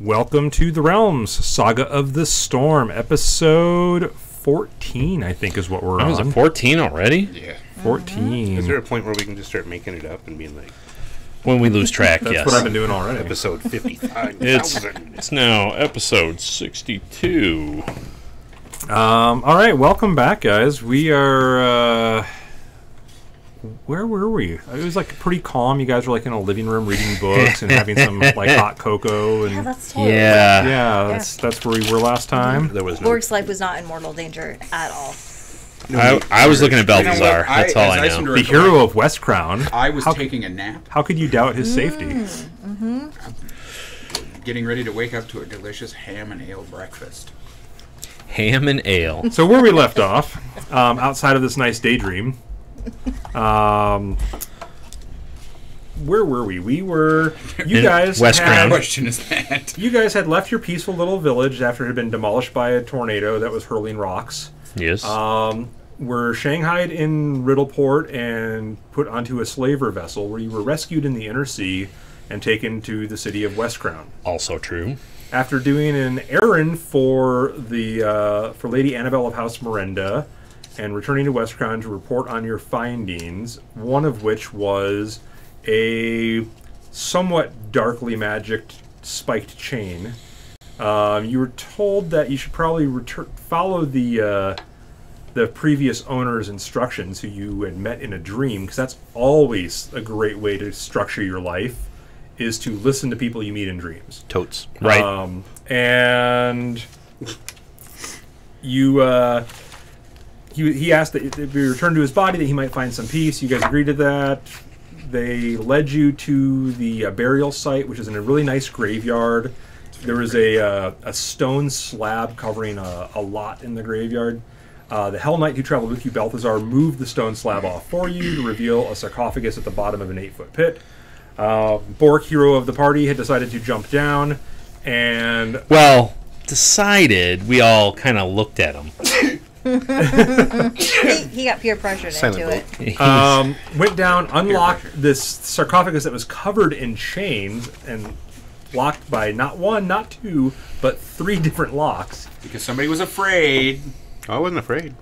Welcome to the Realms, Saga of the Storm, episode 14, I think is what we're on. Is it 14 already? Yeah. 14. Is there a point where we can just start making it up and being like... When we lose track, That's yes. what I've been doing already. Episode 55,000. It's now episode 62. All right, welcome back, guys. We are... where were we? It was like pretty calm. You guys were like in a living room reading books and having some like hot cocoa. And Yeah, that's totally Yeah. that's where we were last time. There was no... Borg's life was not in mortal danger at all. I was looking at Balthazar. That's all I know. The hero of West Crown. I was taking a nap, How could you doubt his safety? getting ready to wake up to a delicious ham and ale breakfast. Ham and ale. So where we left off, outside of this nice daydream, where were we? We were... You In guys West had... Crown. What question is that? You guys had left your peaceful little village after it had been demolished by a tornado that was hurling rocks. Yes. Were shanghaied in Riddleport and put onto a slaver vessel where you were rescued in the inner sea and taken to the city of West Crown. Also true. After doing an errand for the for Lady Annabelle of House Miranda and returning to West Crown to report on your findings, one of which was a somewhat darkly magicked spiked chain. You were told that you should probably follow the previous owner's instructions, who you had met in a dream, because that's always a great way to structure your life, is to listen to people you meet in dreams. Totes. Right. And you, he asked that if you return to his body, that he might find some peace. You guys agreed to that. They led you to the burial site, which is in a really nice graveyard. There was a stone slab covering a lot in the graveyard. The Hell Knight who traveled with you, Balthazar, moved the stone slab off for you to reveal a sarcophagus at the bottom of an 8-foot pit. Bork, hero of the party, had decided to jump down, and... Well, decided, we all kind of looked at him. He got peer pressured Silent into it. went down, unlocked this sarcophagus that was covered in chains and locked by not one, not two, but 3 different locks. Because somebody was afraid. I wasn't afraid.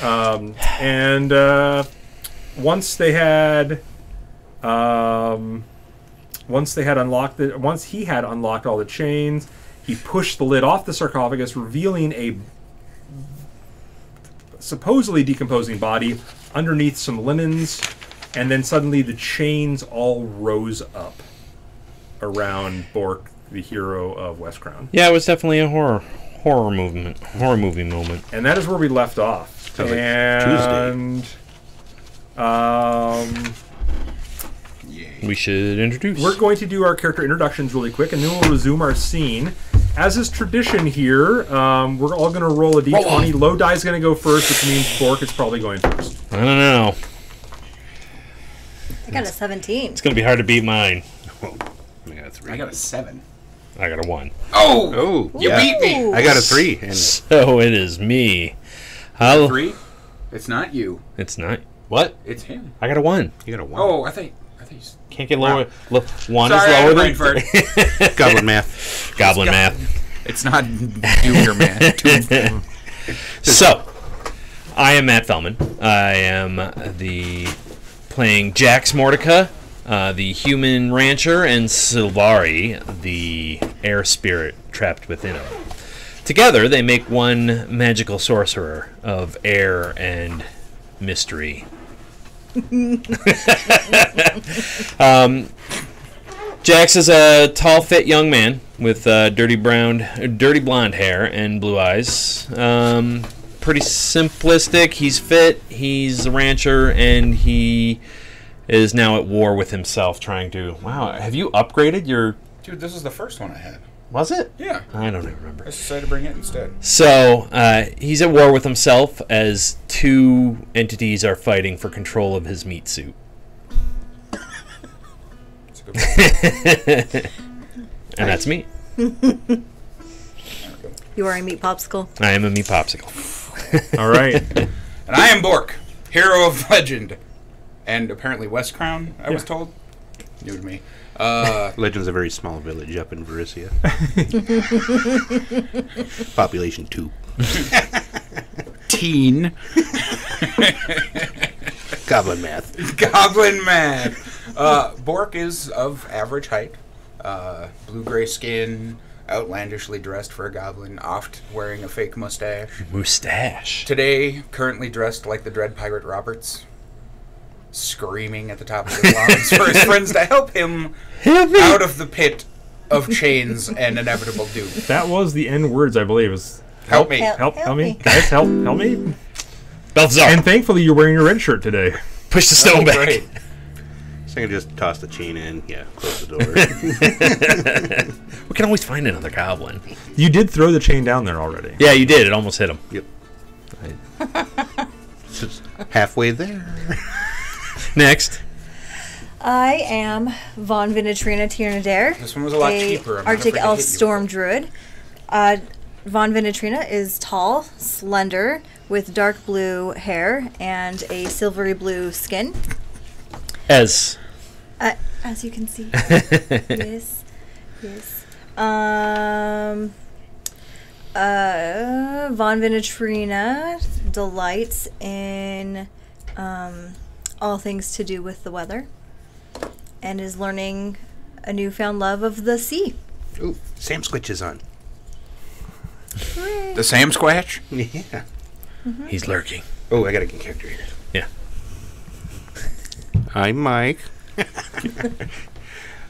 And once he had unlocked all the chains, he pushed the lid off the sarcophagus, revealing a supposedly decomposing body underneath some linens, and then suddenly the chains all rose up around Bork, the hero of West Crown. Yeah, it was definitely a horror movie moment. And that is where we left off. Sounds like and We should introduce. we're going to do our character introductions really quick, and then we'll resume our scene. As is tradition here, we're all going to roll a d20. Low die is going to go first, which means Bork is probably going first. I don't know. I got a 17. It's going to be hard to beat mine. Oh, I got a 3. I got a 7. I got a 1. Oh, You beat me! I got a 3. And So it is me. 3? It's not you. It's not. What? It's him. I got a 1. you got a 1. Oh, I think you... Can't get lower. Look, 1 Sorry, is I lower had a brain than... fart. Goblin math. Goblin math. It's not junior man. So, I am Matt Fellman. I am playing Jax Mordecai, the human rancher, and Silvari, the air spirit trapped within him. Together, they make one magical sorcerer of air and mystery. Jax is a tall, fit young man with dirty blonde hair and blue eyes. Pretty simplistic. He's fit. He's a rancher, and he is now at war with himself, trying to. Wow, have you upgraded your? Dude, this is the first one I had. Was it? Yeah. I don't even remember. I decided to bring it instead. So he's at war with himself as 2 entities are fighting for control of his meat suit. It's a good one. And that's me. You are a meat popsicle. I am a meat popsicle. All right. And I am Bork, hero of legend. And apparently West Crown, I was Yeah. told. New to me. Legend's a very small village up in Varisia. Population 2. Teen. Goblin math. Goblin man. Bork is of average height. Blue-gray skin, outlandishly dressed for a goblin, oft wearing a fake mustache. Mustache. Today, currently dressed like the Dread Pirate Roberts, screaming at the top of his lungs for his friends to help him out of the pit of chains and inevitable doom. That was the N words, I believe. Is Help me. help me, guys, help me. Balthazar, And thankfully, you're wearing your red shirt today. push the stone back. Great. So I can just toss the chain in. Yeah, close the door. We can always find another goblin. You did throw the chain down there already. Yeah, you did. It almost hit him. Yep. Just halfway there. Next. I am Von Vinatrina Tiernader. This one was a lot a cheaper. I'm Arctic afraid to Elf hit you. Storm Druid. Von Vinatrina is tall, slender, with dark blue hair and a silvery blue skin. As As you can see. Yes. Von Vinatrina delights in all things to do with the weather and is learning a newfound love of the sea. Ooh, Sam Squitch is on. The Sam Squatch? Yeah. he's lurking. Oh, I gotta get character here. Yeah. I'm Mike.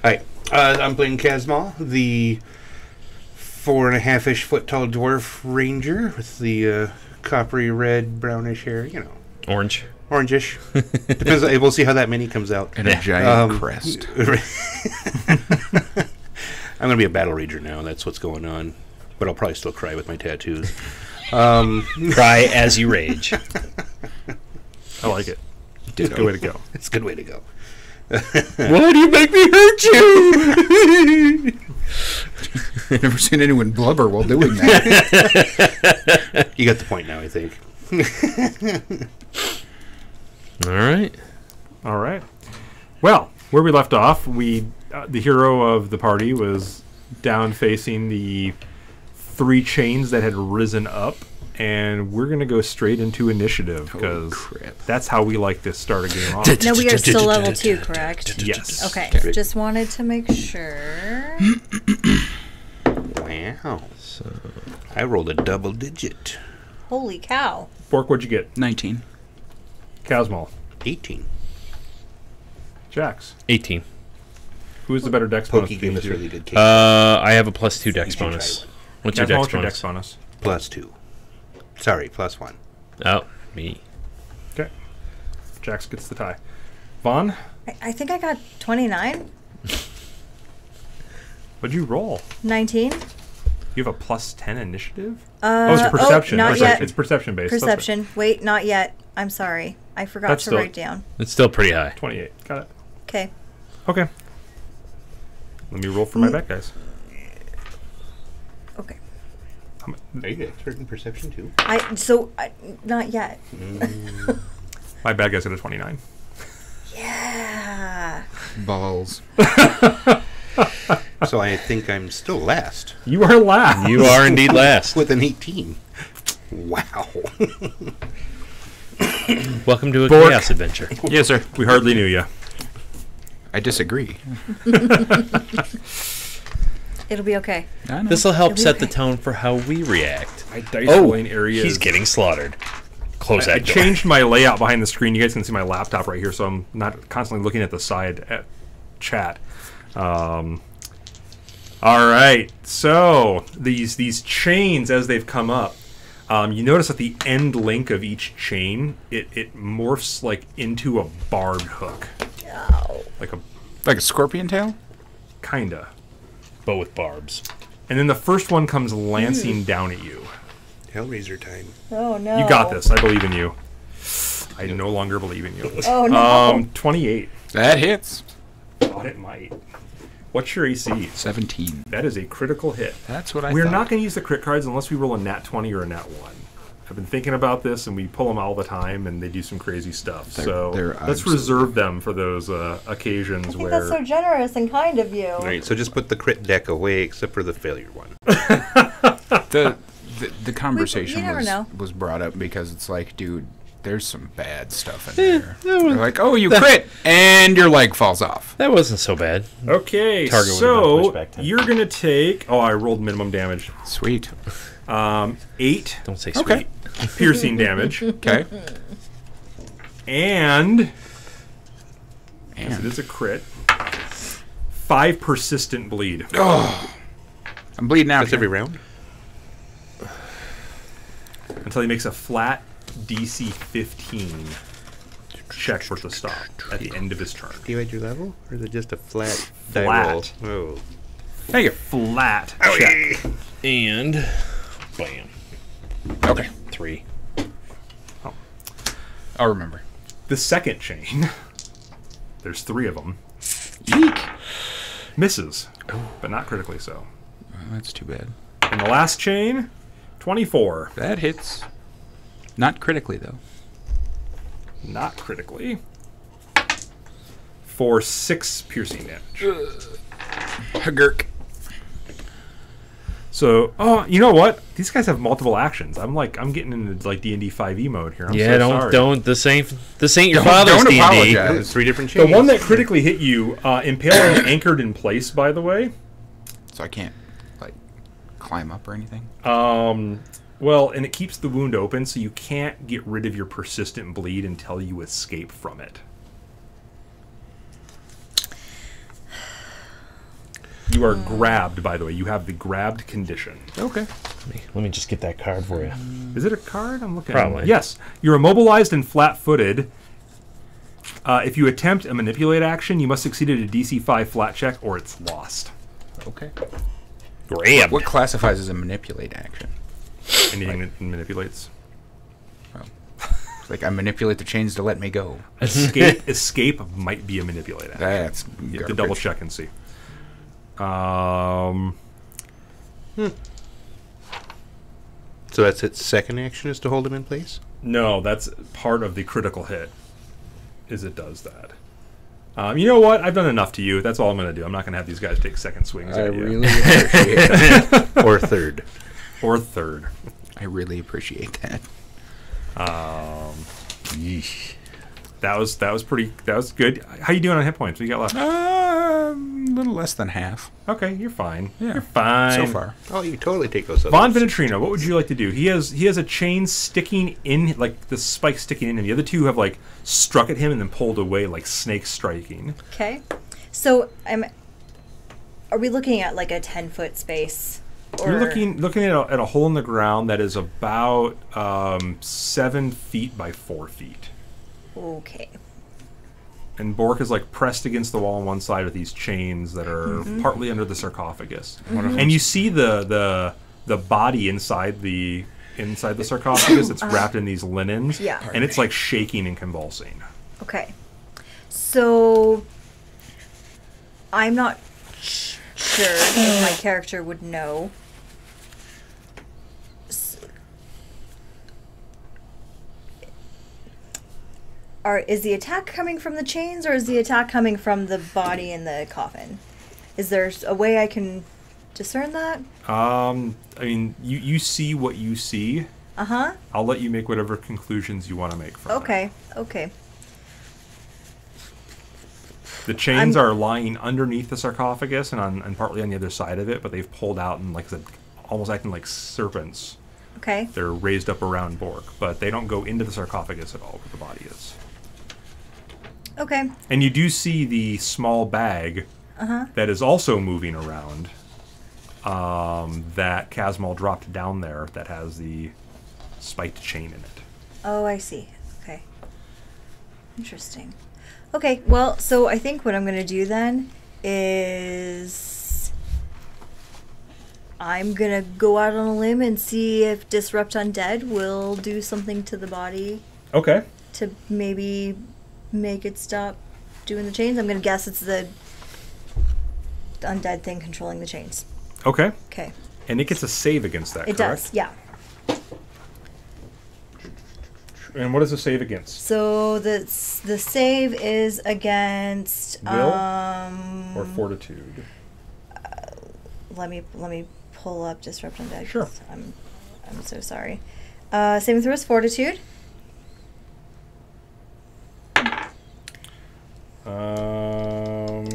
Hi. I'm playing Kazmal, the 4.5-ish foot tall dwarf ranger with the coppery red brownish hair, you know, Orange. orangish. Depends. We'll see how that mini comes out. And a giant crest. I'm gonna be a battle rager now. That's what's going on. But I'll probably still cry with my tattoos. Cry as you rage. I like it. It's a good way to go. It's a good way to go. Why do you make me hurt you? I've never seen anyone blubber while doing that. You got the point now, I think. All right. Well, where we left off, the hero of the party was down facing the 3 chains that had risen up, and we're going to go straight into initiative because crap. that's how we like to start a game off. No, we are still level 2, correct? Yes. Okay, just wanted to make sure. Wow. I rolled a double digit. Holy cow. Bork, what'd you get? 19. Kazmal. 18. Jax. 18. Who is the better dex bonus Pokey between gave the us two? really good cake. I have a +2 dex You should bonus. try What's your Kazmal, dex what's your bonus? dex bonus? +2. Sorry, +1. Oh, me. Okay. Jax gets the tie. Vaughn, I think I got 29. what'd you roll? 19. You have a +10 initiative? it's perception. not Sorry, yet. It's perception based. That's right. Perception. Wait, not yet. I'm sorry. I forgot That's to still- write down. It's still pretty high. 28. Got it. Okay. Okay. Let me roll for my bet, guys. Okay. Are you expert in perception too? Not yet. My bad guys got a 29. Yeah. Balls. So I think I'm still last You are last. You are indeed last. with an 18. Wow. Welcome to a Bork. chaos adventure. Yes, sir. We hardly knew you. I disagree. It'll be okay. I know. This will help It'll be set the okay. tone for how we react. My dice Oh, rolling area he's is- getting slaughtered. Close I that door. changed my layout behind the screen. You guys can see my laptop right here, so I'm not constantly looking at the side at chat. All right. So these chains, as they've come up, you notice at the end link of each chain, it morphs like into a barbed hook, like a Like a scorpion tail? kinda. But with barbs. And then the first one comes lancing down at you. Hellraiser time. Oh, no. You got this. I believe in you. I no longer believe in you. Oh, no. 28. That hits. Thought it might. What's your AC? 17. That is a critical hit. That's what I We're thought. not going to use the crit cards unless we roll a nat 20 or a nat 1. have been thinking about this, and we pull them all the time, and they do some crazy stuff. So they're let's reserve them for those occasions I think where. that's so generous and kind of you. All right, so just put the crit deck away, except for the failure one. The conversation you never know. was brought up because it's like, dude, there's some bad stuff in there. They're like, oh, you crit, and your leg falls off. That wasn't so bad. Okay, Target would've been so pushed back 10. you're gonna take. Oh, I rolled minimum damage. Sweet. 8 Don't say sweet. Okay. piercing damage, Okay. and yes, it is a crit. 5 persistent bleed. Oh, I'm bleeding out. That's every round? Until he makes a flat DC 15 check for the stop at the end of his turn. Do you add your level? Or is it just a flat Flat. die roll? Oh. Thank you. Flat check. And bam. Okay. 3. I'll remember. The second chain, there's 3 of them, Eek. misses, but not critically so. That's too bad. And the last chain, 24, That hits. Not critically, though. not critically, for 6 piercing damage. Hagurk. So, oh, you know what? These guys have multiple actions. I'm getting into like D&D 5e mode here. I'm Yeah, so sorry. don't. This ain't your father's Don't D&D. apologize. 3 different The chains. one that critically hit you, impaling anchored in place, by the way. So I can't, like, climb up or anything? Well, and it keeps the wound open, so you can't get rid of your persistent bleed until you escape from it. You are grabbed, by the way. You have the grabbed condition. Okay. Let me just get that card for you. Is it a card? I'm looking Probably. at it. Yes. You're immobilized and flat-footed. If you attempt a manipulate action, you must succeed at a DC 5 flat check, or it's lost. Okay. Grabbed. What classifies as a manipulate action? Anything that manipulates. It's like I manipulate the chains to let me go. Escape might be a manipulate action. That's You have to double check and see. So that's its second action, is to hold him in place? No, that's part of the critical hit. Is it does that. You know what? I've done enough to you. That's all I'm going to do. I'm not going to have these guys take second swings I at you. really appreciate that. Or third? Or third. I really appreciate that. That was good. How you doing on hit points? What you got left? A little less than half. Okay, you're fine. Yeah. You're fine. So far. Oh, you totally take those Von others. Venetrino, what would you like to do? He has a chain sticking in, like the spike sticking in him. The other two have like struck at him and then pulled away like snakes striking. Okay. So are we looking at like a 10-foot space? Or You're looking at a hole in the ground that is about 7 feet by 4 feet. Okay. And Bork is like pressed against the wall on one side with these chains that are partly under the sarcophagus. And you see the body inside the sarcophagus. It's wrapped in these linens. Yeah. And it's like shaking and convulsing. Okay. So I'm not sure if my character would know. Is the attack coming from the chains, or is the attack coming from the body in the coffin? Is there a way I can discern that? I mean, you see what you see. Uh-huh. I'll let you make whatever conclusions you want to make from that. Okay. The chains are lying underneath the sarcophagus and partly on the other side of it, but they've pulled out and, like I said, almost acting like serpents. Okay. They're raised up around Bork, but they don't go into the sarcophagus at all where the body is. Okay. And you do see the small bag that is also moving around that Casmal dropped down there that has the spiked chain in it. Oh, I see. Okay. Interesting. Okay, well, so I think what I'm going to do then is I'm going to go out on a limb and see if Disrupt Undead will do something to the body Okay. to maybe make it stop doing the chains. I'm going to guess it's the undead thing controlling the chains. Okay. Okay. And it gets a save against that, It correct? does, yeah. And what is the save against? So the save is against Will or fortitude? Let me pull up Disrupt Undead. Sure. I'm so sorry. Saving throw is fortitude.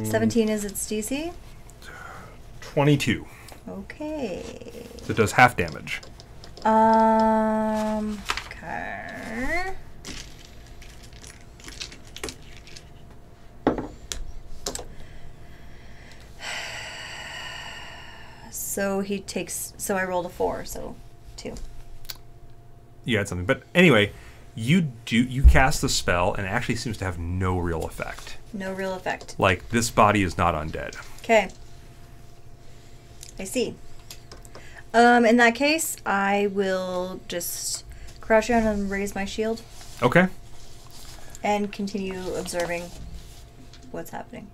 17 is its DC. 22. Okay. So it does half damage. Okay. So he takes. So I rolled a 4, so 2. You had something, but anyway, you cast the spell, and it actually seems to have no real effect. No real effect. Like, this body is not undead. Okay. I see. In that case, I will just crouch down and raise my shield Okay. and continue observing what's happening.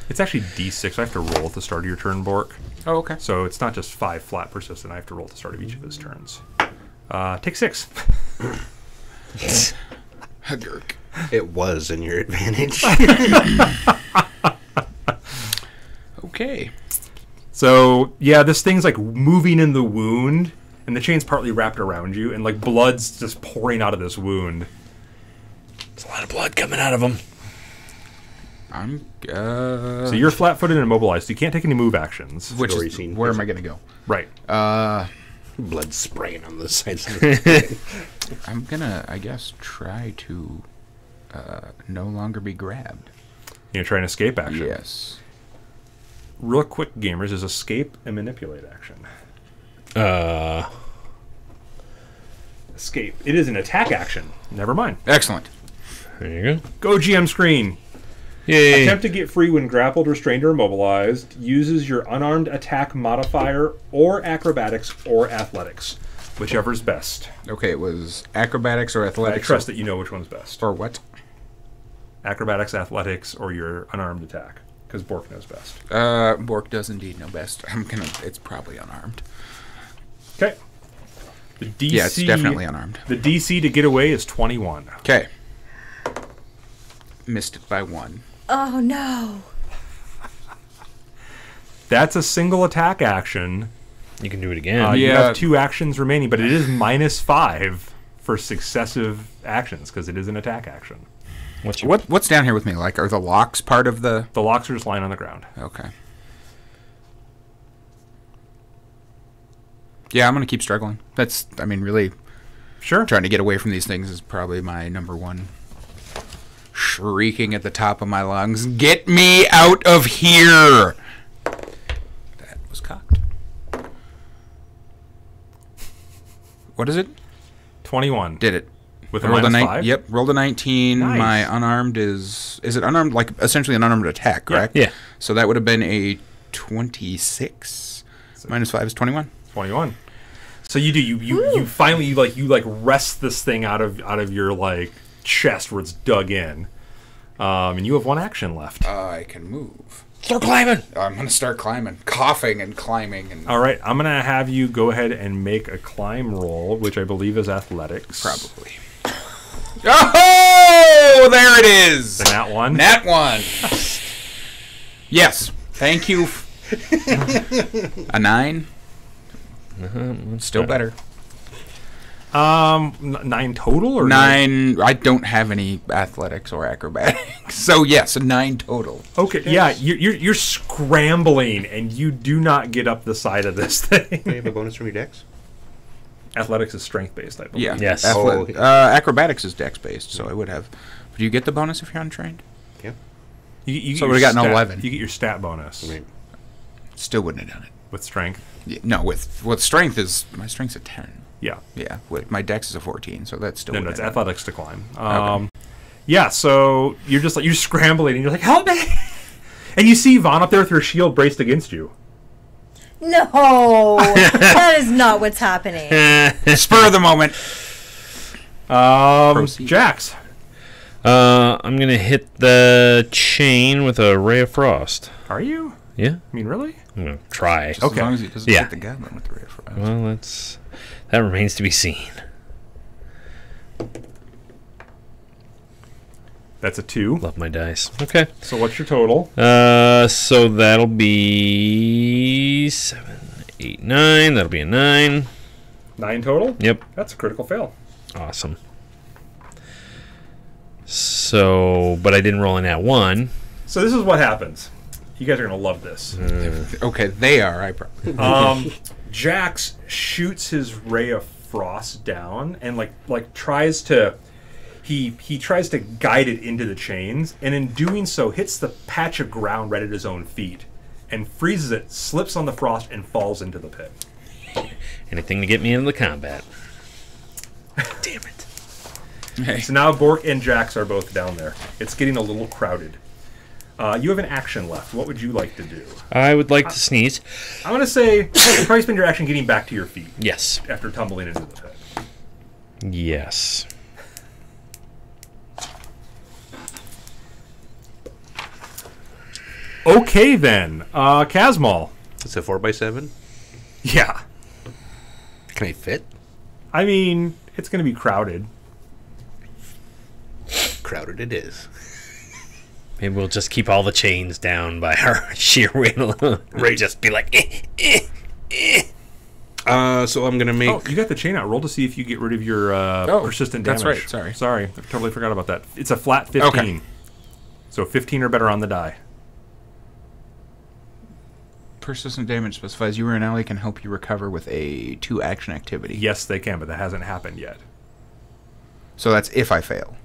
It's actually D6. I have to roll at the start of your turn, Bork. Oh, okay. So it's not just 5 flat persistent. I have to roll at the start of each of his turns. Take 6. Hugurk. It was in your advantage. Okay. So, yeah, this thing's like moving in the wound, and the chain's partly wrapped around you, and like blood's just pouring out of this wound. There's a lot of blood coming out of him. I'm. So you're flat-footed and immobilized, so you can't take any move actions. Which Story is scene. where am I gonna go? Right. Blood spraying on the sides of the I'm gonna, I guess, try to no longer be grabbed. You're trying to escape action. Yes. Real quick, gamers, is escape and manipulate action. Escape. It is an attack action. Never mind. Excellent. There you go. Go GM screen. Yay. Attempt to get free when grappled, restrained, or immobilized. Uses your unarmed attack modifier or acrobatics or athletics. Whichever's best. Okay, it was acrobatics or I athletics. trust that you know which one's best. Or what? Acrobatics, athletics, or your unarmed attack. Because Bork knows best. Bork does indeed know best. It's probably unarmed. Okay. The DC, Yeah, it's definitely unarmed. The DC to get away is 21. Okay. Missed it by 1. Oh no! That's a single attack action. You can do it again. You Yeah. have 2 actions remaining, but it is -5 for successive actions because it is an attack action. What's down here with me? Like, are the locks part of the... The locks are just lying on the ground. Okay. Yeah, I'm going to keep struggling. That's, I mean, really Sure. trying to get away from these things is probably my number one. Shrieking at the top of my lungs, get me out of here! That was cocked. What is it? 21. Did it. With a Rolled a -5? Yep, rolled a 19. Nice. My unarmed is it unarmed, like essentially an unarmed attack, correct? Yeah. So that would have been a 26. -5 is 21. 21. So you do you finally you wrest this thing out of your like chest where it's dug in, and you have 1 action left. I can move. Start climbing. I'm gonna start climbing, coughing and climbing, and All right, I'm gonna have you go ahead and make a climb roll, which I believe is athletics. probably. Oh, there it is. The nat 1. Nat 1. Yes. Thank you. A 9. Still better. 9 total or 9. I don't have any athletics or acrobatics, so yes, a 9 total. Okay, yeah, you're scrambling and you do not get up the side of this Do you thing. have a bonus from your dex? Athletics is strength based, I believe. Yeah. Yes. Acrobatics is dex based, so I would have. Do you get the bonus if you're untrained? Yeah. You So get we your got an stat- 11. You get your stat bonus Right. Still wouldn't have done it. with strength. Yeah, no, with strength is my strength's a 10. Yeah. Yeah, with my dex is a 14, so that's still. No, wouldn't it's have done athletics to climb. Okay. Yeah, so you're just like you're scrambling and you're like, help me! And you see Vaughn up there with her shield braced against you. No! That is not what's happening. it. Spur of the moment. Proceed. Jax. I'm gonna hit the chain with a ray of frost. Are you? Yeah. I mean, really? I'm gonna try. Just as long as he doesn't Yeah. hit the goblin with the ray of frost. Well, that remains to be seen. That's a 2. Love my dice. Okay. So what's your total? So that'll be 7, 8, 9. That'll be a 9. 9 total? Yep. That's a critical fail. Awesome. So, but I didn't roll in that 1. So this is what happens. You guys are going to love this. Okay, they are. I probably. Jax shoots his ray of frost down and like tries to he tries to guide it into the chains, and in doing so hits the patch of ground right at his own feet and freezes it, slips on the frost, and falls into the pit. Anything to get me into the combat. Damn it. Hey. So now Bork and Jax are both down there. It's getting a little crowded. You have an action left. What would you like to do? I would like to sneeze. I'm going to say you probably spend your action getting back to your feet Yes. after tumbling into the pit. Yes. Okay, then. Kazmal. It's a 4x7. Yeah. Can I fit? I mean, it's going to be crowded. Crowded it is. Maybe we'll just keep all the chains down by our sheer weight alone. Right. Just be like, So I'm gonna make. Oh, you got the chain out. Roll to see if you get rid of your persistent damage. that's right. Sorry. I totally forgot about that. It's a flat 15. Okay. So 15 or better on the die. Persistent damage specifies you or an ally can help you recover with a 2-action activity. Yes, they can, but that hasn't happened yet. So that's if I fail.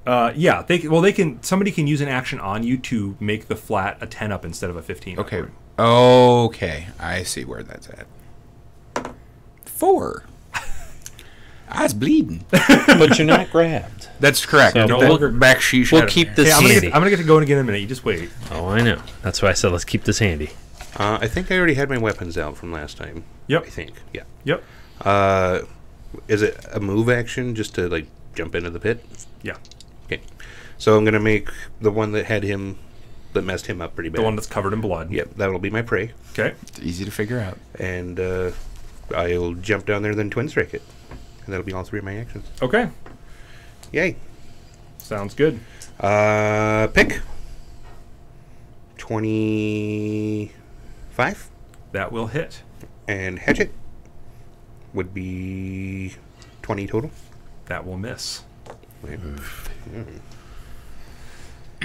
Yeah, they can. Somebody can use an action on you to make the flat a 10 up instead of a 15. Okay. upward. Okay. I see where that's at. 4. I was bleeding. but you're not grabbed. That's correct. So Get we'll- that back sheesh We'll out of keep there. this Hey, I'm handy. gonna get to going again in a minute. You just wait. Oh, I know. That's why I said let's keep this handy. I think I already had my weapons out from last time. Yep. I think. Yeah. Yep. Is it a move action just to like jump into the pit? Yeah. Okay. So I'm gonna make the one that messed him up pretty bad. The one that's covered in blood. Yep. That'll be my prey, Okay. It's easy to figure out. and I'll jump down there, then twin strike it, and that'll be all 3 of my actions. Okay. Yay. Sounds good. Pick. 25, That will hit. and hatchet would be 20 total. That will miss. Right.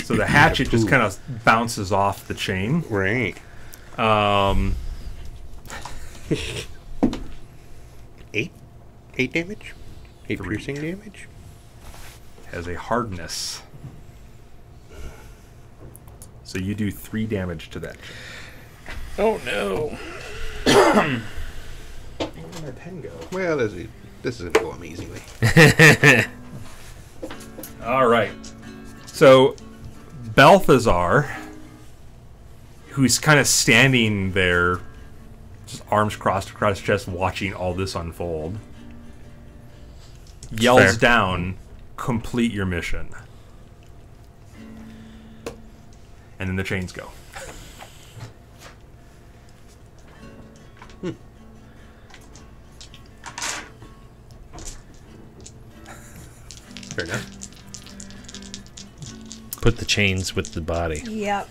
So the hatchet just kind of bounces off the chain. Right. 8 damage. 8 3. piercing damage. Has a hardness. So you do 3 damage to that. Oh no. Where did our pen go? Well, this isn't go amazingly. All right. So Balthazar, who's kind of standing there, just arms crossed across his chest, watching all this unfold, yells Fair. down, "Complete your mission." And then the chains go. Fair enough. Put the chains with the body. Yep.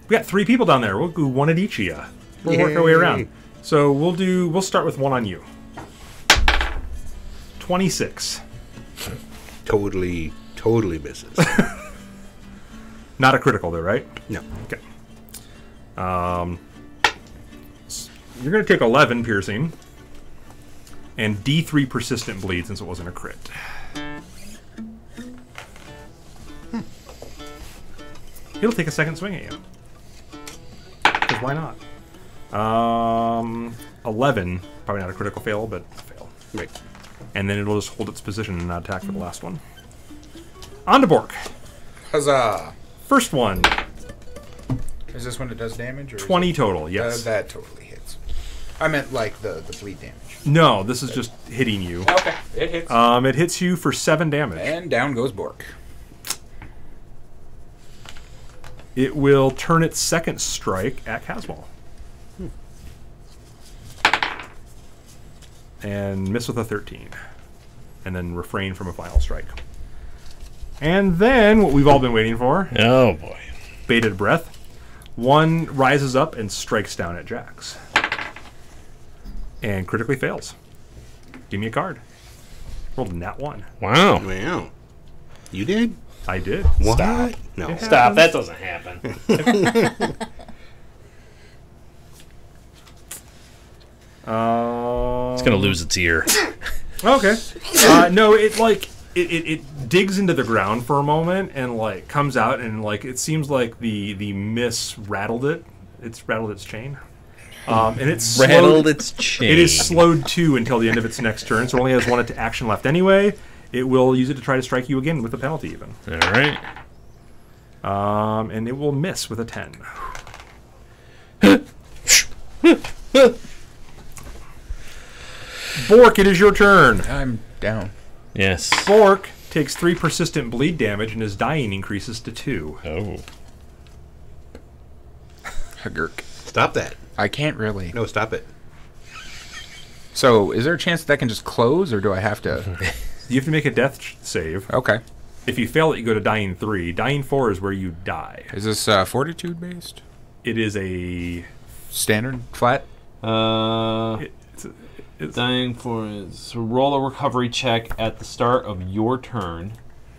We got 3 people down there. We'll do one at each of you. We'll work our way Yay. around. So we'll start with one on you. 26. Totally misses. Not a critical though, right? No. Okay. You're going to take 11 piercing and D3 persistent bleed since it wasn't a crit. He'll take a second swing at you. Because why not? 11. Probably not a critical fail, but a fail. Right. And then it'll just hold its position and not attack for the last one. On to Bork. Huzzah! First one. Is this when it does damage? Or is 20 it- total, yes. That totally hits. I meant like the bleed damage. No, this is just hitting you. Okay, it hits. It hits you for 7 damage. And down goes Bork. It will turn its second strike at Caswell. And miss with a 13. And then refrain from a final strike. And then, what we've all been waiting for. Oh, boy. Bated breath. One rises up and strikes down at Jax. And critically fails. Give me a card. Rolled a nat 1. Wow. Wow. You did? I did. What? Stop. No. Stop. That doesn't happen. It's going to lose its ear. Okay. No, it digs into the ground for a moment and like comes out and like it seems like the miss rattled it. It's rattled its chain. And it's Rattled its chain. It is slowed too until the end of its next turn, so it only has one action left anyway. It will use it to try to strike you again with a penalty even. All right. And it will miss with a 10. Bork, it is your turn. I'm down. Yes. Bork takes 3 persistent bleed damage and his dying increases to 2. Oh. Hagurk. Stop that. I can't really. No, stop it. So, is there a chance that can just close, or do I have to? You have to make a death save. Okay. If you fail it, you go to dying 3. Dying 4 is where you die. Is this fortitude based? It is a... Standard? Flat? It's Dying for is roll a recovery check at the start of your turn.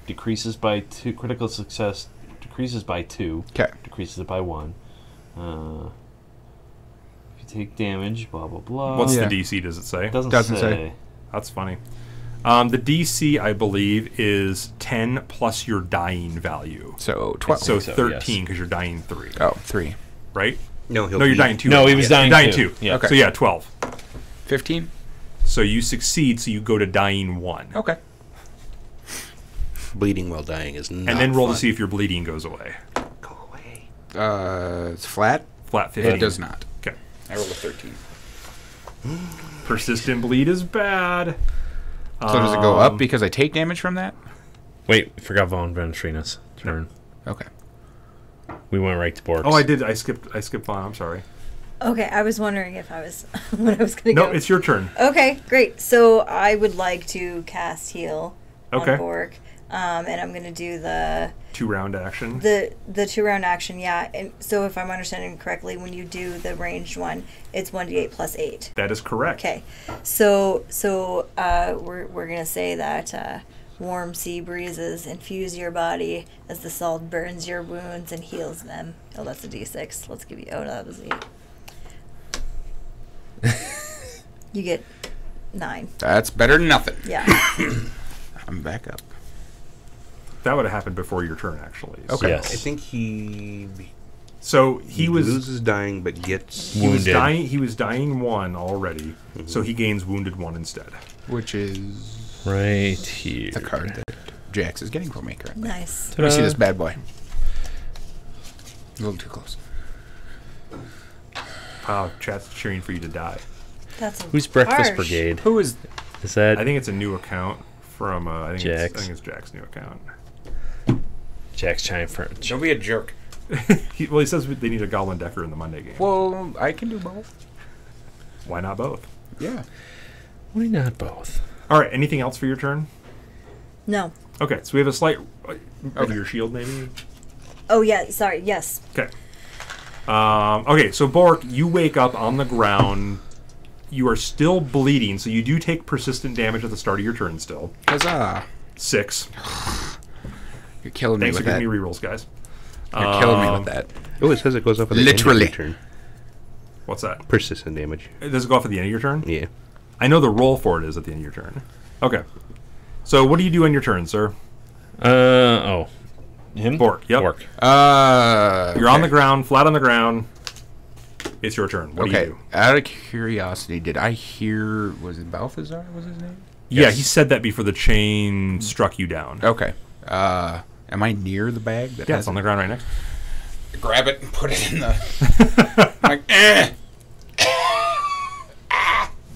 Decreases by 2. Critical success decreases by 2. Okay. Decreases it by 1. If you take damage, blah blah blah. What's Yeah. the DC, does it say? Doesn't Doesn't say. say. That's funny. The DC, I believe, is 10 plus your dying value. So 12. So so, 13, because you're dying 3. Oh, 3. Right? No, he'll No, you're be- dying 2. No, he was dying You're dying two. 2. Yeah. Okay. So yeah, 12. 15? So you succeed, so you go to dying 1. Okay. Bleeding while dying is not And then roll fun. to see if your bleeding goes away. Go away. It's flat? Flat 15. It does not. Okay. I rolled a 13. Persistent bleed is bad. So does it go up because I take damage from that? Wait, we forgot Von Ventrina's turn. Okay. We went right to Bork's. Oh, I did. I skipped Vaughn. I'm sorry. Okay, I was wondering if I was when I was going to No, go. it's your turn. Okay, great. So I would like to cast heal Okay. on Bork, and I'm going to do the 2-round action. 2-round action. Yeah, and so if I'm understanding correctly, when you do the ranged one, it's 1d8 plus 8. That is correct. Okay, so we're going to say that warm sea breezes infuse your body as the salt burns your wounds and heals them. Oh, that's a d6. Let's give you. Oh, no, that was 8. You get 9. That's better than nothing. Yeah. I'm back up. That would have happened before your turn, actually. Okay. Yes. I think he So he was loses dying but gets he was Wounded. dying. He was dying 1 already, so he gains wounded 1 instead. Which is Right here. the card that Jax is getting from me currently. Nice. Let me see this bad boy. A little too close. Wow, chat's cheering for you to die. That's Who's Breakfast harsh. Brigade? Who is... Is that I think it's a new account from I think Jax. it's Jack's new account. Jack's Chime for? Don't be a jerk. He says they need a Goblin Decker in the Monday game. Well, I can do both. Why not both? Yeah. Why not both? All right. Anything else for your turn? No. Okay. So we have a slight of your shield, maybe. Oh yeah. Sorry. Yes. Okay. Okay. So Bork, you wake up on the ground. You are still bleeding, so you do take persistent damage at the start of your turn. Still Huzzah. 6. You're killing me Thanks for with that. giving me rerolls, guys. You're killing me with that. Oh, it says it goes up at the Literally. end of your turn. What's that? Persistent damage. Does it go off at the end of your turn? Yeah. I know the roll for it is at the end of your turn. Okay. So what do you do on your turn, sir? Oh. Him? Bork. Yep. Bork. You're on the ground, flat on the ground. It's your turn. What do you Okay. do? Out of curiosity, did I hear... Was it Balthazar was his name? Yeah, Yes. he said that before the chain struck you down. Okay. Am I near the bag? That Yeah, has it's on the ground right next. Grab it and put it in the... like,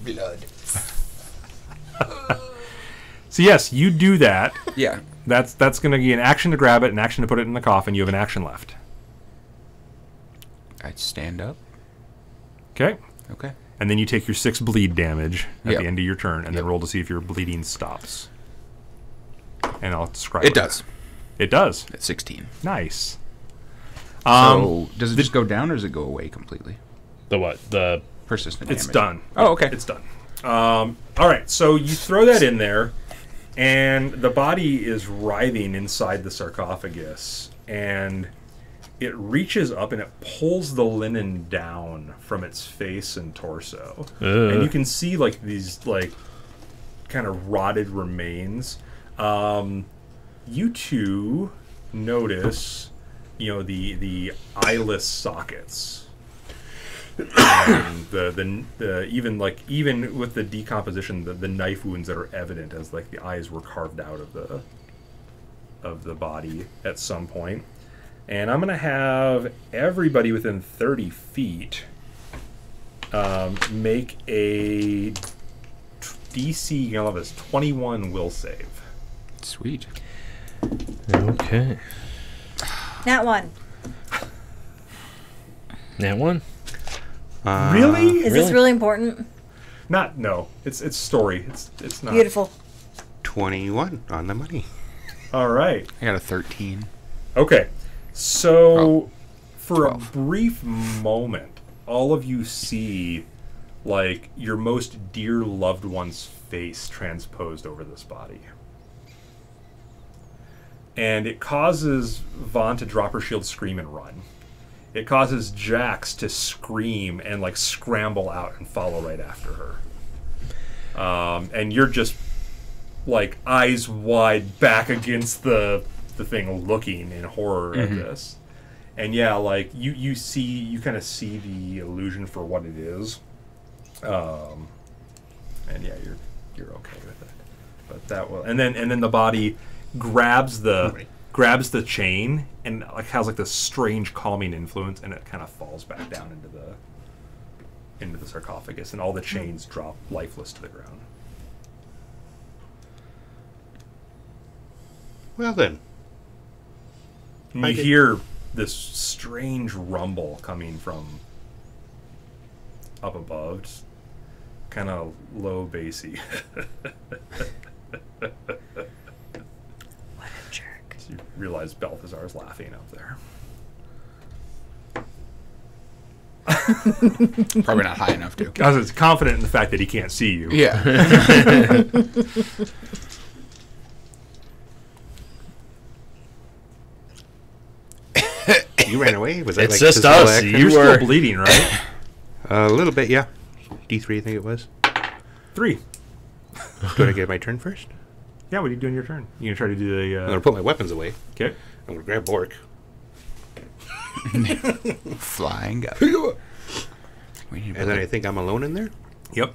blood. So yes, you do that. Yeah. That's going to be an action to grab it, an action to put it in the coffin. You have an action left. I stand up. Okay. Okay. And then you take your 6 bleed damage at Yep. the end of your turn, and then Yep. roll to see if your bleeding stops. And I'll describe It does. It does. At 16. Nice. So does it just go down or does it go away completely? The what? The Persistent It's damage. done. Oh, okay. It's done. All right, so you throw that in there, and the body is writhing inside the sarcophagus, and it reaches up and it pulls the linen down from its face and torso, and you can see like these like kind of rotted remains. You two notice, the eyeless sockets. And the even with the decomposition, the knife wounds that are evident as like the eyes were carved out of the body at some point. And I'm gonna have everybody within 30 feet make a DC. I'll have this 21 will save. Sweet. okay. Nat 1. That one. Really? Is this really important? No. It's story. It's not. Beautiful. 21 on the money. All right. I got a 13. Okay. So, for 12. a brief moment, all of you see, like, your most dear loved one's face transposed over this body. And it causes Vaughn to drop her shield, scream, and run. It causes Jax to scream and, like, scramble out and follow right after her. And you're just, like, eyes wide back against the thing, looking in horror at this. And yeah, like you kind of see the illusion for what it is. And yeah, you're okay with it. But that will, and then the body grabs the chain and like has like this strange calming influence, and it kind of falls back down into the sarcophagus, and all the chains drop lifeless to the ground. Well then. And you hear this strange rumble coming from up above, just kind of low bassy. What a jerk. So you realize Balthazar's laughing up there. Probably not high enough to. I was confident in the fact that he can't see you. Yeah. You ran away? Was that It's like just physical us. action? You're You still were bleeding, right? A little bit, yeah. D3, I think it was. 3. Do I get my turn first? Yeah, what are you doing your turn? You gonna try to do the... I'm going to put my weapons away. Okay. I'm going to grab Bork. Flying up. We need And then I think I'm alone in there. Yep.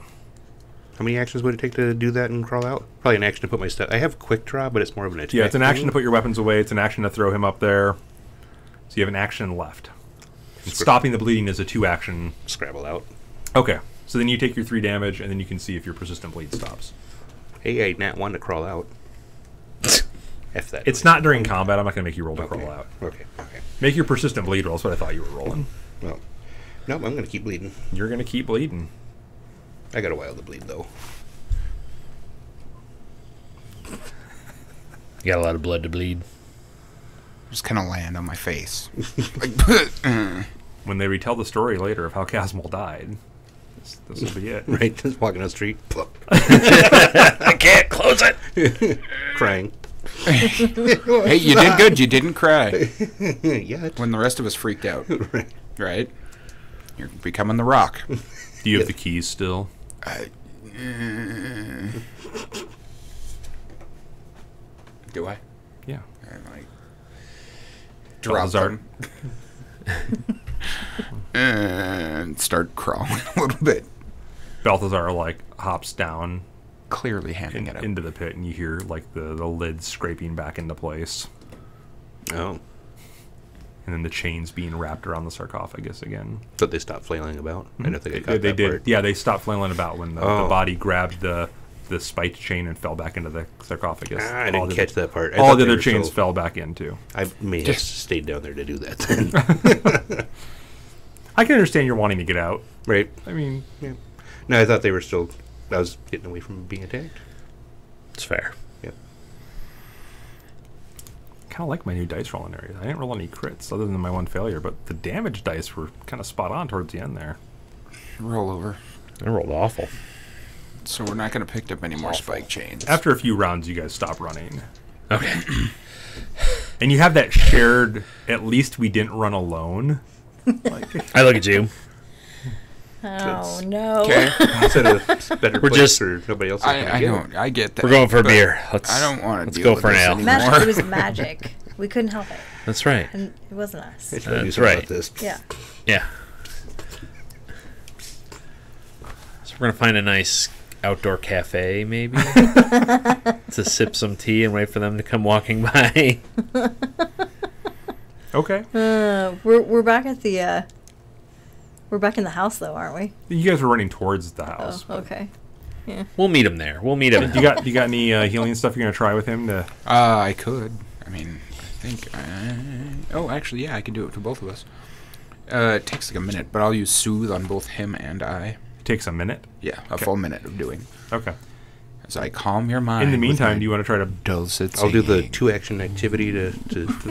How many actions would it take to do that and crawl out? Probably an action to put my stuff... I have quick draw, but it's more of an attack. Yeah, it's an action thing. to put your weapons away. It's an action to throw him up there. So you have an action left. And stopping the bleeding is a 2-action. Scrabble out. Okay. So then you take your 3 damage, and then you can see if your persistent bleed stops. Hey, I nat 1 to crawl out. F that. It's not during combat. I'm not going to make you roll to crawl out. Okay. Make your persistent bleed roll. That's what I thought you were rolling. Well, nope, I'm going to keep bleeding. You're going to keep bleeding. I got a while to bleed, though. You got a lot of blood to bleed. just kind of land on my face. Like, When they retell the story later of how Casmol died, this will be it. Right, just walking down the street. I can't close it. Crying. hey, you did good. You didn't cry Yeah. when the rest of us freaked out. Right. Right? You're becoming the Rock. Do you have the keys still? Do I? Yeah. I might drop Balthazar. them and start crawling a little bit. Balthazar like hops down Clearly handing it up. into the pit, and you hear like the lid scraping back into place, Oh. and then the chains being wrapped around the sarcophagus again. But they stopped flailing about. I don't think I caught They that did. part. Yeah, they stopped flailing about when the Oh. body grabbed the spiked chain and fell back into the sarcophagus. I didn't catch that part. I All thought the they other were chains still- fell back in too. I may have stayed down there to do that then. I can understand you're wanting to get out. Right. I mean, Yeah. No, I thought they were still. I was getting away from being attacked. It's fair. Yep. kind of like my new dice rolling areas. I didn't roll any crits other than my one failure, but the damage dice were kind of spot on towards the end there. Roll over. I rolled awful. So we're not going to pick up any more spike chains. After a few rounds, you guys stop running. Okay. And you have that shared, at least we didn't run alone. I look at you. Oh no. Okay. Instead of better We're place just- for nobody else. I don't. I get that. We're going for a but beer. I don't want to Let's deal go with for an this ale. anymore. Magic. It was magic. We couldn't help it, That's right. and it wasn't us. I should do That's something right. about this. Yeah. Yeah. So we're gonna find a nice outdoor cafe, maybe, to sip some tea and wait for them to come walking by. Okay. We're back at the we're back in the house though, aren't we? You guys were running towards the Oh, house. okay. We'll meet him there. We'll meet him. You got any healing stuff you're going to try with him? I could. I mean, I think. Oh, actually, yeah, I can do it to both of us. It takes like a minute, but I'll use soothe on both him and I. It takes a minute. Yeah, a Okay. full minute of doing. Okay. As I calm your mind. In the with meantime, my do you want to try to dulcet I'll do the singing. 2-action activity to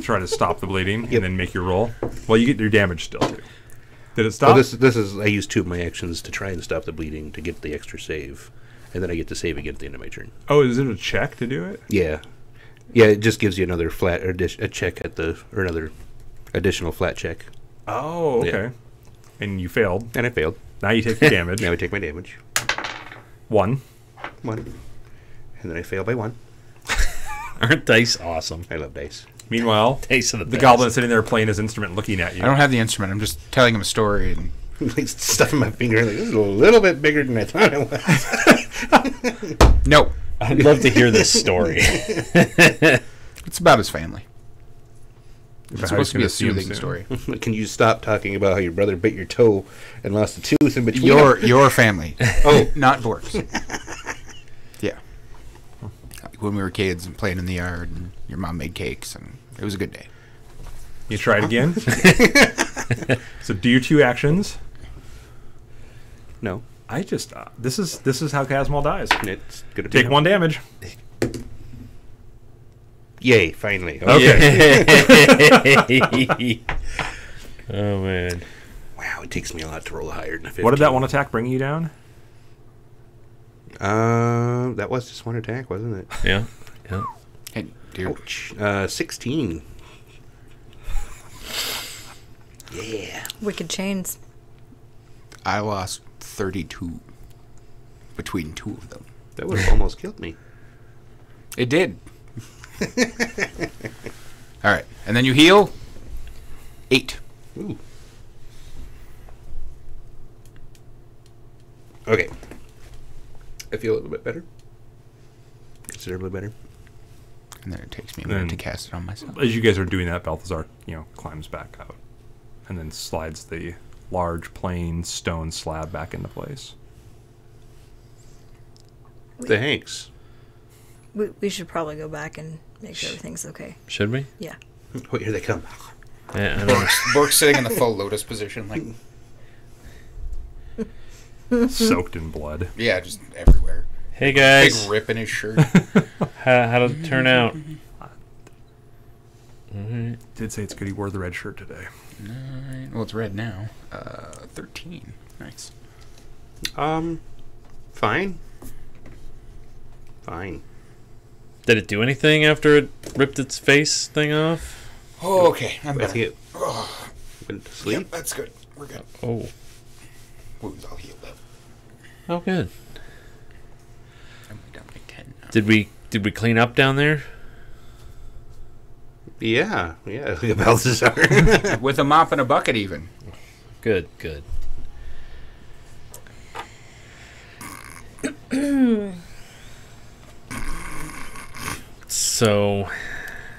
try to stop the bleeding Yep. and then make your roll? Well, you get your damage still too. Did it stop? Well, this is I use 2 of my actions to try and stop the bleeding to get the extra save, and then I get to save again at the end of my turn. Oh, is it a check to do it? Yeah, yeah. It just gives you another flat or a check at the or another additional flat check, Oh, okay. Yeah. And you failed. and I failed. Now you take your damage. Now I take my damage. 1. 1, and then I fail by 1. Aren't dice awesome? I love dice. Meanwhile, Dice are the the best. goblin sitting there playing his instrument, looking at you. I don't have the instrument. I'm just telling him a story. And Like stuffing my finger. Like, this is a little bit bigger than I thought it was. no, I'd love to hear this story. it's about his family. But It's how he's supposed to be gonna a see him soothing soon. story. Can you stop talking about how your brother bit your toe and lost a tooth in between? Your family. Oh. Not Bork's. Yeah. Like when we were kids and playing in the yard, and your mom made cakes, and it was a good day. You try it again. So do your 2 actions. No, I just this is how Casmal dies. it's gonna be Take 1 damage. Yay! Finally. Okay. Oh man. Wow, it takes me a lot to roll higher than a 15. What did that one attack bring you down? That was just 1 attack, wasn't it? Yeah. Yeah. Hey, dear. Ouch. 16. Yeah. Wicked chains. I lost 32 between 2 of them. That would have almost killed me. It did. All right, and then you heal 8. Ooh. Okay. I feel a little bit better. Considerably better. And then it takes me a Then- minute to cast it on myself. As you guys are doing that, Balthazar, climbs back out and then slides the large plain stone slab back into place. Thanks. We should probably go back and make sure everything's okay. Should we? Yeah. Oh, here they come. Yeah, I don't Bork's sitting in the full lotus position, like, Soaked in blood. yeah, just everywhere. Hey Big guys, rip in his shirt. how does it turn out? Did say it's good he wore the red shirt today. 9. Well, it's red now. 13. Nice. Fine. Fine. Did it do anything after it ripped its face thing off? Oh, okay. I'm I better. think it went to sleep. Yep, that's good. We're good. Oh. Wounds all healed up. Oh, good. I'm down by 10 now. Did we clean up down there? Yeah. Look at Balthazar. With a mop and a bucket, even. Good. So,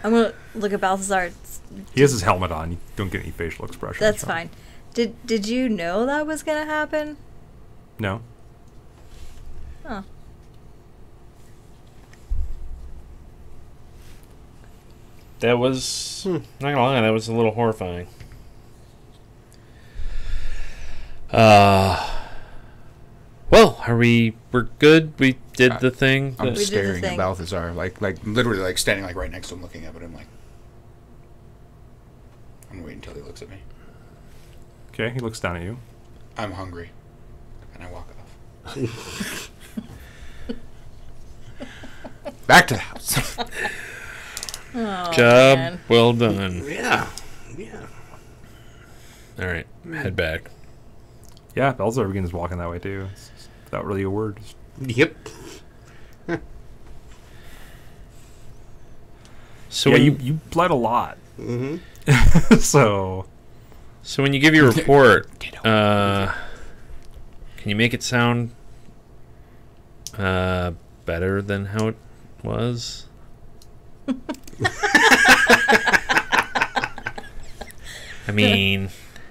I'm gonna look at Balthazar. He has his helmet on. You don't get any facial expressions. That's from fine. him. Did you know that was gonna happen? No. Oh. that was not gonna lie, that was a little horrifying. Well, we're good? We did the thing? I'm We did the staring at thing. Balthazar, like literally, like standing like right next to him, looking up at him, like. I'm waiting until he looks at me. Okay, he looks down at you. I'm hungry, and I walk off. Back to the house. Oh, Job man. well done. Yeah. Yeah. All right, head back. Yeah, Balzar begins walking that way too. It's without really a word. Just- Yep. So yeah, when, you bled a lot. Mm-hmm. So so when you give your report, can you make it sound better than how it was? I mean,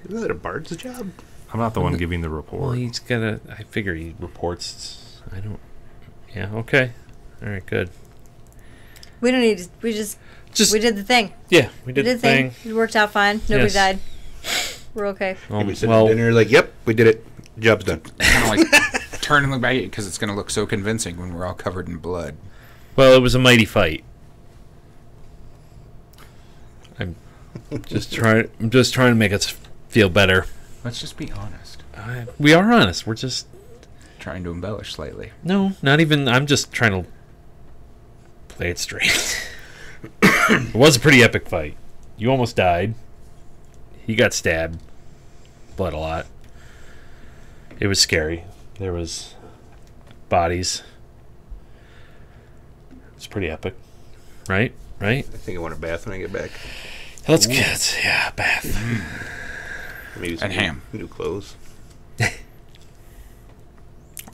Isn't that a bard's job? I'm not the one giving the report. well, he's gotta. I figure he reports. I don't. Yeah. Okay. All right. Good. We don't need to. We just we did the thing. Yeah. We We did did the thing. It worked out fine. Nobody Yes. died. We're okay. We sit well, at dinner like, yep, we did it. Job's done. Kind of like turn and look back at you because it's going to look so convincing when we're all covered in blood. well, it was a mighty fight. I'm just trying. I'm just trying to make us feel better. Let's just be honest. We are honest. We're just Trying to embellish slightly. no, not even. I'm just trying to play it straight. It was a pretty epic fight. You almost died. He got stabbed. Bled a lot. It was scary. There was bodies. It's pretty epic, right? Right? I think I want a bath when I get back. Let's get bath. Maybe some And ham. new clothes. I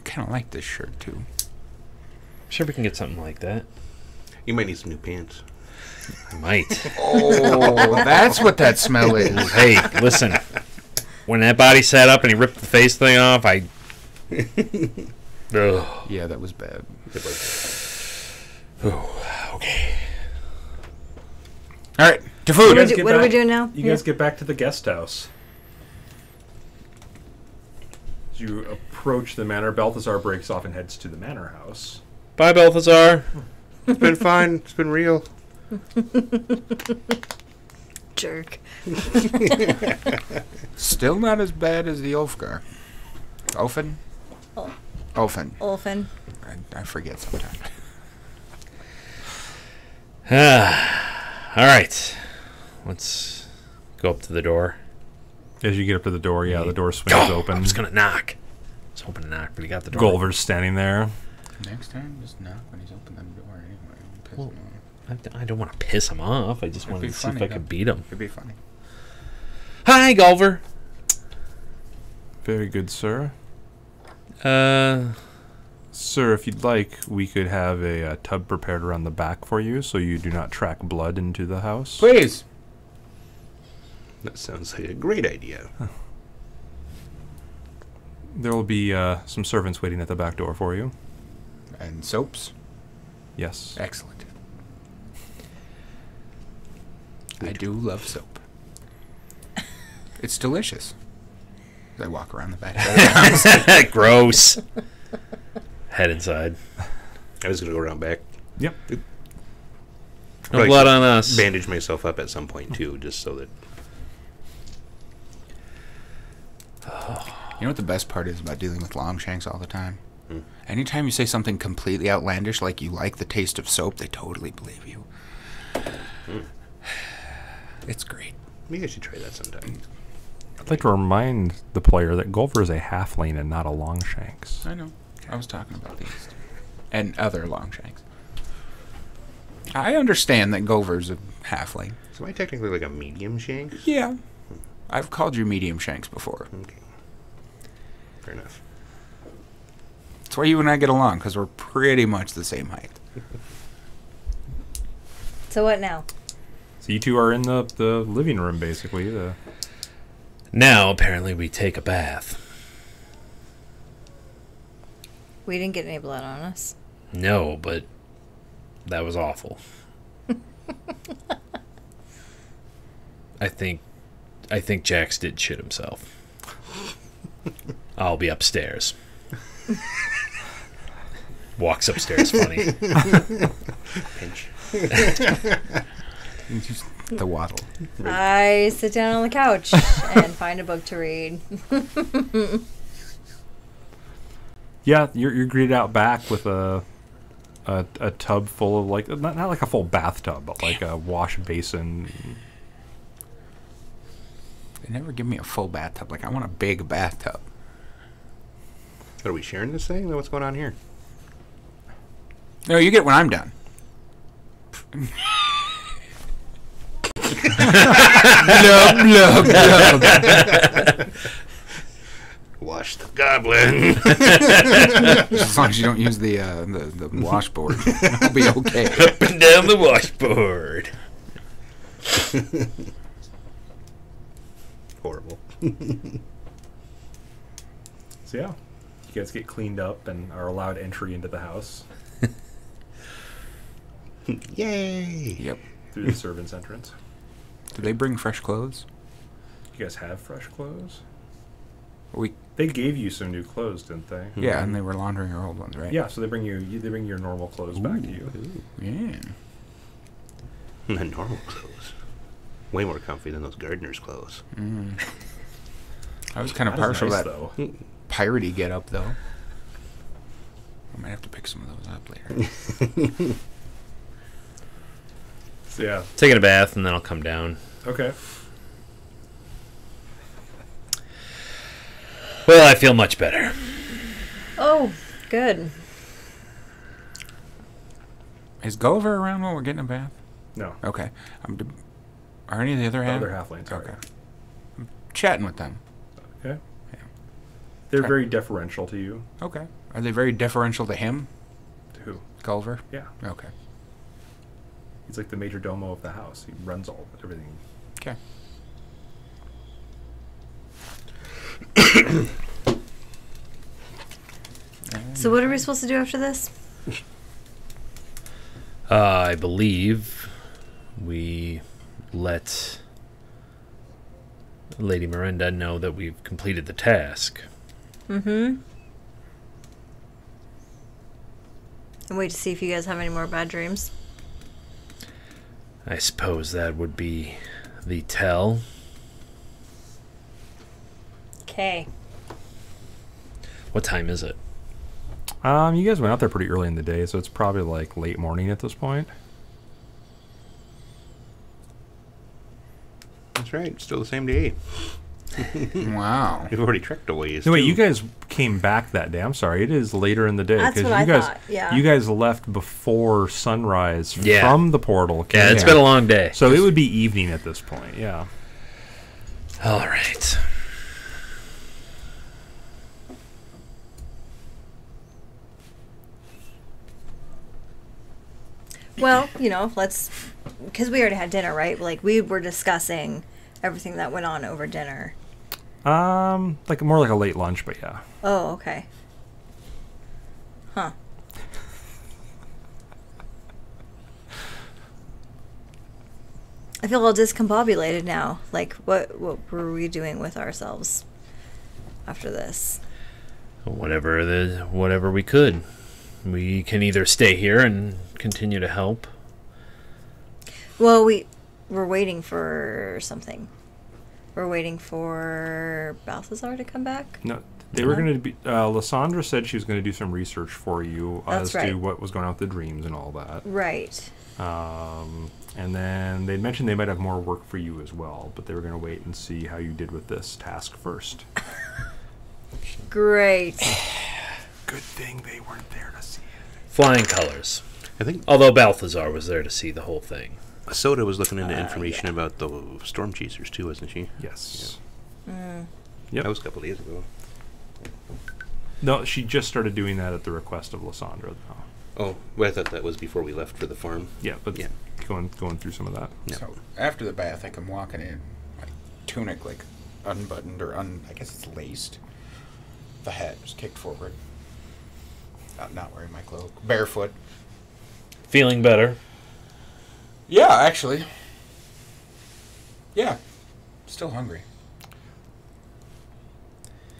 kind of like this shirt too. Sure, we can get something like that. You might need some new pants. I might. Oh, that's what that smell is. Hey, listen. When that body sat up and he ripped the face thing off, I. Ugh. Yeah, that was bad. Okay. All right, to You food. guys do- get what are we back- doing now? You Yeah. guys get back to the guest house. As you approach the manor, Balthazar breaks off and heads to the manor house. Bye, Balthazar. It's been fine. It's been real. Jerk. Still not as bad as the Ulfgar. Ulfin? Oh. Ulfin. Olfin. I forget sometimes. All right. Let's go up to the door. As you get up to the door, yeah, the door swings I open. was going to knock. I was hoping to knock, but he got the door. Gulliver's standing there. Next time, just knock when he's opening the door anyway. Piss Well, him off. I don't want to piss him off. I just It'd wanted be to see if funny, I could beat him. It'd be funny. Hi, Gulliver. Very good, sir. Uh, Sir, if you'd like, we could have a tub prepared around the back for you so you do not track blood into the house. Please. That sounds like a great idea. There will be some servants waiting at the back door for you. And soaps. Yes. Excellent. I do love soap. It's delicious. As I walk around the back of the house. gross. Head inside. I was going to go around back. Yep. No Probably blood on us. Bandage myself up at some point, too, just so that... You know what the best part is about dealing with Longshanks all the time? Hmm. Anytime you say something completely outlandish, like you like the taste of soap, they totally believe you. It's great. Maybe I should try that sometime. I'd like to remind the player that Gulliver is a halfling and not a longshanks. I know. I was talking about these. And other Longshanks. I understand that Gulliver's a halfling. So am I technically like a medium shank? Yeah. I've called you medium shanks before. Okay. Fair enough. That's why you and I get along, because we're pretty much the same height. So what now? So you two are in the living room, basically. Now, apparently, we take a bath. We didn't get any blood on us. No, but that was awful. I think Jax did shit himself. I'll be upstairs. Walks upstairs funny. Pinch. Just the waddle. I sit down on the couch and find a book to read. Yeah, you're greeted out back with a tub full of like not like a full bathtub, but like a wash basin. They never give me a full bathtub. Like, I want a big bathtub. Are we sharing this thing? What's going on here? No, you get when I'm done. Blub, blub, blub. Wash the goblin. As long as you don't use the washboard, I'll be okay. Up and down the washboard. Horrible. So yeah, you guys get cleaned up and are allowed entry into the house Yay! Yep. through the servants' entrance. Do they bring fresh clothes? You guys have fresh clothes? We They gave you some new clothes, didn't they? yeah, and they were laundering our old ones, right? Yeah, so they bring your normal clothes back to you. Yeah. The normal clothes. Way more comfy than those gardener's clothes. I was kind of That is partial nice, to though. that piratey get up though. I might have to pick some of those up later. So yeah, Taking a bath and then I'll come down. okay. Well, I feel much better. Oh, good. Is Gulliver around while we're getting a bath? No, Okay. Are any of the other the half? other halflings. Okay. I'm chatting with them. Okay. Yeah. They're very deferential to you. Okay. Are they very deferential to him, To who? Gulliver? Yeah. Okay. He's like the major domo of the house. He runs everything. Okay. So what are we supposed to do after this? I believe we let Lady Miranda know that we've completed the task. Mm-hmm. And wait to see if you guys have any more bad dreams. I suppose that would be the tell. Okay. What time is it? You guys went out there pretty early in the day, so it's probably like late morning at this point. That's right. Still the same day. Wow. We've already trekked a ways. No, wait, too. you guys came back that day. I'm sorry, it is later in the day. That's 'cause what you I guys, thought, yeah. You guys left before sunrise Yeah. from the portal. Yeah, it's came been a back. long day. So it would be evening at this point, yeah. All right. Well, let's... Because we already had dinner, right? Like, we were discussing everything that went on over dinner. Like more like a late lunch, but yeah. Oh, okay. Huh. I feel all discombobulated now. Like, what were we doing with ourselves after this? Whatever we could. We can either stay here and continue to help. Well, we're waiting for something. We're waiting for Balthazar to come back. No, they were going to be. Lysandra said she was going to do some research for you That's as right. to what was going on with the dreams and all that. Right. And then they mentioned they might have more work for you as well, but they were going to wait and see how you did with this task first. Great. Good thing they weren't there to see it. Flying colors. I think Although Balthazar was there to see the whole thing. Soda was looking into information about the storm chasers too, wasn't she? Yes. Mm. Yep. That was a couple days ago. No, she just started doing that at the request of Lysandra, though. Oh, well, I thought that was before we left for the farm. Yeah, but Yeah. going through some of that. Yeah. So after the bath, I come walking in, my tunic like unbuttoned or I guess it's laced. The hat just kicked forward. Not wearing my cloak. Barefoot. Feeling better. Yeah, actually. Yeah. Still hungry.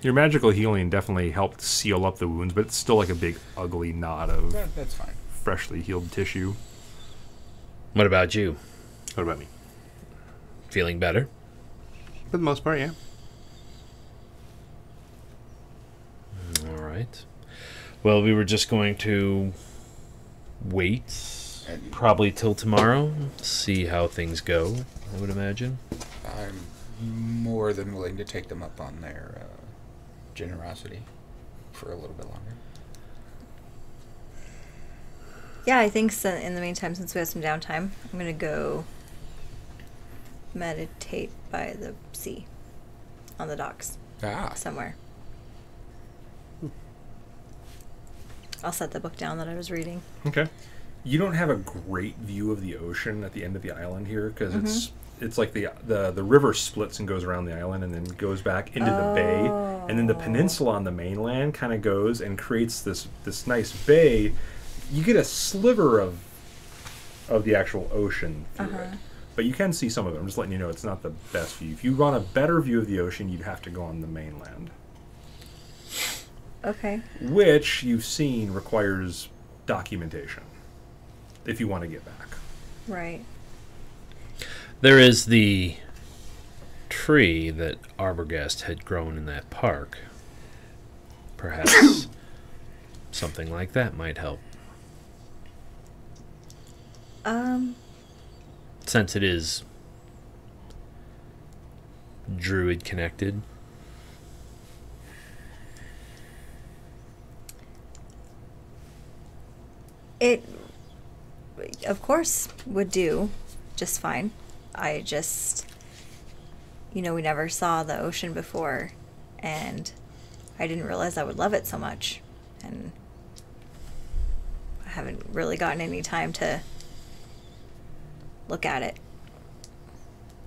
Your magical healing definitely helped seal up the wounds, but it's still like a big, ugly knot of That's fine. freshly healed tissue. What about you? What about me? Feeling better? For the most part, yeah. All right. Well, we were just going to wait probably till tomorrow, see how things go, I would imagine. I'm more than willing to take them up on their generosity for a little bit longer. Yeah, I think so. In the meantime, since we have some downtime, I'm going to go meditate by the sea on the docks somewhere. I'll set the book down that I was reading. Okay. You don't have a great view of the ocean at the end of the island here because it's like the river splits and goes around the island and then goes back into the bay, and then the peninsula on the mainland kind of goes and creates this nice bay. You get a sliver of the actual ocean through it, but you can see some of it. I'm just letting you know it's not the best view. If you want a better view of the ocean, you'd have to go on the mainland. Okay. Which you've seen requires documentation if you want to get back. Right. There is the tree that Arbogast had grown in that park. Perhaps something like that might help. Since it is druid connected. It, of course, would do just fine. I just, we never saw the ocean before, and I didn't realize I would love it so much. And I haven't really gotten any time to look at it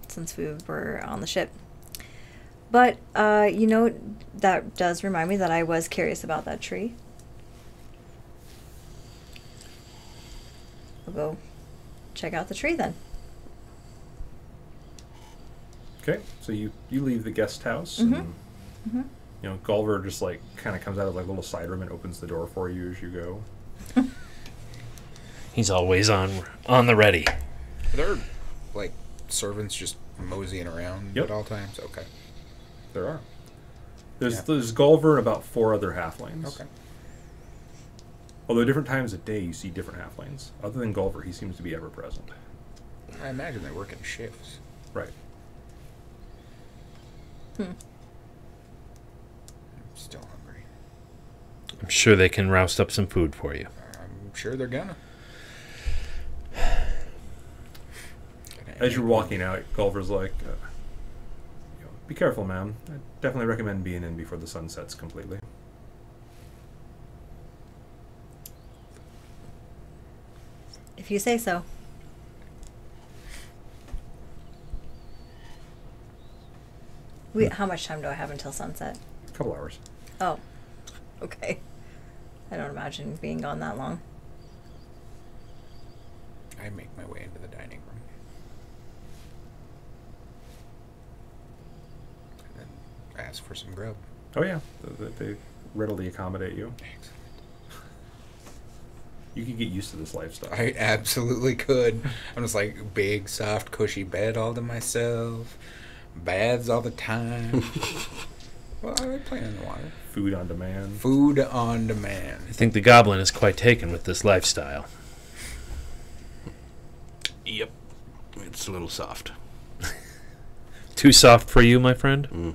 since we were on the ship. But, that does remind me that I was curious about that tree. We'll go check out the tree then. Okay, so you leave the guest house, and Gulliver just like kind of comes out of like a little side room and opens the door for you as you go. He's always on the ready. Are there like servants just moseying around at all times? Okay. There are. There's Gulliver and about 4 other halflings. Okay. Although different times of day you see different halflings. Other than Gulliver, he seems to be ever present. I imagine they work in shifts. Right. I'm still hungry. I'm sure they can roust up some food for you. I'm sure they're gonna. As you're walking out, Gulliver's like, be careful, ma'am. I definitely recommend being in before the sun sets completely. If you say so. How much time do I have until sunset? A couple hours. Oh, okay. I don't imagine being gone that long. I make my way into the dining room. And then ask for some grub. Oh yeah, they readily accommodate you. Excellent. You could get used to this lifestyle. I absolutely could. I'm just like big, soft, cushy bed all to myself. Baths all the time. Well, I like playing in the water. Food on demand. Food on demand. I think the goblin is quite taken with this lifestyle. Yep. It's a little soft. Too soft for you, my friend?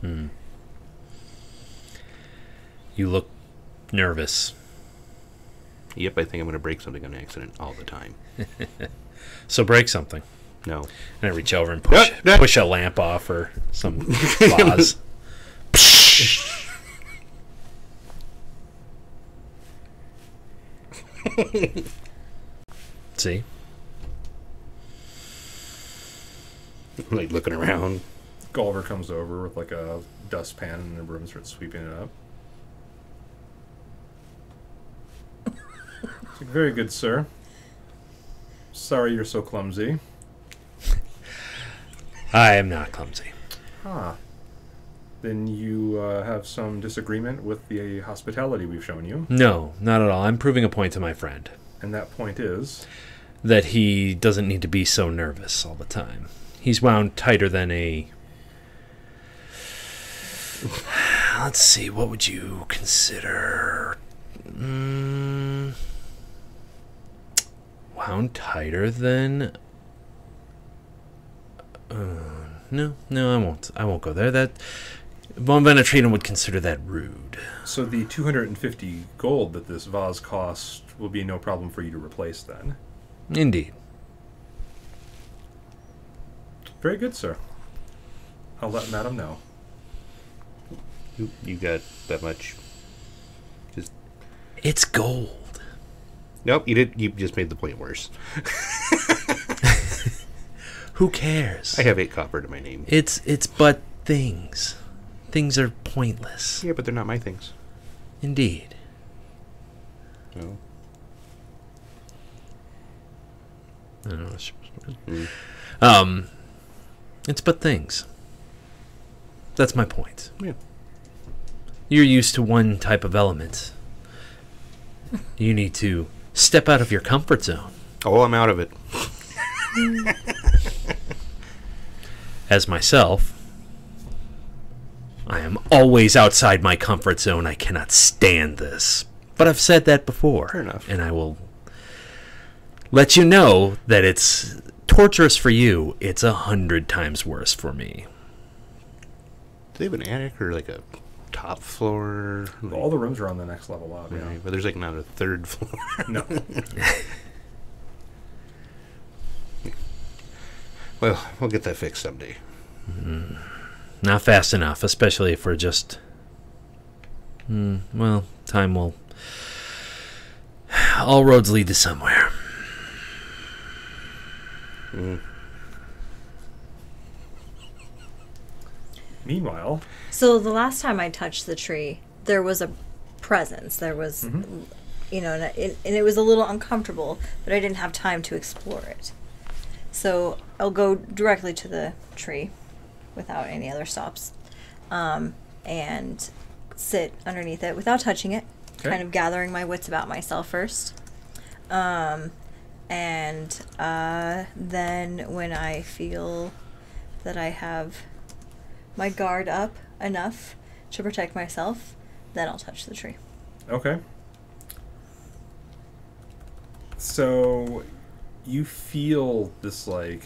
You look nervous. Yep, I think I'm going to break something on accident all the time. So break something. No. And I reach over and push a lamp off or some vase. See? Like looking around. Gulliver comes over with like a dustpan and the broom starts sweeping it up. It's like, very good, sir. Sorry you're so clumsy. I am not clumsy. Ah. Then you have some disagreement with the hospitality we've shown you. No, not at all. I'm proving a point to my friend. And that point is? That he doesn't need to be so nervous all the time. He's wound tighter than a... Let's see, what would you consider? Wound tighter than... No, I won't go there. That Von Venetratum would consider that rude. So the 250 gold that this vase cost will be no problem for you to replace then? Indeed. Very good, sir. I'll let Madam know. You got that much? It's gold. Nope, you did. You just made the point worse. Who cares? I have 8 copper to my name. It's but things. Things are pointless. Yeah, but they're not my things. Indeed. No. I don't know. It's but things. That's my point. Yeah. You're used to one type of element. You need to step out of your comfort zone. Oh, I'm out of it. As myself, I am always outside my comfort zone. I cannot stand this. But I've said that before. Fair enough. And I will let you know that it's torturous for you. It's 100 times worse for me. Do they have an attic or like a top floor? All the rooms are on the next level up, yeah. Right, but there's like not a 3rd floor. No. Well, we'll get that fixed someday. Not fast enough, especially if we're just... well, time will... All roads lead to somewhere. Meanwhile... So the last time I touched the tree, there was a presence. There was, you know, and it was a little uncomfortable, but I didn't have time to explore it. So I'll go directly to the tree without any other stops, and sit underneath it without touching it, kind of gathering my wits about myself first. And then when I feel that I have my guard up enough to protect myself, then I'll touch the tree. Okay. So you feel this, like,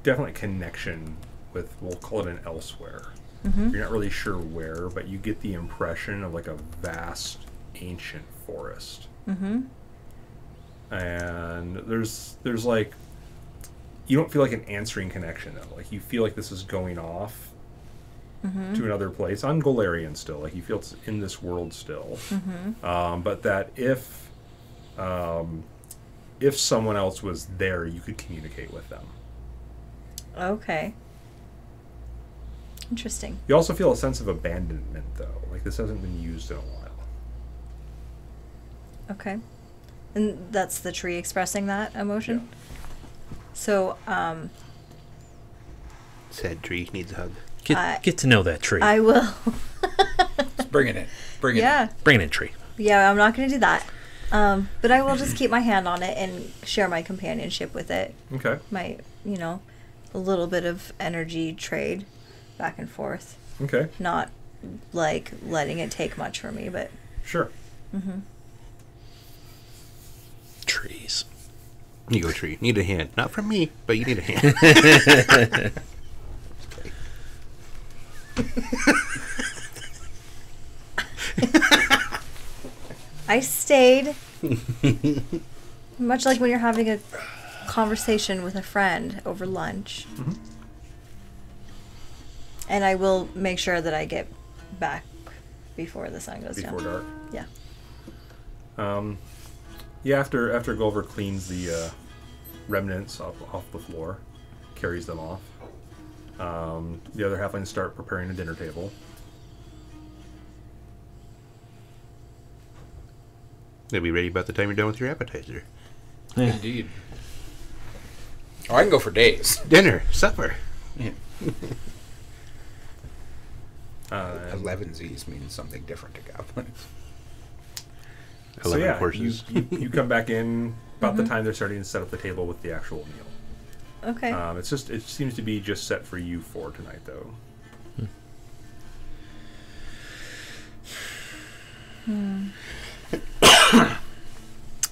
definite connection with, we'll call it an elsewhere. You're not really sure where, but you get the impression of like a vast ancient forest. And there's like, you don't feel like an answering connection though. Like you feel like this is going off to another place on Golarion still. Like you feel it's in this world still. But that if someone else was there, you could communicate with them. Okay. Interesting. You also feel a sense of abandonment though. Like this hasn't been used in a while. Okay. And that's the tree expressing that emotion? Yeah. So, Sad tree needs a hug. Get to know that tree. I will. Bring it in. Bring it in. Bring it in, tree. Yeah, I'm not going to do that. But I will just keep my hand on it and share my companionship with it. Okay. My, you know, a little bit of energy trade back and forth. Okay. Not like letting it take much for me, but... Sure. Trees. You go, tree. Need a hand. Not from me, but you need a hand. I stayed. Much like when you're having a conversation with a friend over lunch. And I will make sure that I get back before the sun goes down. Before dark. Yeah. Yeah, after Gulliver cleans the remnants off the floor, carries them off, the other halflings start preparing a dinner table. They'll be ready about the time you're done with your appetizer. Indeed. Oh, I can go for days. Dinner, supper. Yeah. 11Zs means something different to goblins. 11 courses. You come back in about the time they're starting to set up the table with the actual meal. Okay. It seems to be just set for you four tonight, though.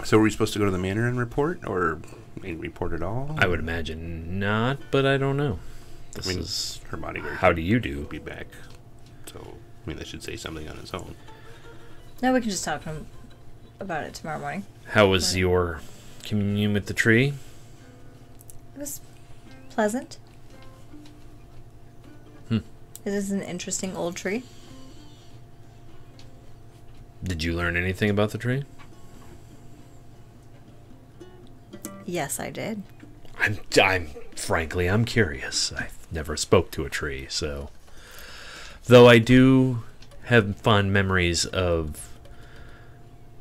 So, are we supposed to go to the manor and report, or report at all? I would imagine not, but I don't know. This is her bodyguard. How do you do? Be back. So, that should say something on its own. No, we can just talk to him about it tomorrow morning. How was your communion with the tree? It was pleasant. It is an interesting old tree. Did you learn anything about the tree? Yes, I did. Frankly, I'm curious. I never spoke to a tree, so. Though I do have fond memories of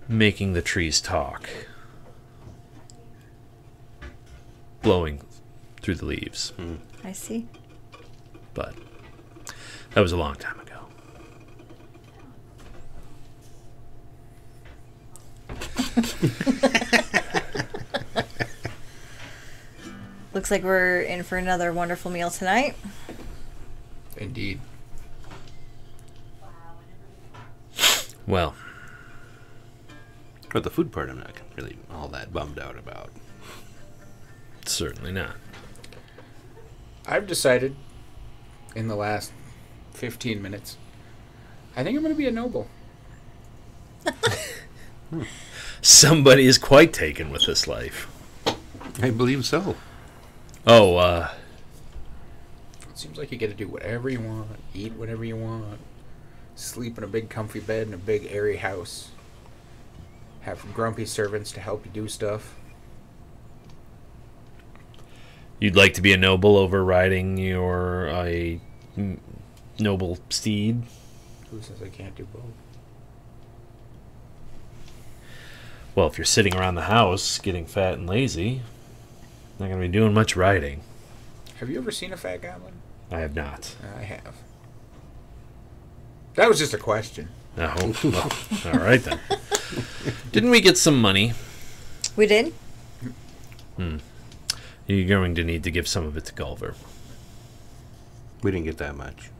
making the trees talk. Blowing through the leaves. I see. But that was a long time ago. Looks like we're in for another wonderful meal tonight. Indeed. Well. But the food part I'm not really all that bummed out about. Certainly not. I've decided in the last 15 minutes, I think I'm going to be a noble. Somebody is quite taken with this life. I believe so. Oh, It seems like you get to do whatever you want, eat whatever you want, sleep in a big comfy bed in a big airy house, have grumpy servants to help you do stuff. you'd like to be a noble over riding a noble steed? Who says I can't do both? Well, if you're sitting around the house getting fat and lazy, not going to be doing much riding. Have you ever seen a fat goblin? I have not. I have. That was just a question. Oh, well, all right then. Didn't we get some money? We did? You're going to need to give some of it to Gulliver. We didn't get that much.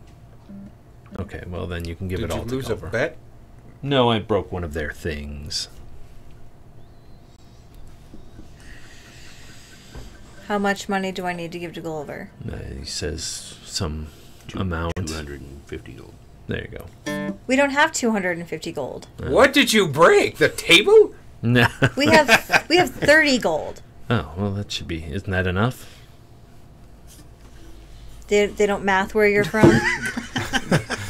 Okay, well then you can give Did it all you to lose a Gulliver. bet? No, I broke one of their things. How much money do I need to give to Gulliver? He says some amount. 250 gold. There you go. We don't have 250 gold. What did you break? The table? No. We have 30 gold. Oh, well, that should be. Isn't that enough? They don't math where you're from?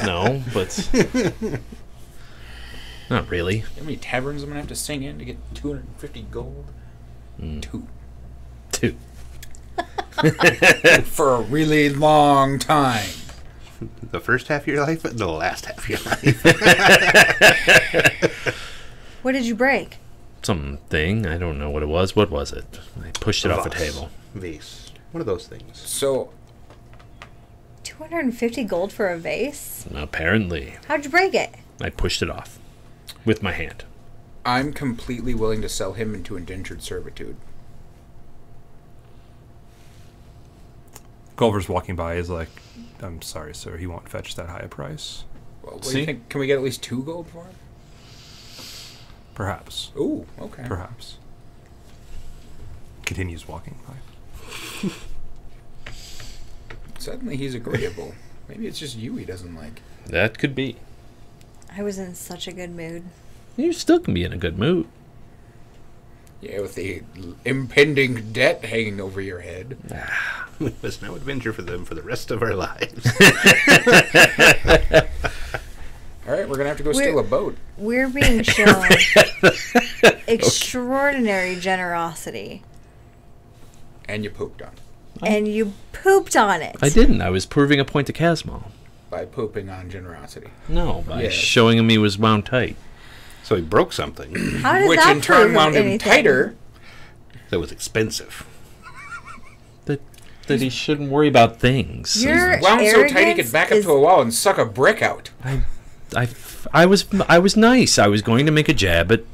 No, but not really. How many taverns I'm going to have to sing in to get 250 gold? Two. For a really long time. The first half of your life and the last half of your life. What did you break? Something. I don't know what it was. What was it? I pushed it off a table. Vase. One of those things. So, 250 gold for a vase? Apparently. How'd you break it? I pushed it off with my hand. I'm completely willing to sell him into indentured servitude. Gulliver's walking by. He's like, "I'm sorry, sir. He won't fetch that high a price. Well, what do you think? Can we get at least 2 gold for him? Perhaps. Ooh, okay. Perhaps." Continues walking by. Suddenly he's agreeable. Maybe it's just you he doesn't like. That could be. I was in such a good mood. You still can be in a good mood. Yeah, with the impending debt hanging over your head. It was no adventure for them for the rest of our lives. All right, we're going to have to go steal a boat. We're being shown extraordinary generosity. And you pooped on it. And you pooped on it. I didn't. I was proving a point to Casmo. By pooping on generosity. No, by Yeah. showing him he was wound tight. So he broke something How did Which that in turn prove wound him anything? tighter. that was expensive. that he shouldn't worry about things. Your Wound so tight he arrogance could back up is- to a wall and suck a brick out. I was nice. I was going to make a jab at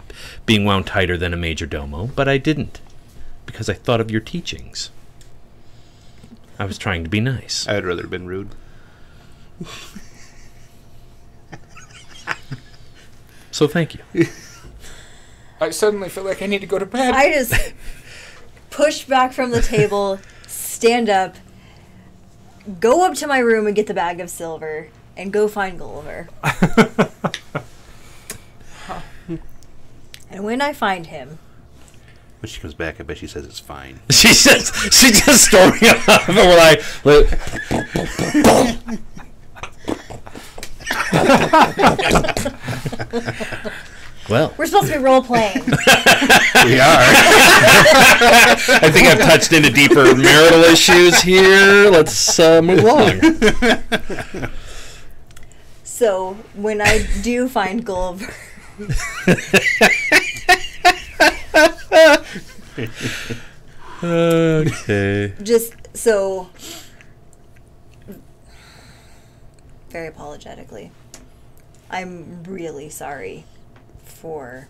being wound tighter than a major domo, but I didn't because I thought of your teachings. I was trying to be nice. I would rather have been rude. So thank you. I suddenly feel like I need to go to bed. I just push back from the table, stand up, go up to my room and get the bag of silver, and go find Gulliver. And when I find him, When she comes back, I bet she says it's fine. She just storming off, and we're like well, we're supposed to be role playing. We are. I think I've touched into deeper marital issues here. Let's move along. So when I do find Gulliver, Okay. just so very apologetically, I'm really sorry for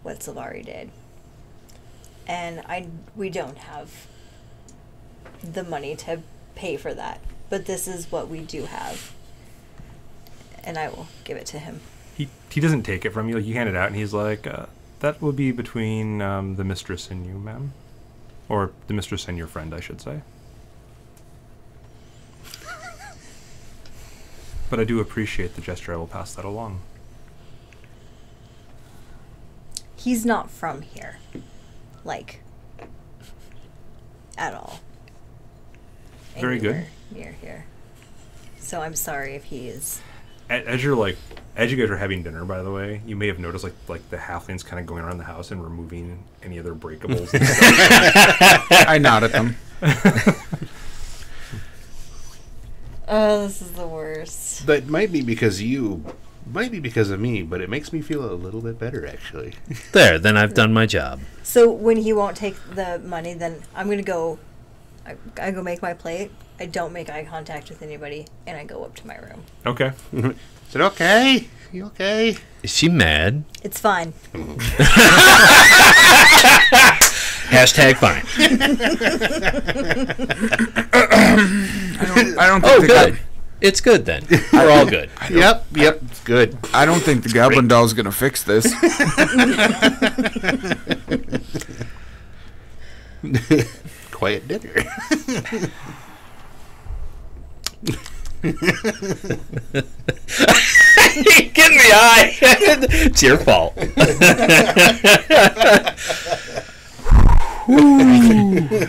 what Sylvari did, and we don't have the money to pay for that, but this is what we do have, and I will give it to him. He doesn't take it from you. Like, you hand it out, and he's like, that will be between the mistress and you, ma'am. Or the mistress and your friend, I should say. But I do appreciate the gesture. I will pass that along. He's not from here, like, at all. Very good. Anywhere near here. So I'm sorry if he is. As you guys are having dinner, by the way, you may have noticed like the halflings kind of going around the house and removing any other breakables. And stuff. I nod at them. Oh, this is the worst. That might be because of me, but it makes me feel a little bit better, actually. There, then I've done my job. So when he won't take the money, then I'm gonna go. I go make my plate. I don't make eye contact with anybody, and I go up to my room. Okay. Is it okay? You okay? Is she mad? It's fine. Hashtag fine. I don't think Oh, the good. It's good then. We're all good. Yep, it's good. I don't think the Goblin Doll's gonna fix this. Quiet dinner. Get in the eye. It's your fault.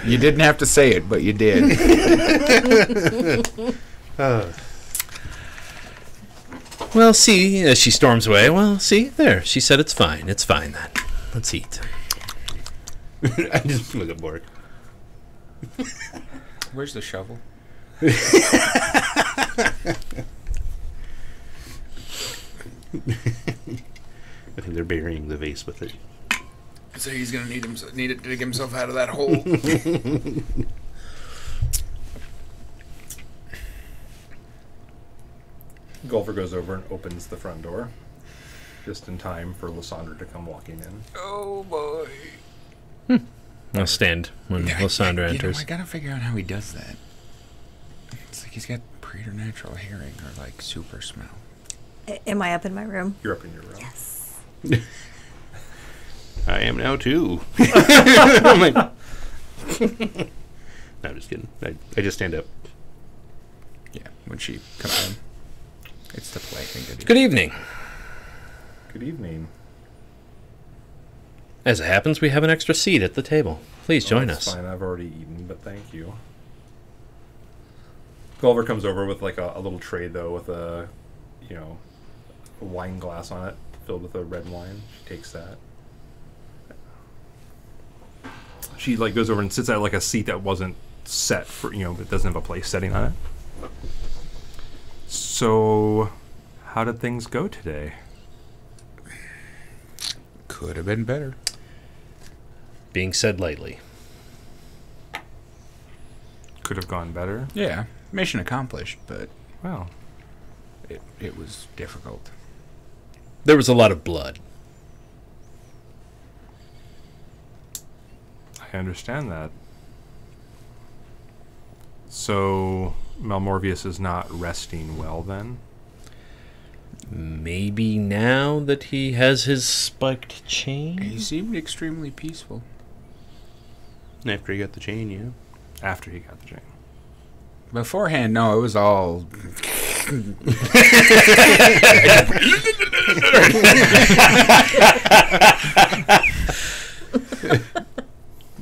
You didn't have to say it, but you did. Well, see, as she storms away, well, see, there. She said it's fine. It's fine then. Let's eat. I just look at Bork. Where's the shovel? I think they're burying the vase with it. So he's gonna need to dig himself out of that hole. Gulliver goes over and opens the front door, just in time for Lysandra to come walking in. Oh boy. I'll stand when Lysandra enters. I gotta figure out how he does that. It's like he's got preternatural hearing or like super smell. Am I up in my room? You're up in your room. Yes. I am now too. I'm like, no, I'm just kidding. I just stand up. Yeah, when she comes in. It's the play thing to do. Good evening. Good evening. As it happens, we have an extra seat at the table. Please join That's us. fine. I've already eaten, but thank you. Gulliver comes over with like a little tray though, with a wine glass on it filled with a red wine. She takes that. She like goes over and sits at like a seat that wasn't set for it doesn't have a place setting on it. So, how did things go today? Could have been better. Being said lightly. Could have gone better. Yeah, mission accomplished, but Well, it was difficult. There was a lot of blood. I understand that. So, Malmorvious is not resting well then? Maybe now that he has his spiked chain? He seemed extremely peaceful. After he got the chain, yeah. After he got the chain. Beforehand, no, it was all...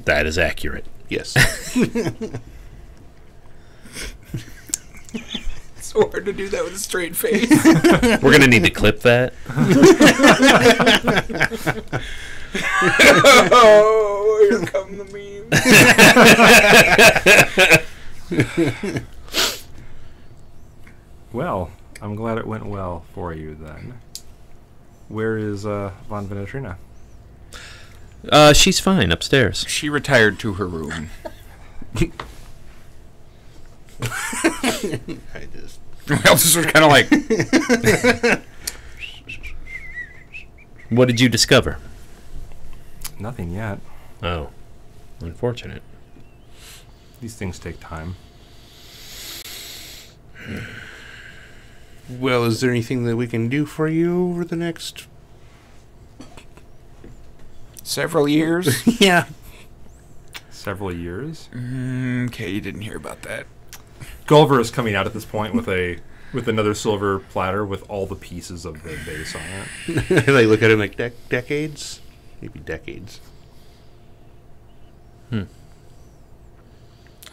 That is accurate. Yes. It's so hard to do that with a straight face. We're going to need to clip that. Oh, here come the meme. Well, I'm glad it went well for you then. Where is Von Venetrina? She's fine upstairs. She retired to her room. I just... Well, this was kind of like... What did you discover? Nothing yet. Oh, unfortunate. These things take time. Well, is there anything that we can do for you over the next... Several years? Yeah. Several years. Okay, you didn't hear about that. Gulliver is coming out at this point with another silver platter with all the pieces of the base on it. I look at him like, decades? Maybe decades.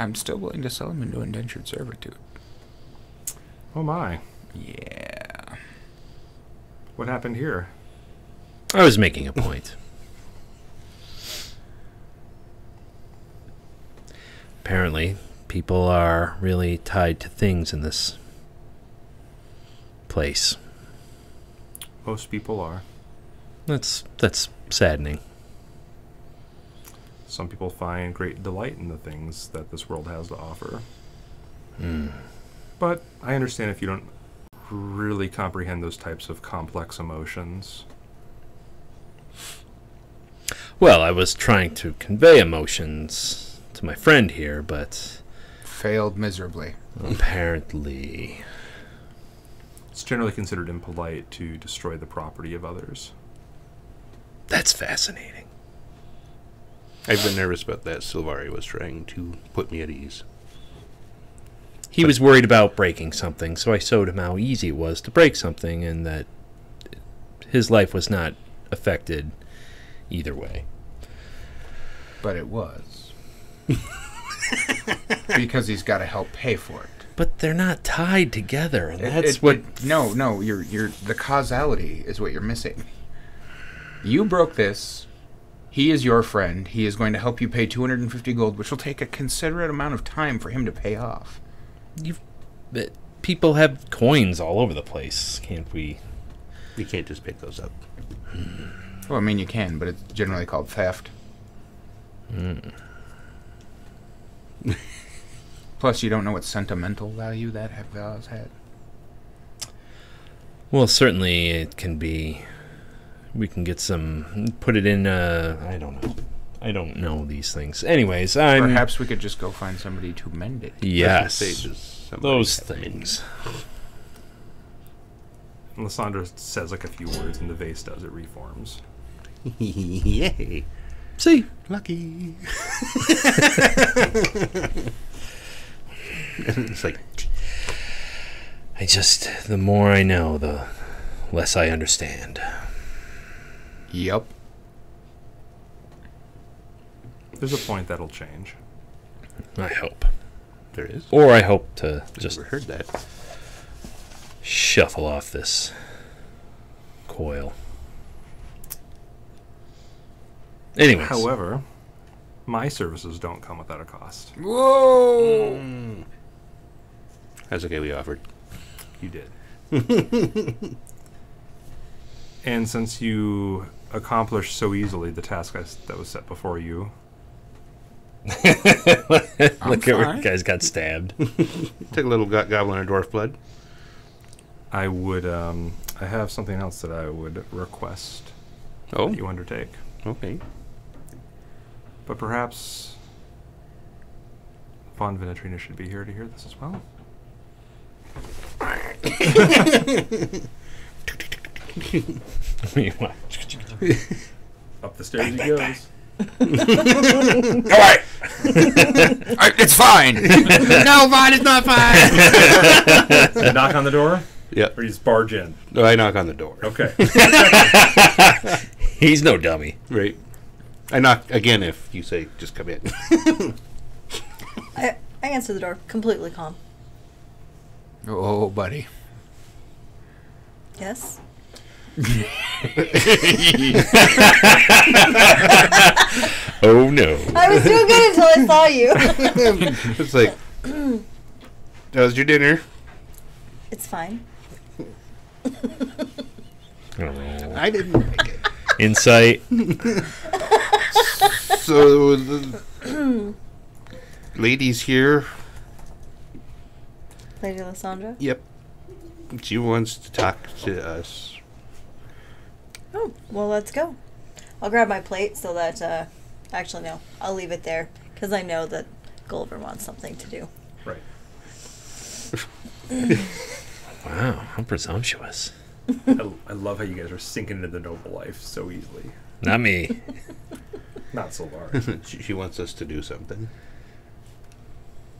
I'm still willing to sell him into indentured servitude. Oh my. Yeah. What happened here? I was making a point. Apparently, people are really tied to things in this place. Most people are. That's saddening. Some people find great delight in the things that this world has to offer. But I understand if you don't really comprehend those types of complex emotions. Well, I was trying to convey emotions to my friend here, but Failed miserably. apparently... It's generally considered impolite to destroy the property of others. That's fascinating. I've been nervous about that. Sylvari was trying to put me at ease. He was worried about breaking something, so I showed him how easy it was to break something and that his life was not affected either way. But it was. Because he's got to help pay for it. But they're not tied together, and No, you're the causality is what you're missing. You broke this. He is your friend. He is going to help you pay 250 gold, which will take a considerate amount of time for him to pay off. People have coins all over the place, can't we? You can't just pick those up. Well, I mean, you can, but it's generally called theft. Plus, you don't know what sentimental value that has had. Well, certainly it can be. We can get some. Put it in. I don't know. I don't know these things. Anyways, Perhaps we could just go find somebody to mend it. Yes, Somebody those have made- things. And Lysandra says like a few words and the vase does. It reforms. Yay. See, Lucky. It's like... the more I know, the less I understand. Yep. There's a point that'll change. I hope. There is. Or I hope to I've just never heard that. shuffle off this coil. Anyways. However, my services don't come without a cost. Whoa! That's okay, we offered. You did. And since you accomplished so easily the task that was set before you, Look at where fine. you guys got stabbed. Take a little goblin and dwarf blood. I would. I have something else that I would request Oh, that you undertake, okay. but perhaps Von Venetrina should be here to hear this as well. Up the stairs he goes. All right. It's fine. No, fine. It's not fine. You knock on the door, Yep. or you just barge in. No, I knock on the door. Okay. He's no dummy. Right. I knock again if you say just come in. I answer the door, completely calm. Oh, buddy. Yes? Oh no. I was doing good until I saw you. It's like, how's your dinner? It's fine. I didn't make it. Insight. So the ladies here. Lady Lysandra? Yep. She wants to talk to us. Oh, well, let's go. I'll grab my plate so that, actually, no, I'll leave it there because I know that Gulliver wants something to do. Right. Wow, how presumptuous. I love how you guys are sinking into the noble life so easily. Not me. Not Sylvar. She wants us to do something.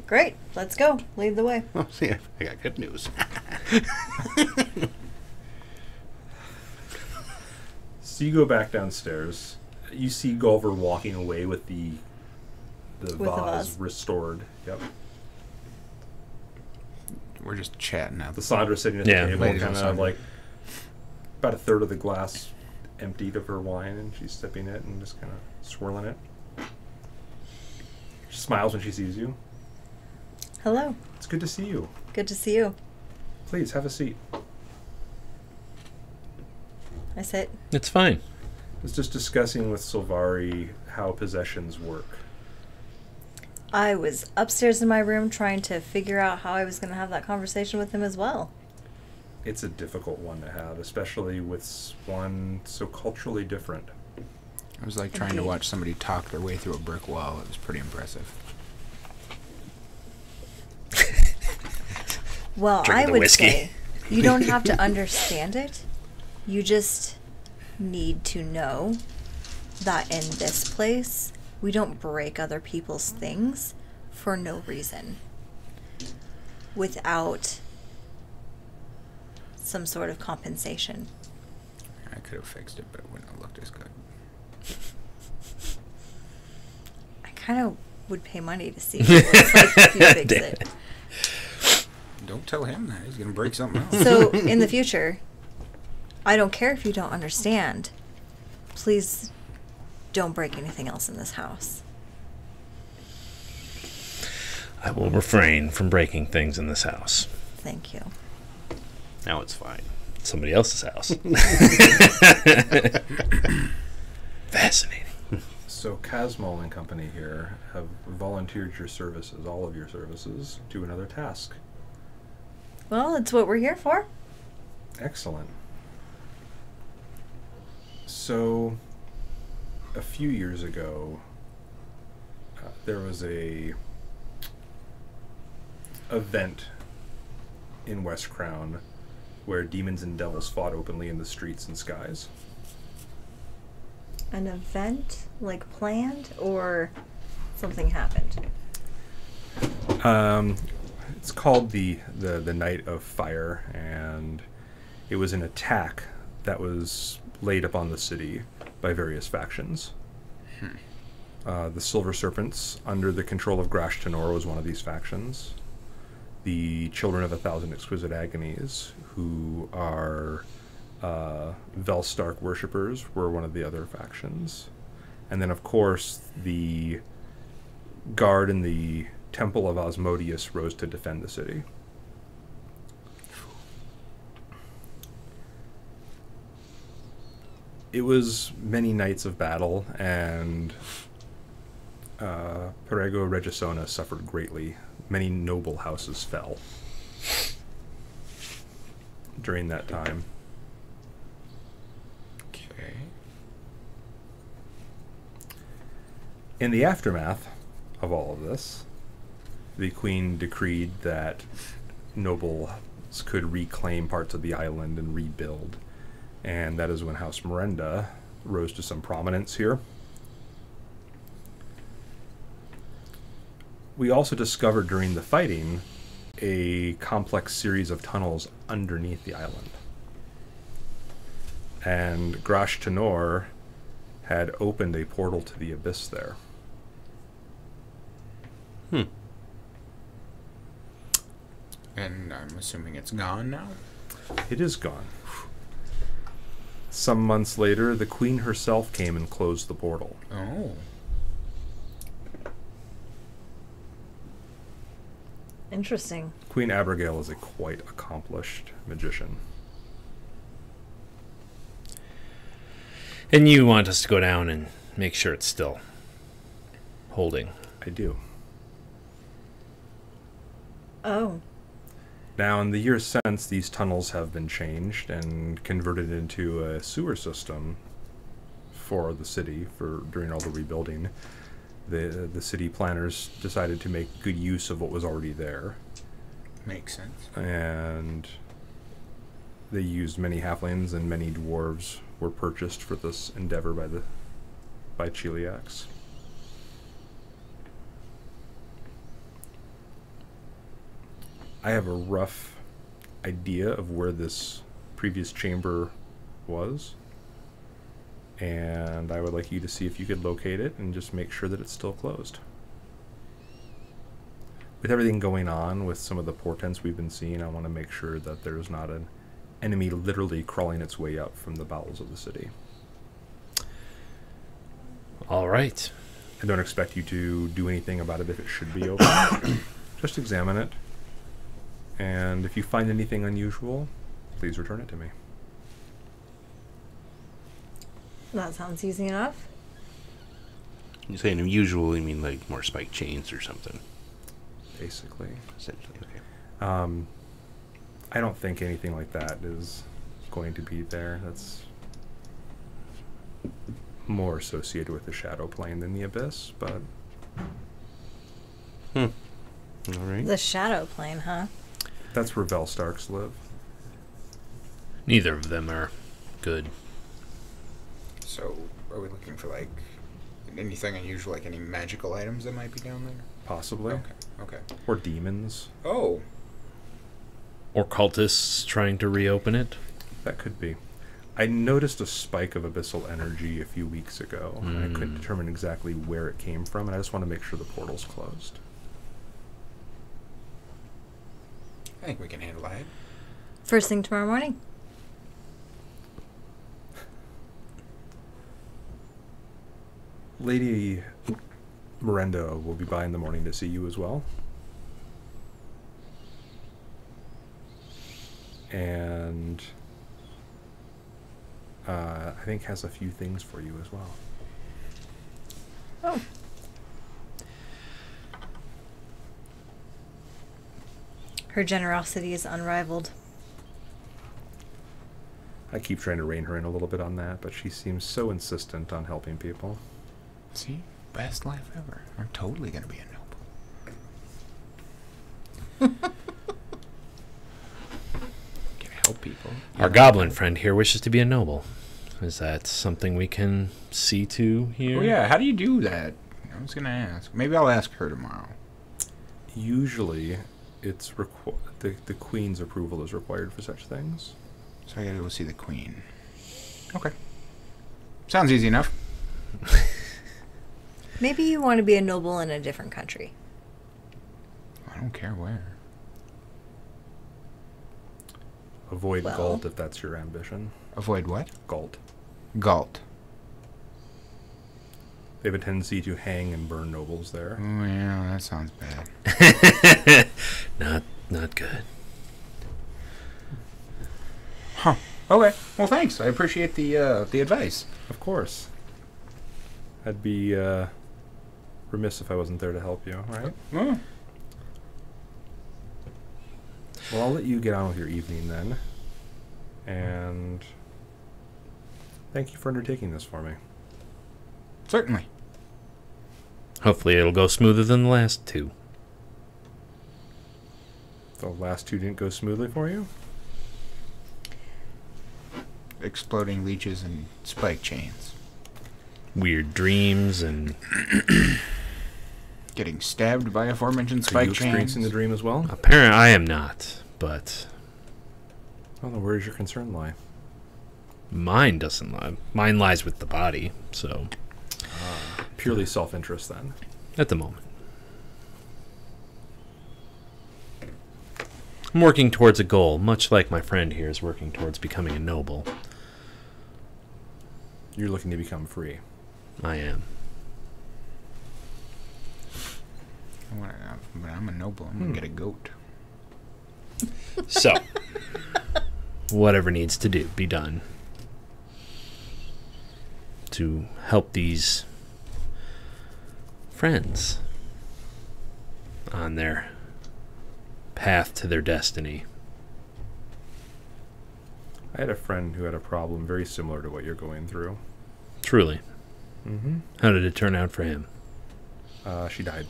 Great, let's go. Lead the way. Oh, see, I got good news. So you go back downstairs. You see Gulliver walking away with the the vase vase. restored. Yep. We're just chatting now. The Sandra sitting at Yeah, the table, ladies kind and of Sandra. like about a third of the glass emptied of her wine, and she's sipping it and just kind of swirling it. She smiles when she sees you. Hello. It's good to see you. Good to see you. Please have a seat. I sit. It's fine. I was just discussing with Sylvari how possessions work. I was upstairs in my room trying to figure out how I was going to have that conversation with him as well. It's a difficult one to have, especially with one so culturally different. It was like trying to Indeed. watch somebody talk their way through a brick wall. It was pretty impressive. Well, Drinking I the would whiskey. say you don't have to understand it. You just need to know that in this place, we don't break other people's things for no reason. Without some sort of compensation. I could have fixed it, but it wouldn't have looked as good. I kind of would pay money to see what it looks like if you fix Damn it. Don't tell him that. He's going to break something else. So, in the future, I don't care if you don't understand. Please don't break anything else in this house. I will refrain from breaking things in this house. Thank you. Now it's fine. Somebody else's house. Fascinating. So Casmol and company here have volunteered your services, all of your services, to another task. Well, it's what we're here for. Excellent. So, a few years ago, there was a event in West Crown where demons and devils fought openly in the streets and skies. An event, like planned, or something happened? It's called the Night of Fire, and it was an attack that was laid upon the city by various factions. The Silver Serpents, under the control of Grash Tenor, was one of these factions. The Children of a Thousand Exquisite Agonies, who are Velstark worshippers, were one of the other factions. And then, of course, the Guard in the Temple of Osmodius rose to defend the city. It was many nights of battle, and Perego Regisona suffered greatly. Many noble houses fell during that time. Okay. In the aftermath of all of this, the queen decreed that nobles could reclaim parts of the island and rebuild. And that is when House Miranda rose to some prominence here. We also discovered during the fighting a complex series of tunnels underneath the island. And Grash Tenor had opened a portal to the abyss there. And I'm assuming it's gone now? It is gone. Some months later, the queen herself came and closed the portal. Oh. Interesting. Queen Abigail is a quite accomplished magician. And you want us to go down and make sure it's still holding. I do. Oh. Now, in the years since, these tunnels have been changed and converted into a sewer system for the city during all the rebuilding. The city planners decided to make good use of what was already there. Makes sense. And they used many halflings, and many dwarves were purchased for this endeavor by Cheliax. I have a rough idea of where this previous chamber was, and I would like you to see if you could locate it and just make sure that it's still closed. With everything going on, with some of the portents we've been seeing, I want to make sure that there's not an enemy literally crawling its way up from the bowels of the city. All right. I don't expect you to do anything about it if it should be open. Just examine it. And if you find anything unusual, please return it to me. That sounds easy enough. You say unusual, you mean like more spiked chains or something? Basically. Essentially, okay. I don't think anything like that is going to be there. That's more associated with the shadow plane than the abyss, but... All right. The shadow plane, huh? That's where Velstarks live. Neither of them are good. So, are we looking for, like, anything unusual, like any magical items that might be down there? Possibly. Okay. Or demons. Oh. Or cultists trying to reopen it. That could be. I noticed a spike of abyssal energy a few weeks ago, and I couldn't determine exactly where it came from, and I just want to make sure the portal's closed. I think we can handle that. First thing tomorrow morning. Lady Miranda will be by in the morning to see you as well. And I think has a few things for you as well. Oh. Her generosity is unrivaled. I keep trying to rein her in a little bit on that, but she seems so insistent on helping people. See? Best life ever. I'm totally going to be a noble. Can help people. Our goblin friend here wishes to be a noble. Is that something we can see to here? Oh, yeah. How do you do that? I was going to ask. Maybe I'll ask her tomorrow. Usually, it's the queen's approval is required for such things. So I got to go see the queen. Okay. Sounds easy enough. Maybe you want to be a noble in a different country. I don't care where. Avoid Well. Galt if that's your ambition. Avoid what? Galt. Galt. They have a tendency to hang and burn nobles there. Oh, yeah, that sounds bad. Not good. Huh. Okay. Well, thanks. I appreciate the advice. Of course. I'd be remiss if I wasn't there to help you, right? Oh. Well, I'll let you get on with your evening then. And thank you for undertaking this for me. Certainly. Hopefully it'll go smoother than the last two. The last two didn't go smoothly for you? Exploding leeches and spike chains. Weird dreams and... Getting stabbed by aforementioned Are spike you experiencing chains. the dream as well? Apparently I am not, but... Well, then where does your concern lie? Mine doesn't lie. Mine lies with the body, so... Purely self-interest then. At the moment. I'm working towards a goal, much like my friend here is working towards becoming a noble. You're looking to become free. I am. When I'm a noble, I'm going to get a goat. So, whatever needs to be done to help these friends on their path to their destiny. I had a friend who had a problem very similar to what you're going through. Truly. Mm-hmm. How did it turn out for him? She died.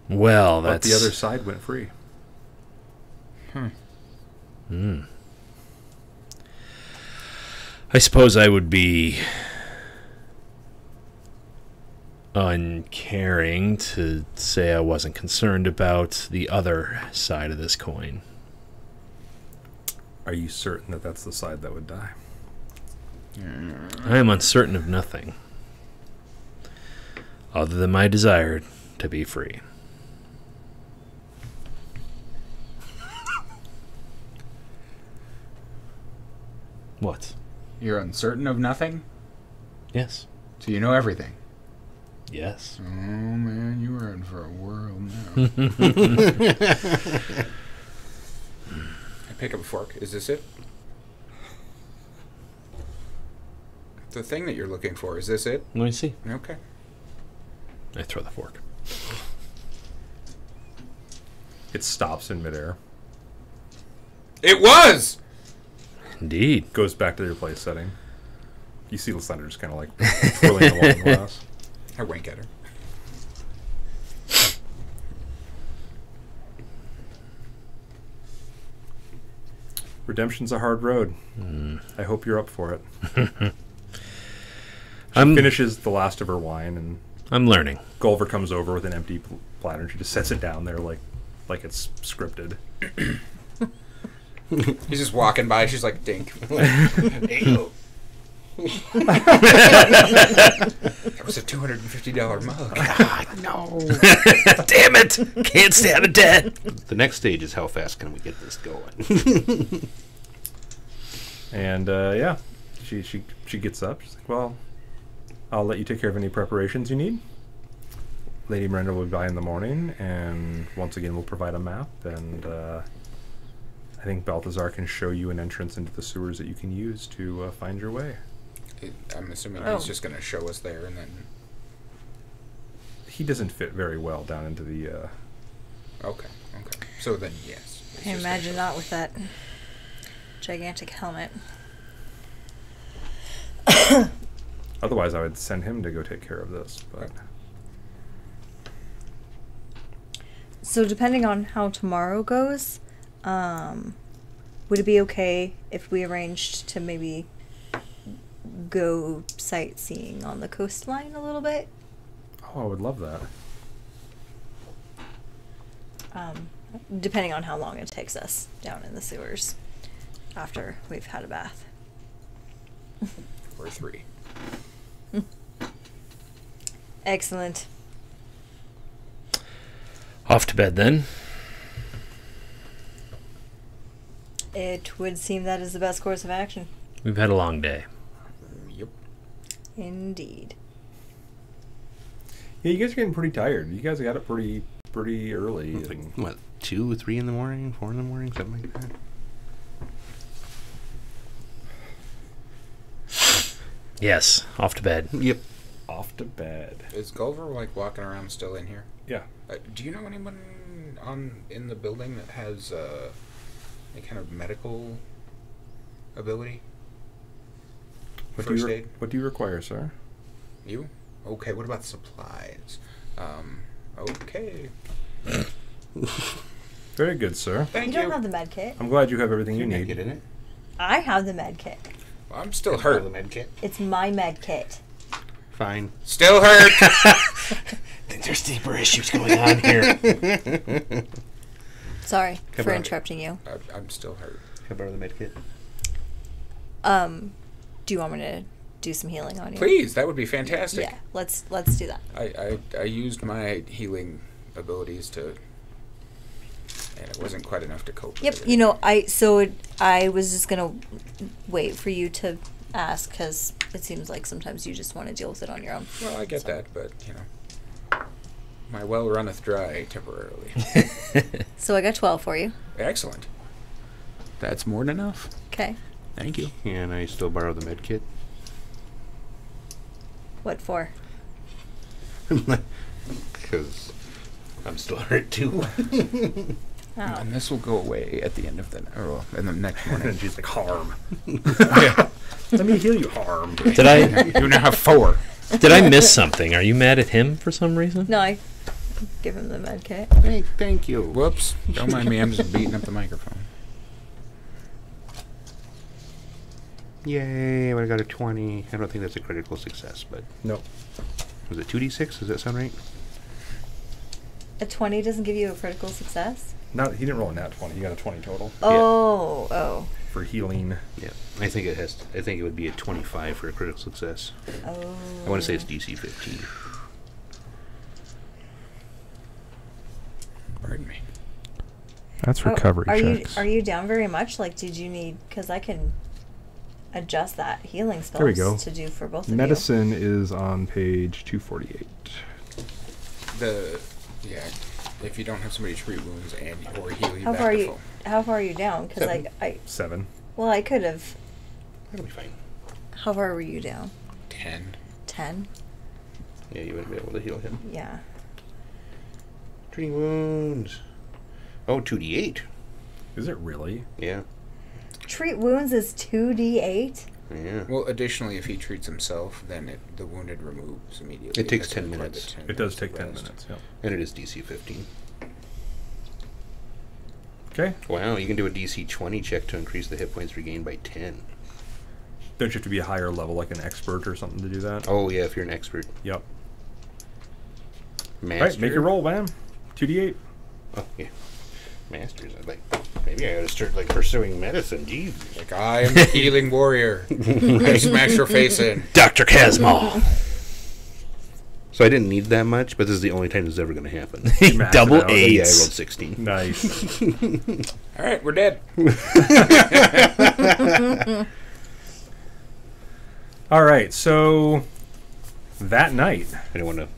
Well, But that's... the other side went free. I suppose I would be uncaring to say I wasn't concerned about the other side of this coin. Are you certain that that's the side that would die? I am uncertain of nothing other than my desire to be free. What? You're uncertain of nothing? Yes. So you know everything? Yes. Oh, man, you are in for a world now. I pick up a fork. Is this it? The thing that you're looking for, is this it? Let me see. Okay. I throw the fork. It stops in midair. It was! Indeed. Goes back to their place setting. You see Lysandra just kind of like twirling along the glass. I wink at her. Redemption's a hard road. I hope you're up for it. I'm Finishes the last of her wine, and I'm learning. Gulliver comes over with an empty platter, and she just sets it down there like it's scripted. He's just walking by. She's like, dink. That was a $250 mug. God, no. Damn it! Can't stab it dead. The next stage is how fast can we get this going? And yeah, she gets up. She's like, "Well, I'll let you take care of any preparations you need. Lady Miranda will be by in the morning, and once again, we'll provide a map. And I think Balthazar can show you an entrance into the sewers that you can use to find your way." I'm assuming Oh. he's just going to show us there and then... He doesn't fit very well down into the. Okay. So then, yes. He's I just gonna imagine show not us. with that gigantic helmet. Otherwise, I would send him to go take care of this. But So depending on how tomorrow goes, would it be okay if we arranged to maybe go sightseeing on the coastline a little bit? oh, I would love that. Depending on how long it takes us down in the sewers after we've had a bath. Or 3. Excellent. Off to bed then. It would seem that is the best course of action. We've had a long day. Yep. Indeed. Yeah, you guys are getting pretty tired. You guys got up pretty early. It's like, and- what, 2, 3 in the morning, 4 in the morning, something like that? Yes, off to bed. Yep. off to bed. Is Gulliver like walking around still in here? Yeah. Do you know anyone in the building that has any kind of medical ability? First aid? What do you require, sir? You? Okay. What about supplies? Okay. Very good, sir. Thank You you. don't have the med kit. I'm glad you have everything you need. Get in it. I have the med kit. Well, I'm still Borrow the hurt. med kit. It's my med kit. Fine. Still hurt. I think there's deeper issues going on here. Sorry Come for on. interrupting you. I'm still hurt. Can I borrow the med kit? Do you want me to do some healing on you? Please, that would be fantastic. Yeah, let's do that. I used my healing abilities to, and it wasn't quite enough to cope. Yep. with it. You know, I was just gonna wait for you to ask because it seems like sometimes you just want to deal with it on your own. Well, I get that, but my well runneth dry temporarily. So I got 12 for you. Excellent. That's more than enough. Okay. Thank you. And I still borrow the med kit. What for? Because I'm still hurt too. Oh. And this will go away at the end of in the next morning. And she's like, harm. Yeah. Let me heal you, harm. Did I You now have 4. did I miss something? Are you mad at him for some reason? No, I give him the med kit. Thank you. Whoops. Don't mind me. I'm just beating up the microphone. Yay, I got a 20. I don't think that's a critical success, but Nope. was it 2d6? Does that sound right? A 20 doesn't give you a critical success? He didn't roll a nat 20. He got a 20 total Oh. for healing. Yeah. I think it would be a 25 for a critical success. Oh. I want to say it's DC 15. Pardon me. That's Are you down very much? Like, did you need... Because I can adjust that healing spells There we go. to do for both of Medicine is on page 248. If you don't have somebody treat wounds or heal you you. How back far are to you? full. How far are you down? Because 7. I 7. well, I could have. That'll be fine. How far were you down? 10. 10. Yeah, you wouldn't be able to heal him. Yeah. Treating wounds. Oh, 2d8. Is it really? Yeah. Treat wounds is 2d8. Yeah. Well, additionally, if he treats himself, then the wounded removes immediately. It takes That's 10 part of minutes. the It does take rest. 10 minutes. Yep. And it is DC 15. Okay. Wow, you can do a DC 20 check to increase the hit points regained by 10. Don't you have to be a higher level, like an expert or something, to do that? Oh, yeah, if you're an expert. Yep. Master. All right, make your roll, man. 2d8. Oh, yeah. Masters. Maybe I ought to start, pursuing medicine. Jeez. Like, I am the healing warrior. I smash your face in. Dr. Casmal. So I didn't need that much, but this is the only time this is ever going to happen. Max Double it out. Yeah, I rolled eights. 16. Nice. All right, we're dead. All right, so that night, I didn't want to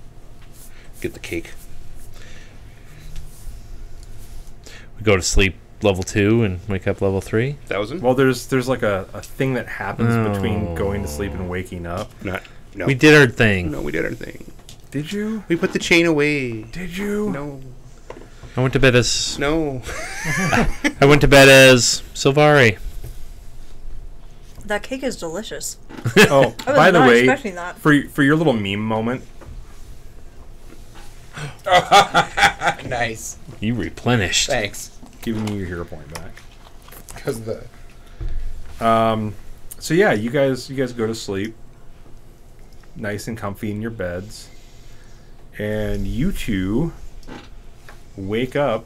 get the cake. We go to sleep level 2 and wake up level 3. 1,000? well, there's like a thing that happens Oh. between going to sleep and waking up. No. We did our thing. No, we did our thing. Did you? We put the chain away. Did you? No. I went to bed as No. Sylvari. That cake is delicious. Oh, I was by the not way, expecting that. for your little meme moment, Nice. You replenished. Thanks. giving you your hero point back. Because the... So yeah, you guys go to sleep, nice and comfy in your beds, and you two wake up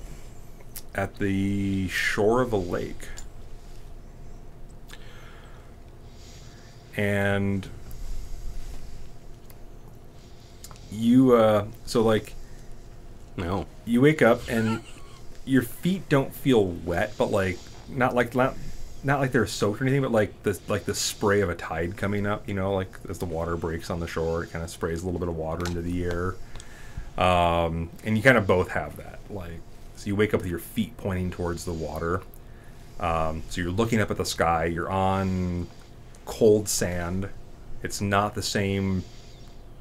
at the shore of a lake, and you No. you wake up and your feet don't feel wet, but not like they're soaked or anything, but like the spray of a tide coming up, like as the water breaks on the shore, it kind of sprays a little bit of water into the air. And you kind of both have that. So you wake up with your feet pointing towards the water. So you're looking up at the sky. You're on cold sand. It's not the same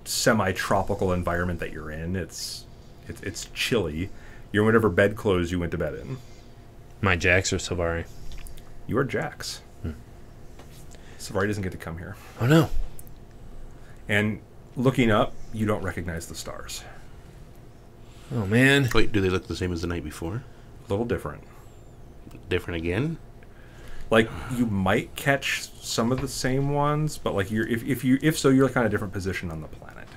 semi-tropical environment that you're in. It's chilly. You're in whatever bedclothes you went to bed in. My Jax or Sylvari? You are Jax. Sylvari doesn't get to come here. Oh no. And looking up, you don't recognize the stars. Oh man. Wait, do they look the same as the night before? A little different. Different again? Like you might catch some of the same ones, but like if so, you're kind of different position on the planet.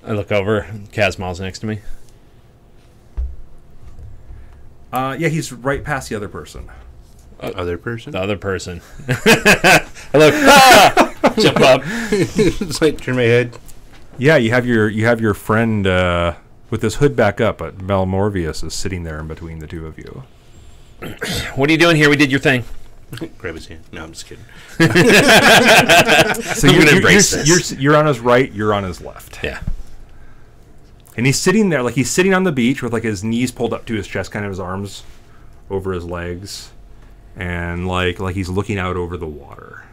I look over. Kazmal's next to me. Yeah, he's right past the other person. Other person? The other person. I look. Ah! Jump up. It's like turn my head. Yeah, you have your friend with his hood back up, but Malmorvious is sitting there in between the two of you. What are you doing here? We did your thing. Grab his hand. No, I'm just kidding. So I'm gonna embrace this. You're on his right, you're on his left. Yeah. And he's sitting there, like he's sitting on the beach with like his knees pulled up to his chest, kind of his arms over his legs, and like he's looking out over the water.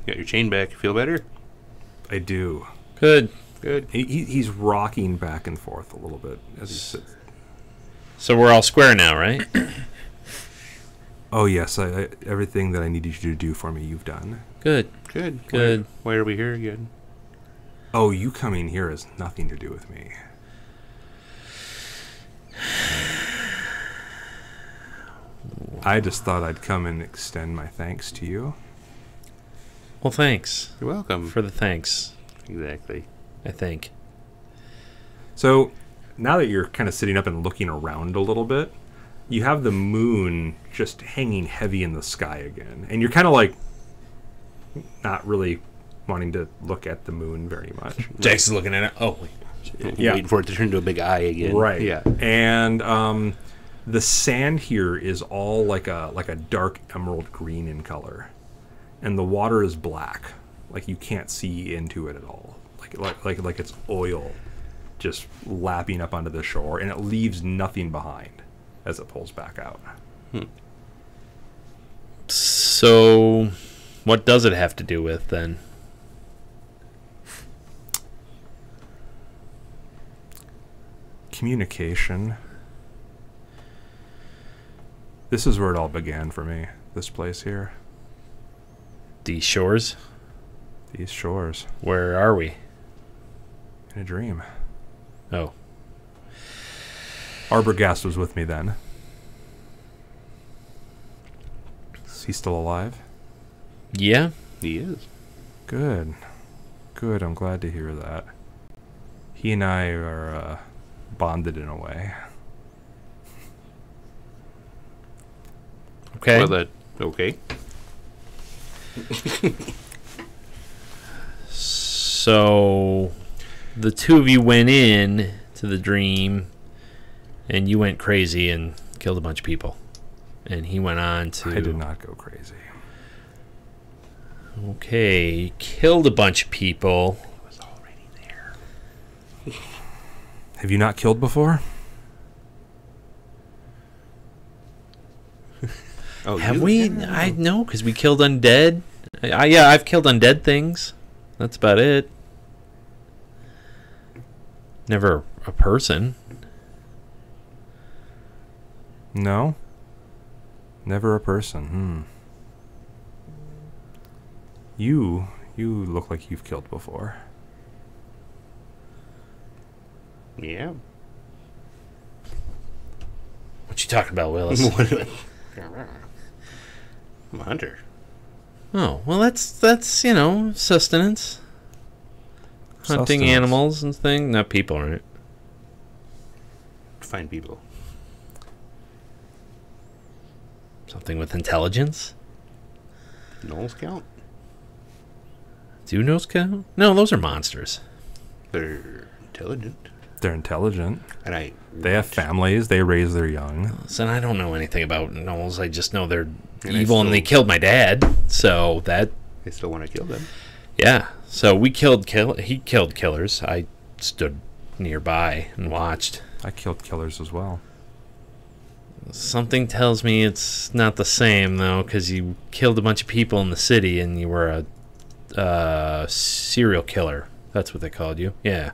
Got your chain back. Feel better? I do. Good. Good. He's rocking back and forth a little bit as he sits. So we're all square now, right? Oh yes, I everything that I needed you to do for me, you've done. Good. Good. Good. Why are we here again? Oh, you coming here has nothing to do with me. I just thought I'd come and extend my thanks to you. Well, thanks You're welcome. for the thanks. Exactly. I think. So, now that you're kind of sitting up and looking around a little bit, you have the moon just hanging heavy in the sky again. And you're kind of like not really wanting to look at the moon very much. Jax is looking at it. Oh, wait. Yeah. Waiting for it to turn into a big eye again. Right. Yeah. And the sand here is all like a dark emerald green in color. And the water is black. Like you can't see into it at all. Like it's oil just lapping up onto the shore, and it leaves nothing behind as it pulls back out. So, what does it have to do with then? Communication. This is where it all began for me. This place here. These shores? These shores. Where are we? In a dream. Oh. Arbogast was with me then. Is he still alive? Yeah? He is. Good. Good, I'm glad to hear that. He and I are bonded in a way. Okay. Well, okay. So, the two of you went in to the dream, and you went crazy and killed a bunch of people. And he went on to... I did not go crazy. Okay, you killed a bunch of people. He was already there. Have you not killed before? Oh, Have you? we? I know, because we killed undead. Yeah, I've killed undead things. That's about it. Never a person. No? Never a person. You look like you've killed before. Yeah. What you talking about, Willis? I'm a hunter. Oh, well, that's sustenance. Hunting Sustenance. animals and things. Not people, right? Find people. Something with intelligence? Gnolls count? Do gnolls count? No, those are monsters. They're intelligent. They're intelligent. And They have families. They raise their young. Listen, I don't know anything about gnolls. I just know they're And I evil and they still- killed my dad. So that, They still want to kill them. yeah. So we killed he killed killers. I stood nearby and watched. I killed killers as well. Something tells me it's not the same, though, because you killed a bunch of people in the city and you were a serial killer. That's what they called you. Yeah.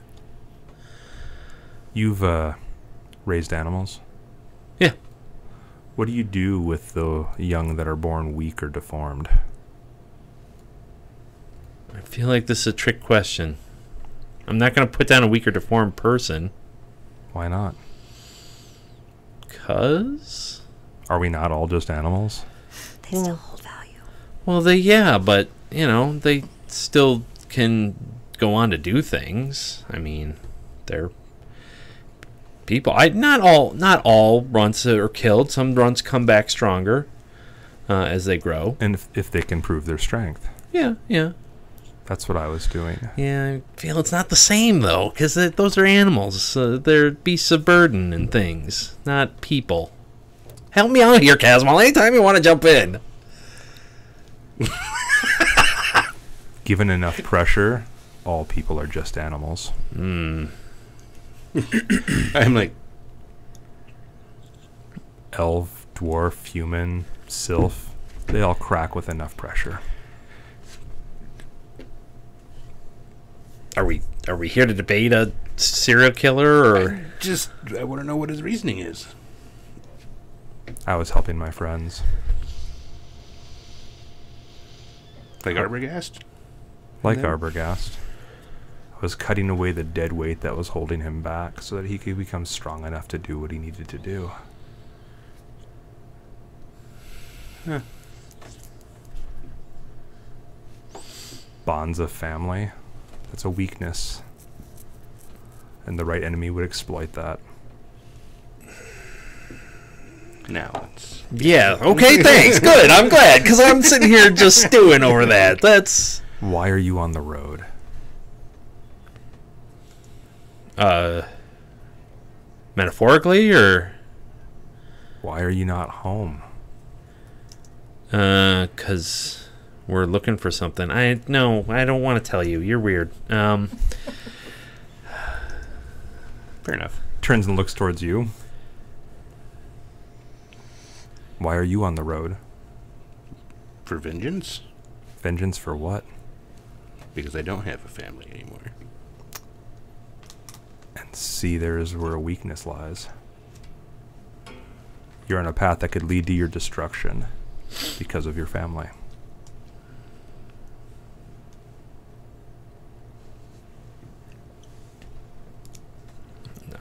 You've raised animals? Yeah. What do you do with the young that are born weak or deformed? I feel like this is a trick question. I'm not going to put down a weak or deformed person. Why not? 'Cause? Are we not all just animals? They still hold value. Well, but, they still can go on to do things. I mean, they're people. Not all runts are killed. Some runts come back stronger as they grow. And if they can prove their strength. Yeah. That's what I was doing. Yeah, I feel it's not the same, though, because those are animals. They're beasts of burden and things, not people. Help me out here, Casmal. Anytime you want to jump in. Given enough pressure, all people are just animals. I'm like, Elf, dwarf, human, sylph, they all crack with enough pressure. Are we here to debate a serial killer, or I want to know what his reasoning is. I was helping my friends. Like Arbogast? Like No. Arbogast. I was cutting away the dead weight that was holding him back so that he could become strong enough to do what he needed to do. Huh. Bonds of family. That's a weakness. And the right enemy would exploit that. Now it's... yeah? Okay, thanks. Good. I'm glad, because I'm sitting here just stewing over that. That's Why are you on the road? metaphorically, or Why are you not home? 'cause we're looking for something. I don't want to tell you. You're weird. Fair enough. Turns and looks towards you. Why are you on the road? For vengeance? Vengeance for what? Because I don't have a family anymore. And see, there's where a weakness lies. You're on a path that could lead to your destruction because of your family.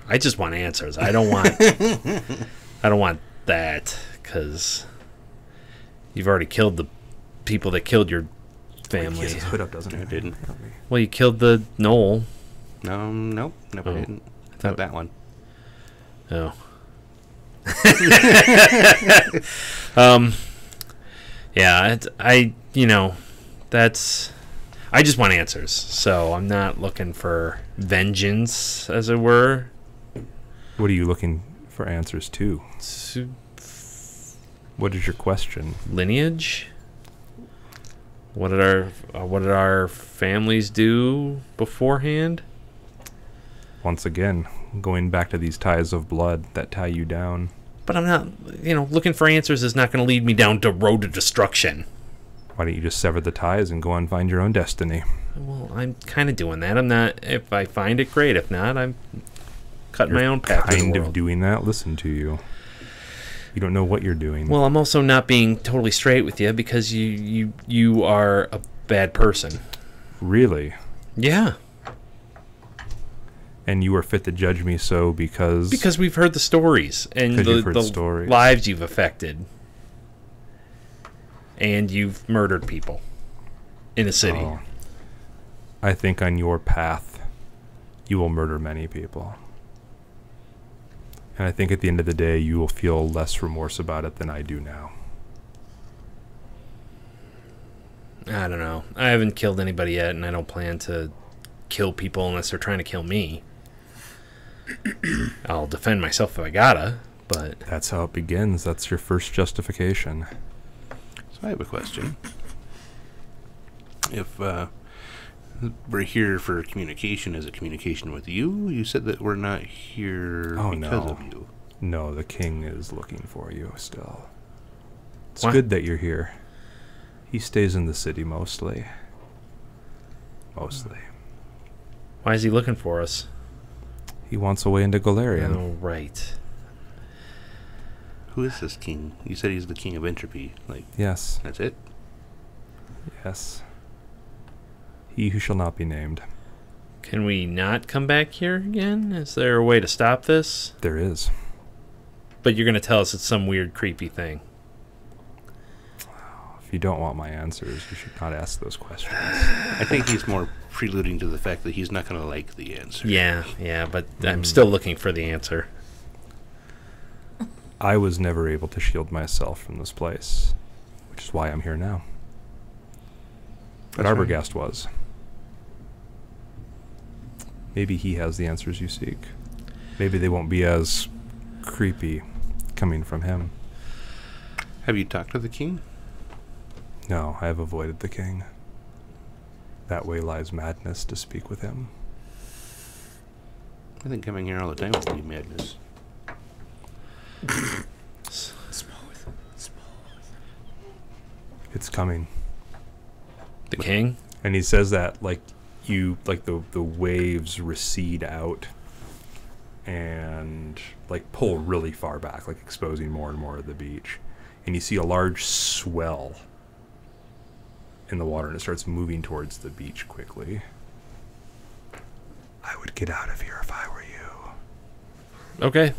I just want answers. I don't want that, because you've already killed the people that killed your family. He has his hood up, doesn't he? I didn't. Well, you killed the Knoll. Nope, I Oh. didn't. Not that one. Oh. Yeah, I just want answers. So I'm not looking for vengeance, as it were. What are you looking for answers to? What is your question? Lineage. What did our families do beforehand? Once again, going back to these ties of blood that tie you down. But I'm not, looking for answers is not going to lead me down the road to destruction. Why don't you just sever the ties and go and find your own destiny? Well, I'm kind of doing that. I'm not. If I find it, great. If not, I'm cutting my own path. Kind of doing that. Listen to you. You don't know what you're doing. Well, I'm also not being totally straight with you, because you are a bad person. Really? Yeah. And you are fit to judge me so because Because we've heard the stories and Because you've heard the stories. lives you've affected, and you've murdered people in the city. Oh. I think on your path, you will murder many people. And I think at the end of the day, you will feel less remorse about it than I do now. I don't know. I haven't killed anybody yet, and I don't plan to kill people unless they're trying to kill me. I'll defend myself if I gotta, but... That's how it begins. That's your first justification. So I have a question. If we're here for communication, is it communication with you? You said that we're not here Oh, because no. of you. No, the king is looking for you still. It's What? good that you're here. He stays in the city mostly. Mostly. Why is he looking for us? He wants a way into Galarian. Oh, right. Who is this king? You said he's the king of entropy. Like, Yes. that's it? Yes. He who shall not be named. Can we not come back here again? Is there a way to stop this? There is. But you're going to tell us it's some weird, creepy thing. If you don't want my answers, you should not ask those questions. I think he's more preluding to the fact that he's not going to like the answer. Yeah, but I'm still looking for the answer. I was never able to shield myself from this place, which is why I'm here now. But That's right. Arbogast was. Maybe he has the answers you seek. Maybe they won't be as creepy coming from him. Have you talked to the king? No, I have avoided the king. That way lies madness to speak with him. I think coming here all the time would be madness. It's coming. The king? And he says that like the waves recede out and like pull really far back, like exposing more and more of the beach. And you see a large swell in the water, and it starts moving towards the beach quickly. I would get out of here if I were you. Okay.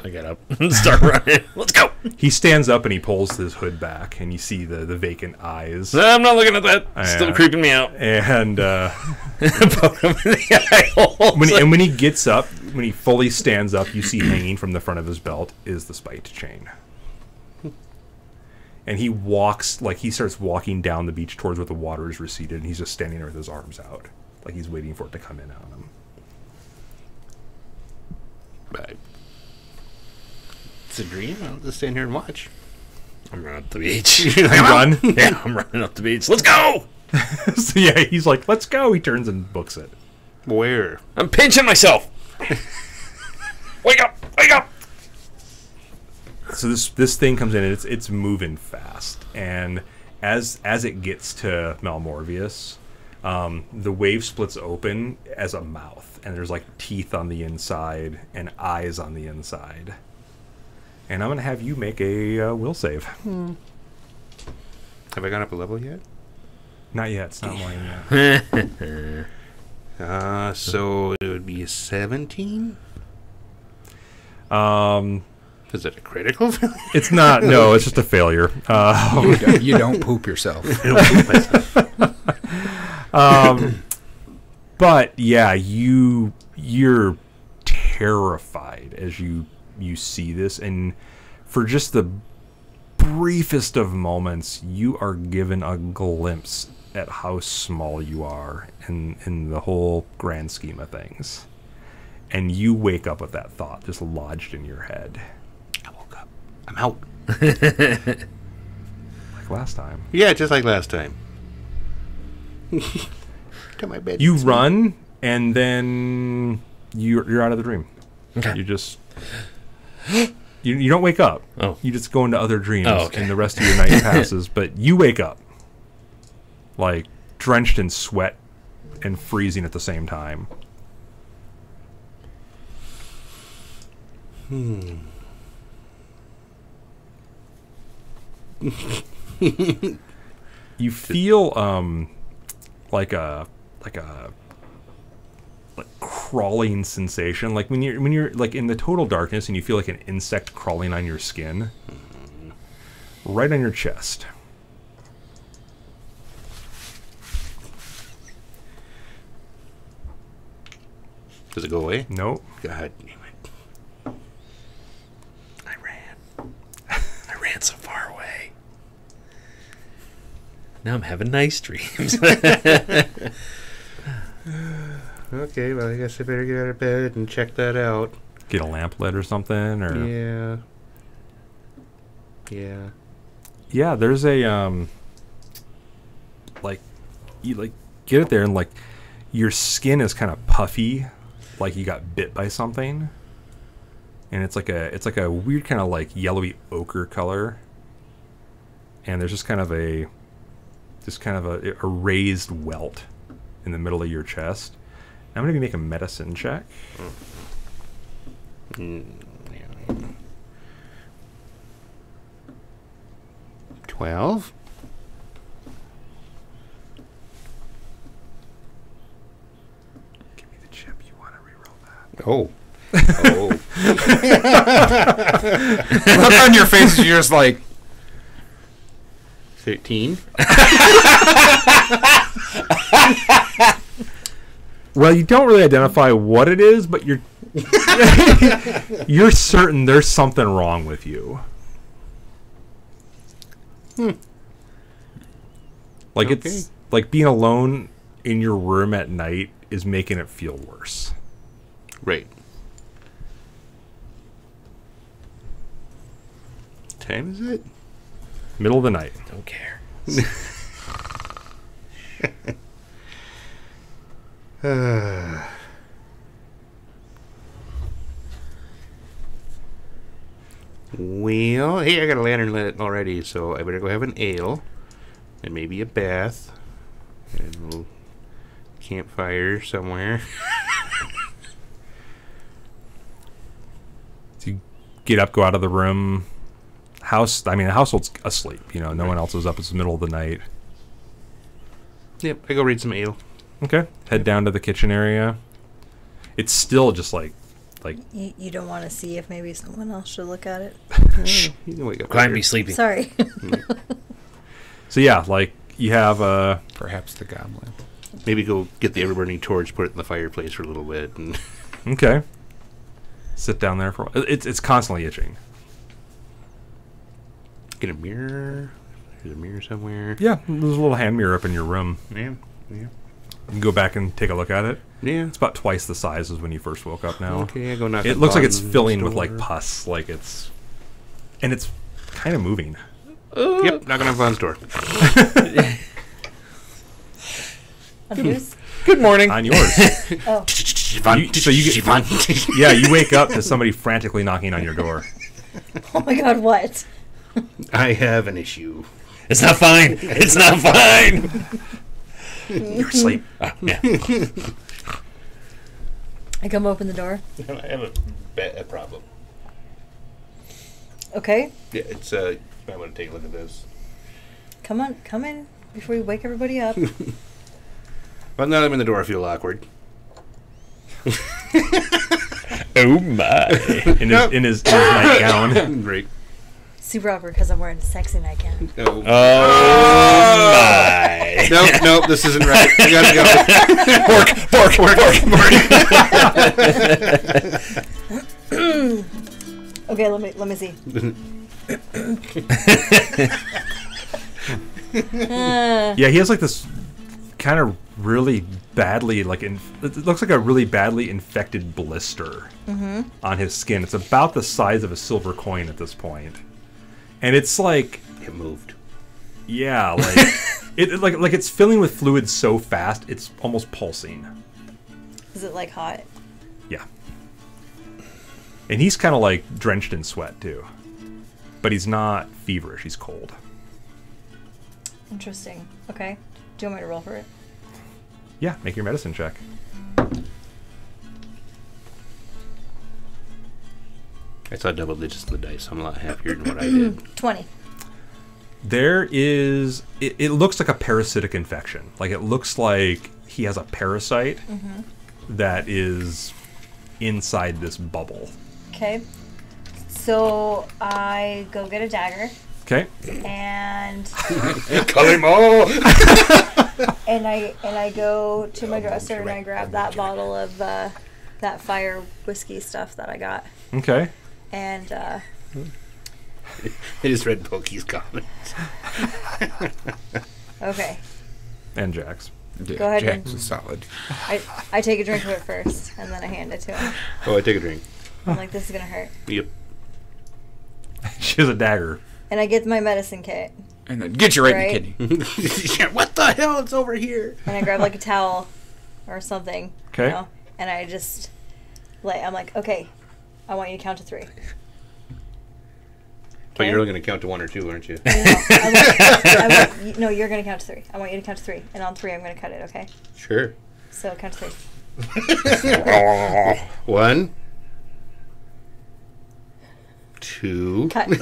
I get up and start running. Let's go! He stands up and he pulls his hood back, and you see the vacant eyes. No, I'm not looking at that. It's still creeping me out. And Poke him in the eye holes. when he gets up, when he fully stands up, you see hanging from the front of his belt is the spiked chain. And he walks, like he starts walking down the beach towards where the water is receded, and he's just standing there with his arms out, like he's waiting for it to come in on him. But it's a dream. I'll just stand here and watch. I'm running up the beach. You run? Yeah, I'm running up the beach. Let's go! So yeah, he's like, let's go. He turns and books it. Where? I'm pinching myself. Wake up! Wake up! So this thing comes in, and it's moving fast, and as it gets to Malmorvious, the wave splits open as a mouth, and there's like teeth on the inside and eyes on the inside. And I'm gonna have you make a will save. Have I gone up a level yet? Not yet. It's not mine yet. So it would be a 17? Is it a critical failure? It's not. No, it's just a failure. You don't poop yourself. But yeah, you're terrified as you see this, and for just the briefest of moments, you are given a glimpse at how small you are in the whole grand scheme of things. And you wake up with that thought just lodged in your head. I woke up. I'm out. Like last time. Yeah, just like last time. To my bed. You run, and then you're out of the dream. Okay. You just... You don't wake up. Oh. You just go into other dreams, Oh, okay. and the rest of your night passes. But you wake up, like, drenched in sweat and freezing at the same time. You feel like a crawling sensation, like when you're like in the total darkness and you feel like an insect crawling on your skin, right on your chest. Does it go away? Nope. God damn it. I ran so far away. Now I'm having nice dreams. Okay, well, I guess I better get out of bed and check that out. Get a lamp lit or something, or Yeah. Yeah. yeah. There's a like you like get it there, and like your skin is kind of puffy, like you got bit by something. and it's like a weird kind of like yellowy ochre color, and there's just kind of a raised welt in the middle of your chest. I'm gonna make a medicine check. 12. Give me the chip. You want to reroll that? Oh. Look on your face is you're just like 13. Well, you don't really identify what it is, but you're you're certain there's something wrong with you. Like it's like being alone in your room at night is making it feel worse. Right. What time is it? Middle of the night. Don't care. Well, hey, I got a lantern lit already, so I better go have an ale and maybe a bath and a little campfire somewhere. So you get up, go out of the room. The household's asleep. You know, no one else is up. It's the middle of the night. Yep, I go read some ale. Okay. Head down to the kitchen area. It's still just like You don't want to see if maybe someone else should look at it. You can wake up. Grind later. be sleeping. Sorry. so. Yeah, like you have perhaps the goblin. Maybe go get the ever-burning torch, put it in the fireplace for a little bit, and okay. Sit down there for a while. It's constantly itching. get a mirror. There's a mirror somewhere. Yeah, there's a little hand mirror up in your room. Yeah. You can go back and take a look at it. Yeah. It's about twice the size as when you first woke up now. Okay, I go knock. It on looks like it's Bon's filling with door. like pus, and it's kind of moving. Yep, knocking on Von's door. On whose? Good morning. On yours. Oh. Yeah, you wake up to somebody frantically knocking on your door. Oh my god, what? I have an issue. It's not fine. It's not fine. You're asleep. Yeah. I come open the door. I have a problem. Okay. Yeah, it's I want to take a look at this. Come in before you wake everybody up. Well, now that I'm in the door, I feel awkward. Oh my. In his nightgown. Great. Super awkward because I'm wearing a sexy nightgown. Oh. Oh my. Nope, this isn't right. We gotta go. Pork. Okay, let me see. Yeah, he has like this kind of really badly it looks like a really badly infected blister on his skin. It's about the size of a silver coin at this point. And it's like It moved. yeah, like like it's filling with fluid so fast it's almost pulsing. Is it like hot? Yeah. And he's kind of like drenched in sweat too. But he's not feverish, he's cold. Interesting. Okay. Do you want me to roll for it? Yeah, make your medicine check. I saw double digits in the dice, so I'm a lot happier than what I did. 20. There is it looks like a parasitic infection. Like it looks like he has a parasite that is inside this bubble. Okay. So I go get a dagger Okay. and Kill him all! and I go to my dresser and I grab that bottle of that fire whiskey stuff that I got. Okay. And I just read Pokey's comments. okay. And Jax. Yeah, Go ahead Jack's and- is solid. I take a drink of it first and then I hand it to him. Oh, I take a drink. I'm like, this is gonna hurt. Yep. She has a dagger. And I get my medicine kit And then get you right, Right. in the kidney. Yeah, what the hell? It's over here. and I grab like a towel or something. Okay. And I just I'm like, okay, I want you to count to 3. But you're only going to count to 1 or 2, aren't you? No, you're going to count to 3. I want you to count to 3. And on 3, I'm going to cut it, okay? Sure. So count to 3. 1, 2. Cut. There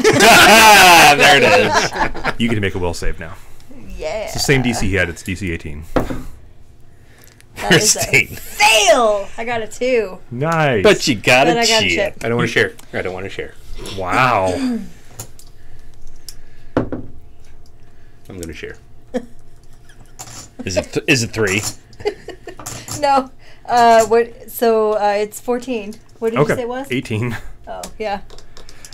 it is. You get to make a will save now. Yeah. It's the same DC he had. It's DC 18. That is a fail! I got a 2. Nice. But you got But a I got a chip. chip. I don't want to share. I don't want to share. Wow. I'm going to share. Is it 3? No. What? So it's 14. What did you say it was? 18. Oh, yeah.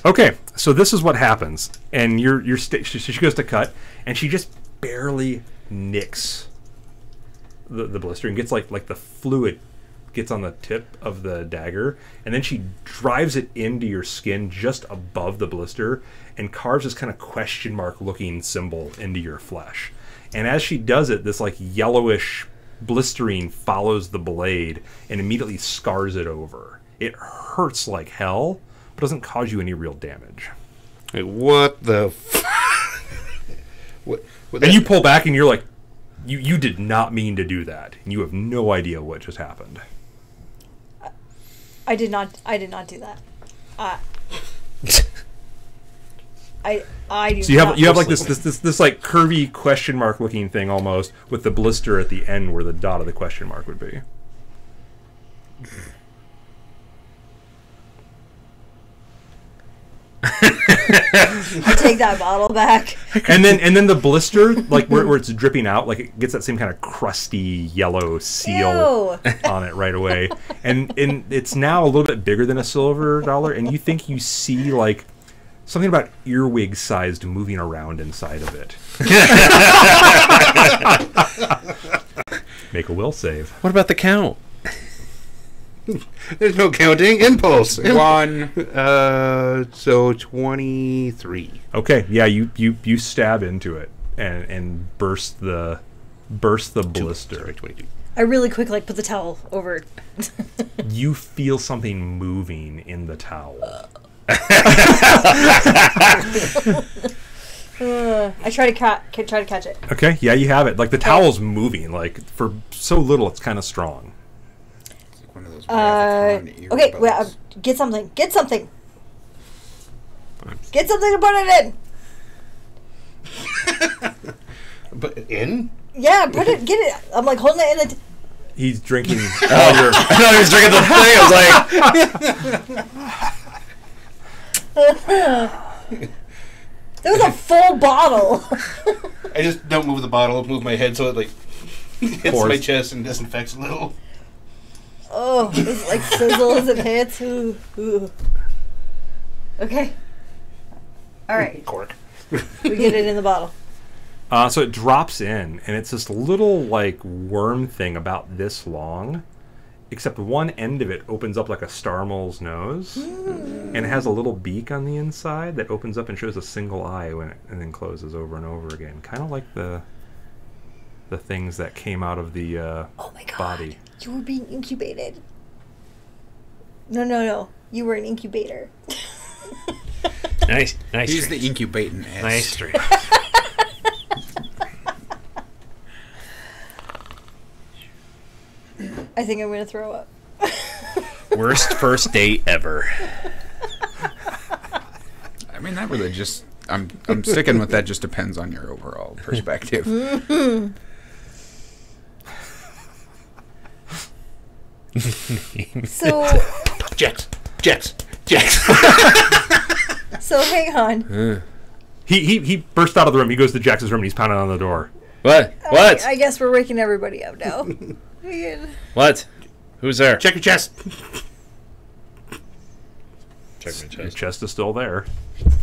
Okay, so this is what happens, and she goes to cut, and she just barely nicks the blister and gets like the fluid gets on the tip of the dagger, and then she drives it into your skin just above the blister and carves this kind of question mark looking symbol into your flesh. And as she does it, this like yellowish blistering follows the blade and immediately scars it over. It hurts like hell, but doesn't cause you any real damage. Like, what the what And you pull back and you're like, you did not mean to do that. And you have no idea what just happened. I did not do that. I do. So you have like this like curvy question mark looking thing almost with the blister at the end where the dot of the question mark would be. I take that bottle back. And then the blister, like where it's dripping out, like it gets that same kind of crusty yellow seal on it right away. And it's now a little bit bigger than a silver dollar, and you think you see like something about earwig sized moving around inside of it. Make a will save. What about the count? There's no counting. Impulse. 1. So 23. Okay, yeah, you stab into it and burst the blister. Sorry, 22. I really quick put the towel over. You feel something moving in the towel. I try to catch it. Okay, yeah, you have it. Like the towel's moving. Like for so little, it's kind of strong. It's like one of those Ravicon ear Okay, buds. wait, get something. Get something. Get something to put it in. But in? Yeah, get it. I'm like holding it in the. He's drinking. I thought he was drinking the thing. I was like, There was a full bottle. I just don't move the bottle, move my head so it like hits Pours. my chest and disinfects a little. Oh, it's like sizzle as it hits. Ooh, ooh. Okay. All right. Cork. We get it in the bottle. So it drops in, and it's this little like worm thing about this long, except one end of it opens up like a star mole's nose, and it has a little beak on the inside that opens up and shows a single eye when and then closes over and over again, kind of like the things that came out of the Oh my god. body. You were being incubated. No. You were an incubator. nice He's drink. the incubating ass. Nice drink. I think I'm going to throw up. Worst first date ever. I mean, that really just... I'm sticking with that. Just depends on your overall perspective. So, Jets. so hang on. He burst out of the room. He goes to Jax's room and he's pounding on the door. What? What? I guess we're waking everybody up now. What? Who's there? Check your chest. Check my Your chest. chest is still there.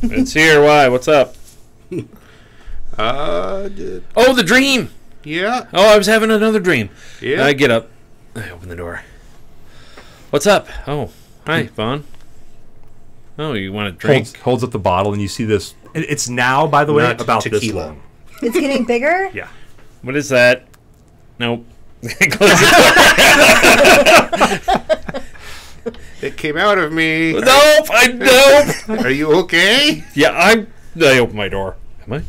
It's here. Why? What's up? D- Oh, the dream. yeah. Oh, I was having another dream. Yeah. I get up. I open the door. What's up? Oh, hi, Vaughn. Oh, you want a drink? Holds up the bottle and you see this. It's now, by the way, Not about this tequila. long. It's getting bigger? Yeah. What is that? Nope. Close It came out of me. Nope. Nope. Are you okay? Yeah, I opened my door. Am I?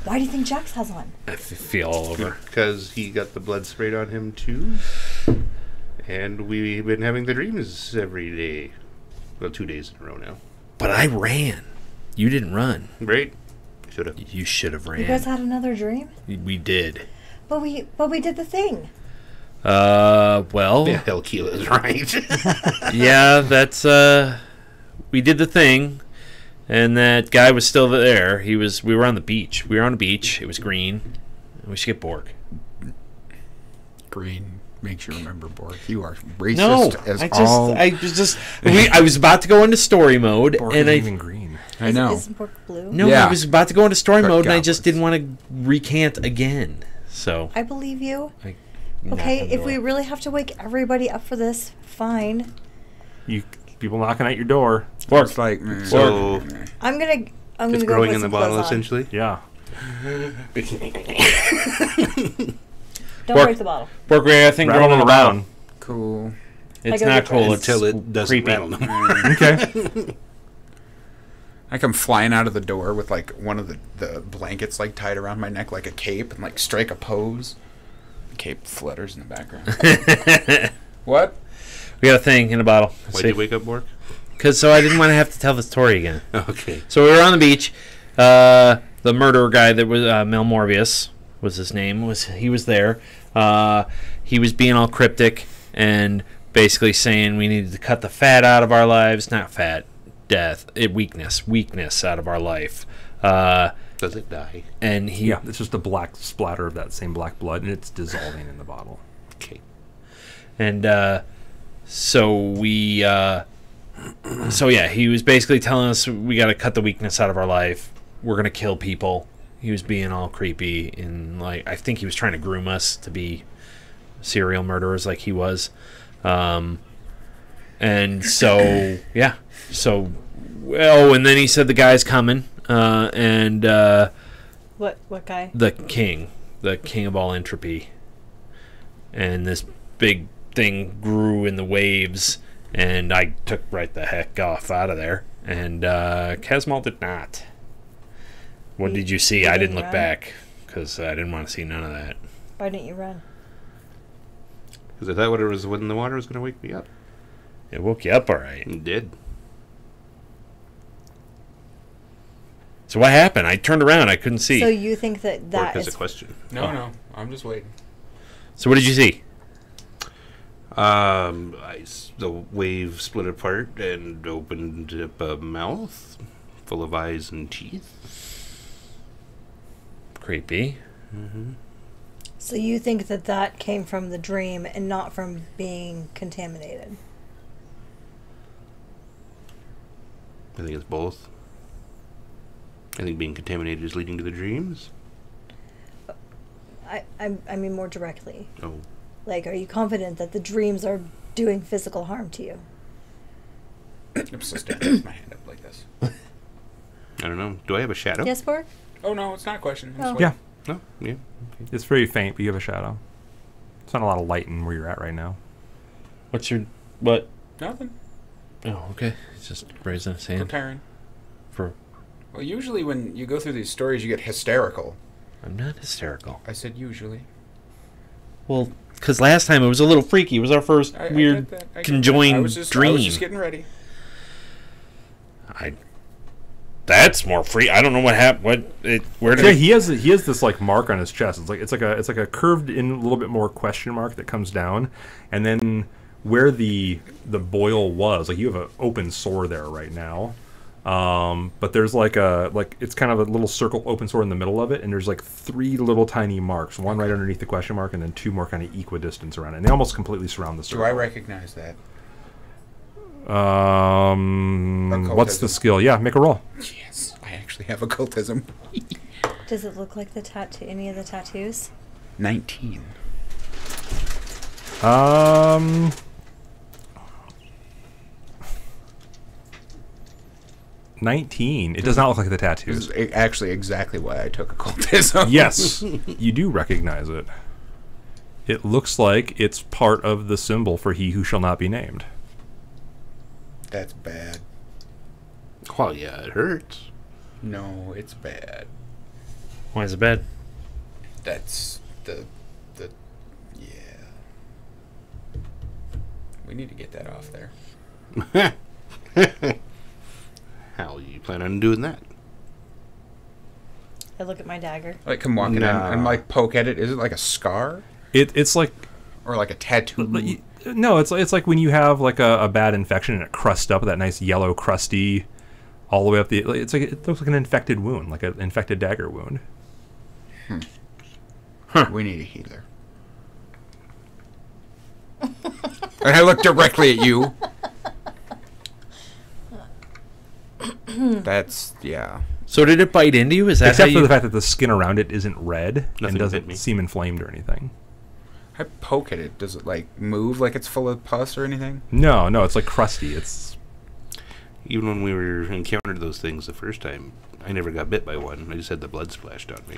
Why do you think Jax has one? I feel all over. Because he got the blood sprayed on him too. And we've been having the dreams every day. Well, 2 days in a row now. But I ran. You didn't run. Right? Should have. You should have ran. You guys had another dream? We did. But we did the thing. Well. Yeah, Hellkeel is right. Yeah, that's, we did the thing. And that guy was still there. We were on the beach. We were on a beach. It was green. We should get Borg. Green makes you remember Borg. You are racist No, as I was about to go into story mode, Borg and isn't even green. I know. Isn't pork blue? no, Yeah. I was about to go into story But mode, and I just goblins. didn't want to recant again. So, I believe you. I Okay, knocked on if the we door. really have to wake everybody up for this, fine. People knocking at your door. Borg, It's like, So I'm gonna it's go growing put in the some bottle, clothes on. essentially. Yeah. Don't Borg. break the bottle. Borg, I think Rattling growing around. cool. It's I go not get cool. dressed. It's Until it doesn't creepy. rattle no more. Okay. I come flying out of the door with like one of the blankets like tied around my neck like a cape and like strike a pose. The cape flutters in the background. What? We got a thing in a bottle. Why'd you wake up, Bork? So I didn't want to have to tell the story again. Okay. So we were on the beach. The murderer guy that was Malmorvious was his name. He was there. He was being all cryptic and basically saying we needed to cut the fat out of our lives. Not fat, death, weakness out of our life. Does it die? And he Yeah, it's just a black splatter of that same black blood, and it's dissolving in the bottle. Okay. And so we so yeah, he was basically telling us we got to cut the weakness out of our life. We're gonna kill people. He was being all creepy and like I think he was trying to groom us to be serial murderers like he was. And so yeah, so and then he said the guy's coming, and What guy? the king of all entropy, and this big thing grew in the waves, and I took right the heck off out of there, and Casmal did not. What did you see? You I didn't didn't look run? back because I didn't want to see none of that. Why didn't you run? Because I thought what it was when the water was going to wake me up. It woke you up all right. It did. So what happened? I turned around. I couldn't see. So you think that Bork that has is a question. No, I'm just waiting. So what did you see? The wave split apart and opened up a mouth full of eyes and teeth. Creepy. So you think that that came from the dream and not from being contaminated? I think it's both. I think being contaminated is leading to the dreams. I mean more directly. Oh. Like, are you confident that the dreams are doing physical harm to you? I'm still standing with my hand up like this. I don't know. Do I have a shadow? Yes, Borg? Oh no, it's not a question. I'm Oh. just Yeah, No? Yeah. it's very faint, but you have a shadow. It's not a lot of light in where you're at right now. What's your what? Nothing. Oh, okay. It's just raising his hand Preparing. for. Well, usually when you go through these stories, you get hysterical. I'm not hysterical. I said usually. Well, because last time it was a little freaky. It was our first I weird get that, I get that. conjoined I was just getting ready. That's more free. I don't know what happened. Where did Yeah, it? he has this like mark on his chest. It's like a curved in a little bit more question mark that comes down, and then where the boil was, like you have an open sore there right now. But there's it's kind of a little circle open sore in the middle of it, and there's like 3 little tiny marks, one right underneath the question mark, and then 2 more kind of equidistant around it, and they almost completely surround the circle. Do I recognize that? What's the skill? Yeah, make a roll. Yes, I actually have occultism. Does it look like the tattoo? Any of the tattoos? 19. 19. It does not look like the This tattoos. is actually exactly why I took occultism. Yes, you do recognize it. It looks like it's part of the symbol for he who shall not be named. That's bad. Well, yeah, it hurts. No, it's bad. Why is it bad? That's the yeah. We need to get that off there. How you plan on doing that? I look at my dagger. Like come walking in and like poke at it. Is it like a scar It's like or like a tattoo? no, it's like when you have like a bad infection and it crusts up with that nice yellow crusty all the way up the. It's like it looks like an infected wound, like an infected dagger wound. We need a healer. And I look directly at you. That's yeah. So did it bite into you? Is that Except how for you... the fact that the skin around it isn't red Nothing and bit doesn't me. seem inflamed or anything. I poke at it. Does it like move like it's full of pus or anything? No, it's like crusty. It's Even when we were encountered those things the first time, I never got bit by one. I just had the blood splashed on me.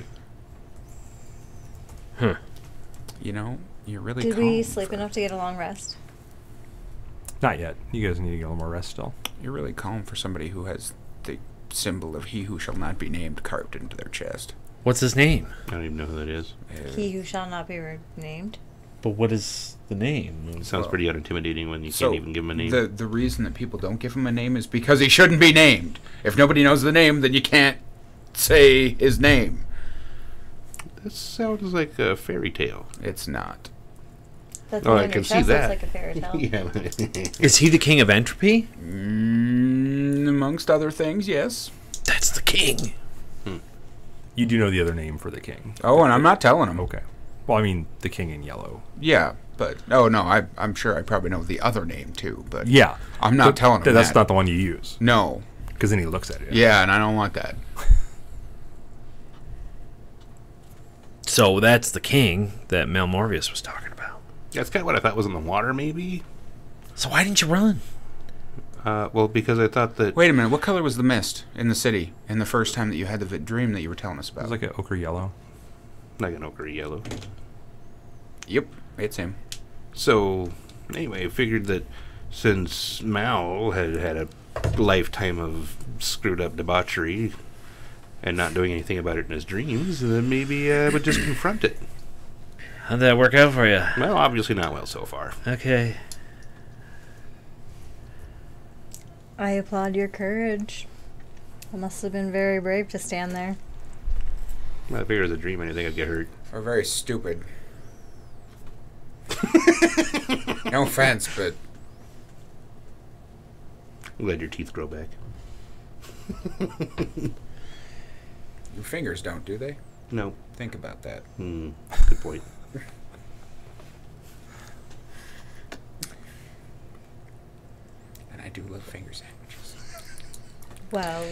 You know, you're really. Did we calm sleep for- enough to get a long rest? not yet. You guys need to get a little more rest still. You're really calm for somebody who has the symbol of he who shall not be named carved into their chest. What's his name? I don't even know who that is. He who shall not be named. But what is the name? It sounds Well, pretty unintimidating when you So can't even give him a name. the reason that people don't give him a name is because he shouldn't be named. If nobody knows the name, then you can't say his name. That sounds like a fairy tale. It's not. That's Oh, on I your can see chest that. looks like a fairy tale. Yeah. Is he the king of entropy? Amongst other things, yes. That's the king. You do know the other name for the king. Oh, and I'm not telling him. Okay. Well, I mean the king in yellow. Yeah, but oh no, I'm sure I probably know the other name too, but Yeah. I'm not telling him That's that. not the one you use. No. Because then he looks at it. Yeah, and I don't want that. So that's the king that Malmorvious was talking about. That's kind of what I thought was in the water, maybe. So why didn't you run? Well, because I thought that. Wait a minute, what color was the mist in the city in the first time that you had the dream that you were telling us It about? was like an ochre yellow. Like an ochre yellow. Yep, it's him. So, anyway, I figured that since Mal had had a lifetime of screwed up debauchery and not doing anything about it in his dreams, then maybe I would just confront it. How'd that work out for you? Well, obviously not well so far. Okay. I applaud your courage. It must have been very brave to stand there. Well, I figured it was a dream. I didn't think I'd get hurt. Or very stupid. No offense, but I'm glad your teeth grow back. your fingers don't, do they? No. Think about that. Good point. And I do love finger sandwiches. Well,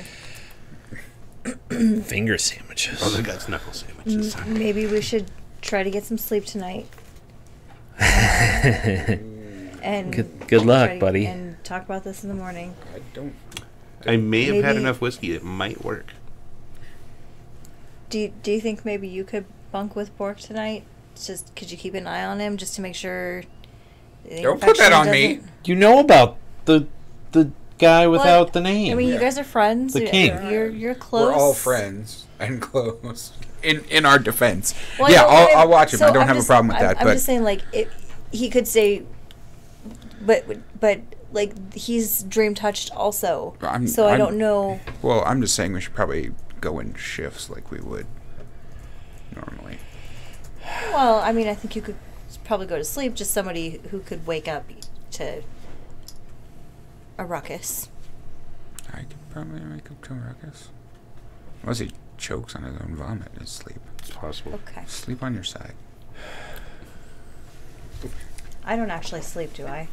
Finger sandwiches. Oh, they got knuckle sandwiches. maybe we should try to get some sleep tonight. And Good luck, try to- buddy. And talk about this in the morning. I don't. I may have had Maybe- enough whiskey. It might work. Do you think maybe you could bunk with Bork tonight? Just could you keep an eye on him just to make sure? The Don't put that infection on me. doesn't- You know about the guy without Well, the name. I mean, you Yeah. guys are friends. The king. You're close. We're all friends and close. In our defense. Well, yeah, I know, I'll watch him. so I don't I'm have just- a problem with I'm- that. I'm but just saying, like, he could say, but like he's dream touched also. So I I'm- don't know. well, I'm just saying we should probably go in shifts like we would normally. Well, I mean, I think you could probably go to sleep. Just somebody who could wake up to a ruckus. I could probably make up to a ruckus. Unless he chokes on his own vomit in his sleep. It's possible. Okay. Sleep on your side. I don't actually sleep, do I?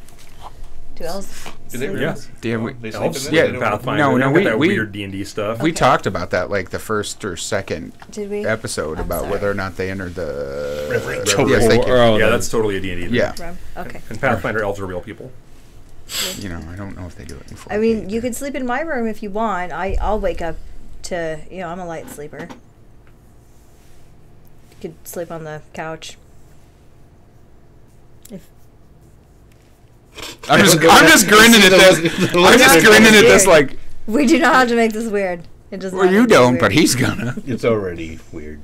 Do elves Do they sleep? really? Yeah. Yeah, They sleep Elves in yeah, there? They don't- Pathfinder. No, they no, don't get we- that we- weird D&D stuff. we Okay. talked about that like the first or second Did we? episode I'm about sorry. whether or not they entered the. Reverend. Yes, thank you. Oh, yeah, the- that's totally a D&D thing. Yeah. Okay. And Pathfinder elves are real people. You know, I don't know if they do it in 4K. I mean, you could sleep in my room if you want. I'll wake up to, I'm a light sleeper. You could sleep on the couch. If I'm just grinning at this. I'm just grinning at this like. we do not have to make this weird. It doesn't. Well, have to you make this don't, weird. but he's gonna. It's already weird.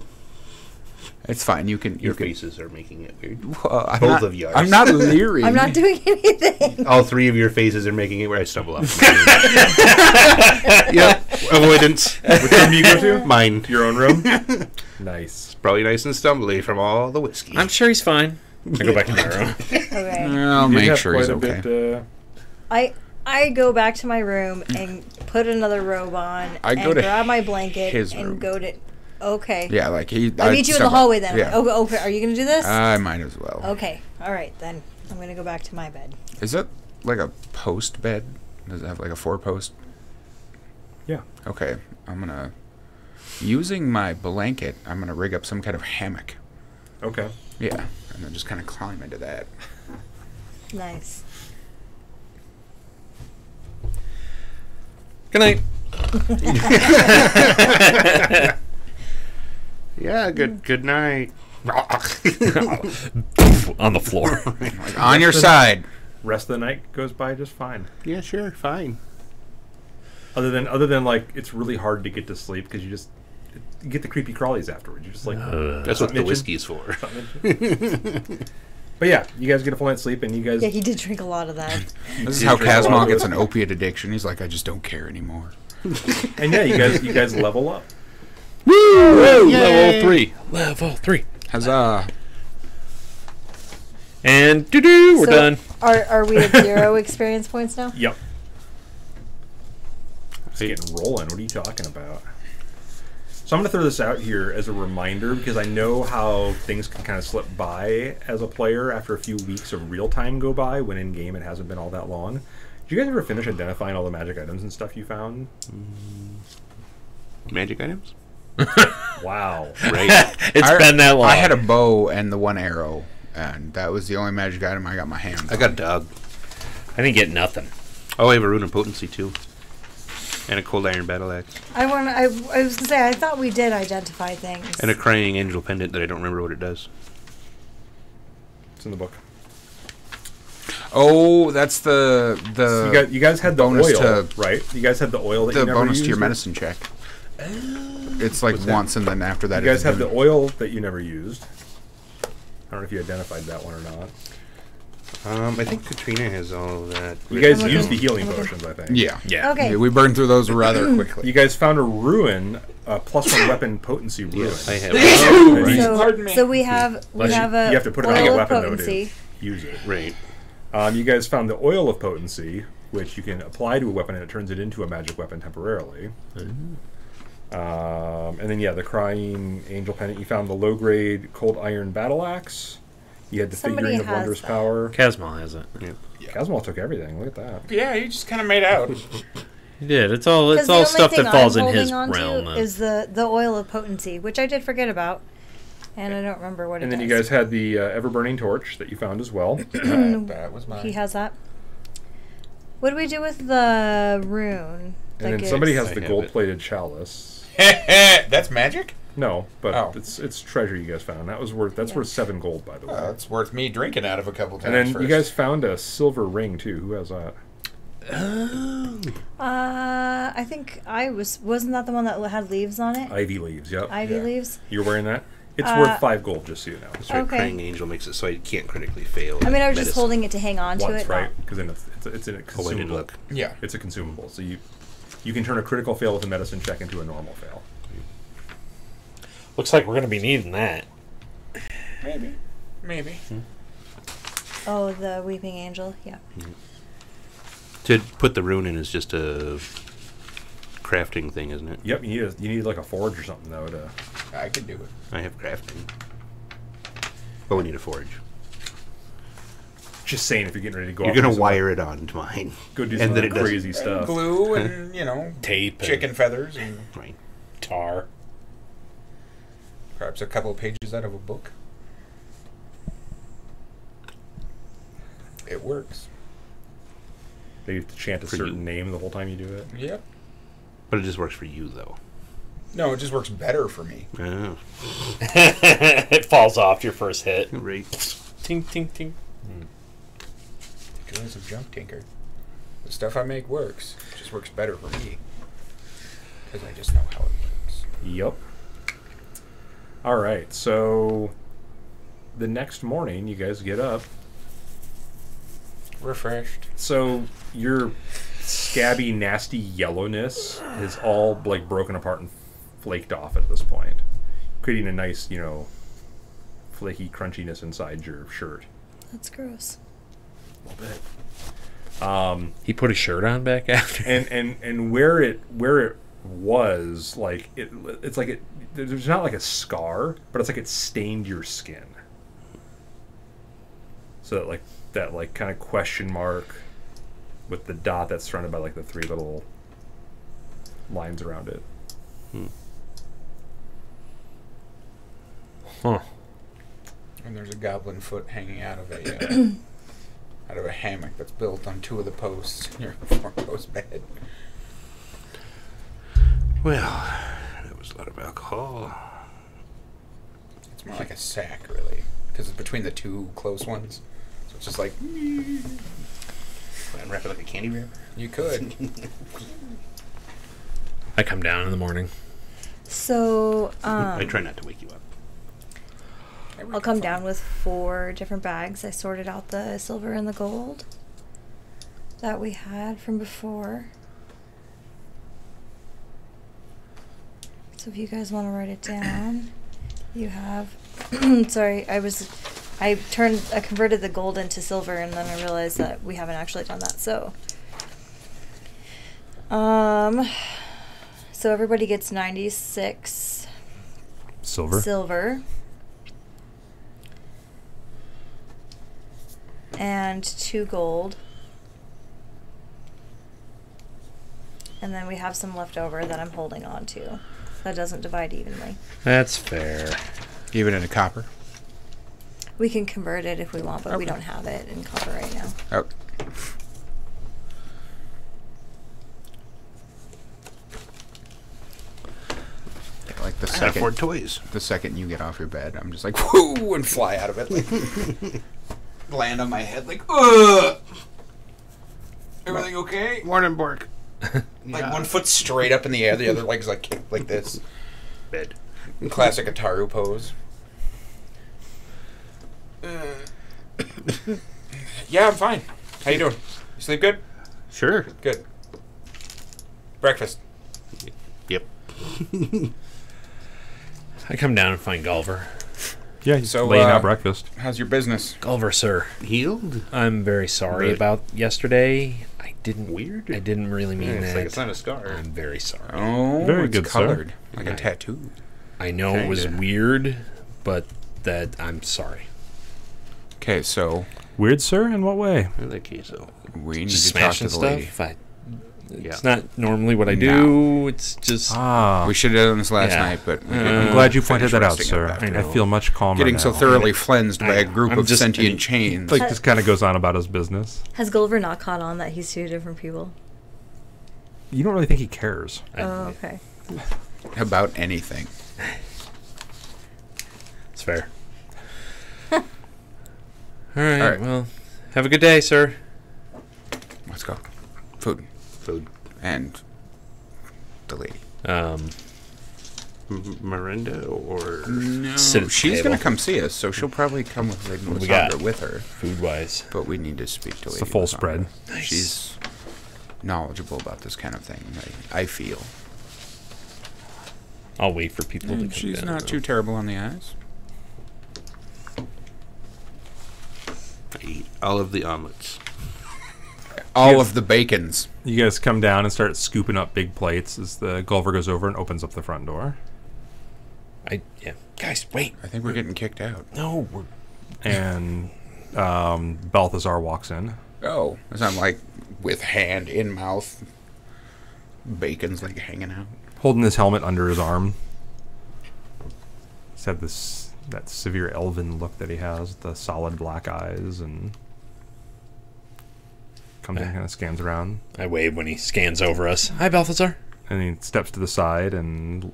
It's fine. You can. Your You can. faces are making it weird. I'm Both not, of yours. I'm not leery. I'm not doing anything. All three of your faces are making it where I stumble off. Yep. Avoidance. Which room do you go to? Mine. Your own room? Nice. Probably nice and stumbly from all the whiskey. I'm sure he's fine. I go back to my room. Okay. I'll You did make have sure he's quite a okay. bit, I go back to my room and put another robe on I and go to grab my blanket his and room. go to. Okay. Yeah, like he. I'll meet you in the hallway then. Yeah. Oh, okay. Are you gonna do this? I might as well. Okay. All right then. I'm gonna go back to my bed. Is it like a post bed? Does it have like a 4-post? yeah. Okay, I'm gonna. Using my blanket, I'm gonna rig up some kind of hammock. Okay. Yeah, and then just kind of climb into that. Nice. Good night. Yeah, good night. On the floor. Like on your side. Rest of the night goes by just fine. Yeah, sure, fine. Other than like it's really hard to get to sleep because you get the creepy crawlies afterwards. You're just like That's what the Mitchin? whiskey's for. But yeah, you guys get a full night's sleep and you guys Yeah, he did drink a lot of that. This is did how drink a lot Kazmal of gets it. an opiate addiction. He's like, I just don't care anymore. and yeah, you guys level up. Woo! Level 3. Level 3. Huzzah. And doo-doo, we're So, done. Are we at 0 experience points now? Yep. It's getting rolling. What are you talking about? So I'm going to throw this out here as a reminder because I know how things can kind of slip by as a player after a few weeks of real time go by when in game it hasn't been all that long. Did you guys ever finish identifying all the magic items and stuff you found? Magic items? Wow. Right. It's been that long. I had a bow and the 1 arrow, and that was the only magic item I got my hands I on. got a dog. I didn't get nothing. Oh, I have a rune of potency too. And a cold iron battle axe. I was gonna say I thought we did identify things. And a crying angel pendant that I don't remember what it does. It's in the book. Oh, that's the So you guys had the bonus oil, to- right? You guys had the oil that you the never bonus used. to your or- medicine check. It's like What's that? once, and then after that, You guys it's have been- the oil that you never used. I don't know if you identified that one or not. I think Katrina has all of that. You guys I'm used the looking. healing I'm looking. potions, I think. Yeah. Yeah. Okay. Yeah, we burned through those rather quickly. You guys found a ruin, a +1 weapon potency ruin. Yes, I have. Right. So we have But a you have to put it on oil your of weapon though potency. to use it. Right. You guys found the oil of potency, which you can apply to a weapon and it turns it into a magic weapon temporarily. And then the crying angel pendant. You found the low grade cold iron battle axe. You had the Somebody figurine of has wondrous that. power. Kazmal has it. Kazmal took everything. Look at that. Yeah, you just kind of made out. He did. It's all 'Cause the only stuff thing that falls I'm in his holding onto realm. Is the oil of potency, which I did forget about, and I don't remember what And it then is. you guys had the ever burning torch that you found as well. That was mine. He has that. What do we do with the rune? And That then somebody gives- has I the have gold it. plated chalice. That's magic? No, but Oh. it's treasure you guys found. That's worth 7 gold, by the way. It's worth me drinking out of a couple times. And then first. you guys found a silver ring too. Who has that? I think wasn't that the one that had leaves on it? Ivy leaves. Yep. Ivy yeah. leaves. You're wearing that. It's worth 5 gold, just so you know. That's right. Okay. Crying angel makes it so I can't critically fail. I mean, I was just medicine. holding it to hang on to Once, it. right? not- Because then it's a Oh, I didn't consumable. look. Yeah. It's a consumable, so you can turn a critical fail with a medicine check into a normal fail. Looks like we're going to be needing that. Maybe. Oh, the weeping angel. Yeah. To put the rune in is just a crafting thing, isn't it? Yep. You need like a forge or something though to. I could do it. I have crafting. But we need a forge. Just saying, if you're getting ready to go, You're off going and to do some- wire it onto mine. go do and some then it doesn't- crazy stuff. Glue and, Tape and- chicken feathers and Right. Tar. perhaps a couple of pages out of a book. It works. They have to chant a For certain you. name the whole time you do it. Yep. But it just works for you, though. No, it just works better for me. Oh. It falls off your first hit. Right. Ting, ting, ting. Joys of junk tinker. The stuff I make works. It just works better for me. Because I just know how it works. Yep. All right, so the next morning, you guys get up. Refreshed. So your scabby, nasty yellowness is all like broken apart and flaked off at this point, creating a nice, flaky crunchiness inside your shirt. That's gross. A little bit. He put a shirt on back after. And where it was, like it's like there's not like a scar, but it's like it stained your skin. So that kind of question mark with the dot that's surrounded by like the 3 little lines around it. Huh. And there's a goblin foot hanging out of a out of a hammock that's built on 2 of the posts in your 4-post bed. Well, that was a lot of alcohol. It's more like a sack, really, because it's between the 2 close ones. So it's just like Unwrap it like a candy wrapper. you could. I come down in the morning. So, I try not to wake you up. I'll come down with 4 different bags. I sorted out the silver and the gold that we had from before. So if you guys want to write it down, you have. Sorry, I converted the gold into silver, and then I realized that we haven't actually done that. So, so everybody gets 96 silver. And 2 gold. And then we have some left over that I'm holding on to. That doesn't divide evenly. That's fair. Even in a copper. We can convert it if we want, but we Okay. don't have it in copper right now. Oh. Like the I can afford second, toys. the second you get off your bed, I'm just like, whoo, and fly out of it. Like, land on my head, like, ugh. Everything okay? Morning, Bork. Like 1 foot straight up in the air, the other leg's like kicked like this. Bed. Classic Ataru pose. Yeah, I'm fine. How you doing? You sleep good? Sure. Good. Breakfast. Yep. I come down and find Gulliver. Yeah, he's So, laying out breakfast. How's your business? Gulliver, sir. Healed? I'm very sorry Good. about yesterday. I didn't really mean It's that. like it's not a scar. I'm very sorry. Oh, Very it's good, sir. colored. Like a Yeah. tattoo. I know it was Kinda. weird, but that I'm sorry. Okay, so Weird, sir? In what way? I like queso. we need Just to talk to smashing the lady. stuff. Yeah. It's not normally what I do. It's just Ah, We should have done this last Yeah. night, but we I'm didn't I'm glad you finish pointed that out, resting sir. up I after. feel much calmer Getting now. so thoroughly flensed by I a know. group I'm of just- sentient I mean, chains. Like, just kind of goes on about his business. Has Gulliver not caught on that he's 2 different people? You don't really think he cares. Oh, okay. About anything. It's fair. All right. All right. Well, have a good day, sir. Let's go. Food. Food. And the lady. Miranda or... No, Sit at the she's table. going to come see us, so she'll probably come with Lady What do we got? Melisandre with her. Food wise. But we need to speak to It's Lady a full Melisandre. spread. Nice. She's knowledgeable about this kind of thing, I feel. I'll wait for people to come And she's down. not too terrible on the eyes. I eat all of the omelets. All of the bacons. You guys come down and start scooping up big plates as the Gulliver goes over and opens up the front door. Yeah. Guys, wait. I think we're getting kicked out. No, we're And Balthazar walks in. Oh, as I'm like with hand in mouth, bacon's like hanging out. Holding his helmet under his arm. He's had that severe elven look that he has, the solid black eyes, and comes in, kind of scans around, I wave when he scans over us. Hi, Balthazar. and he steps to the side, and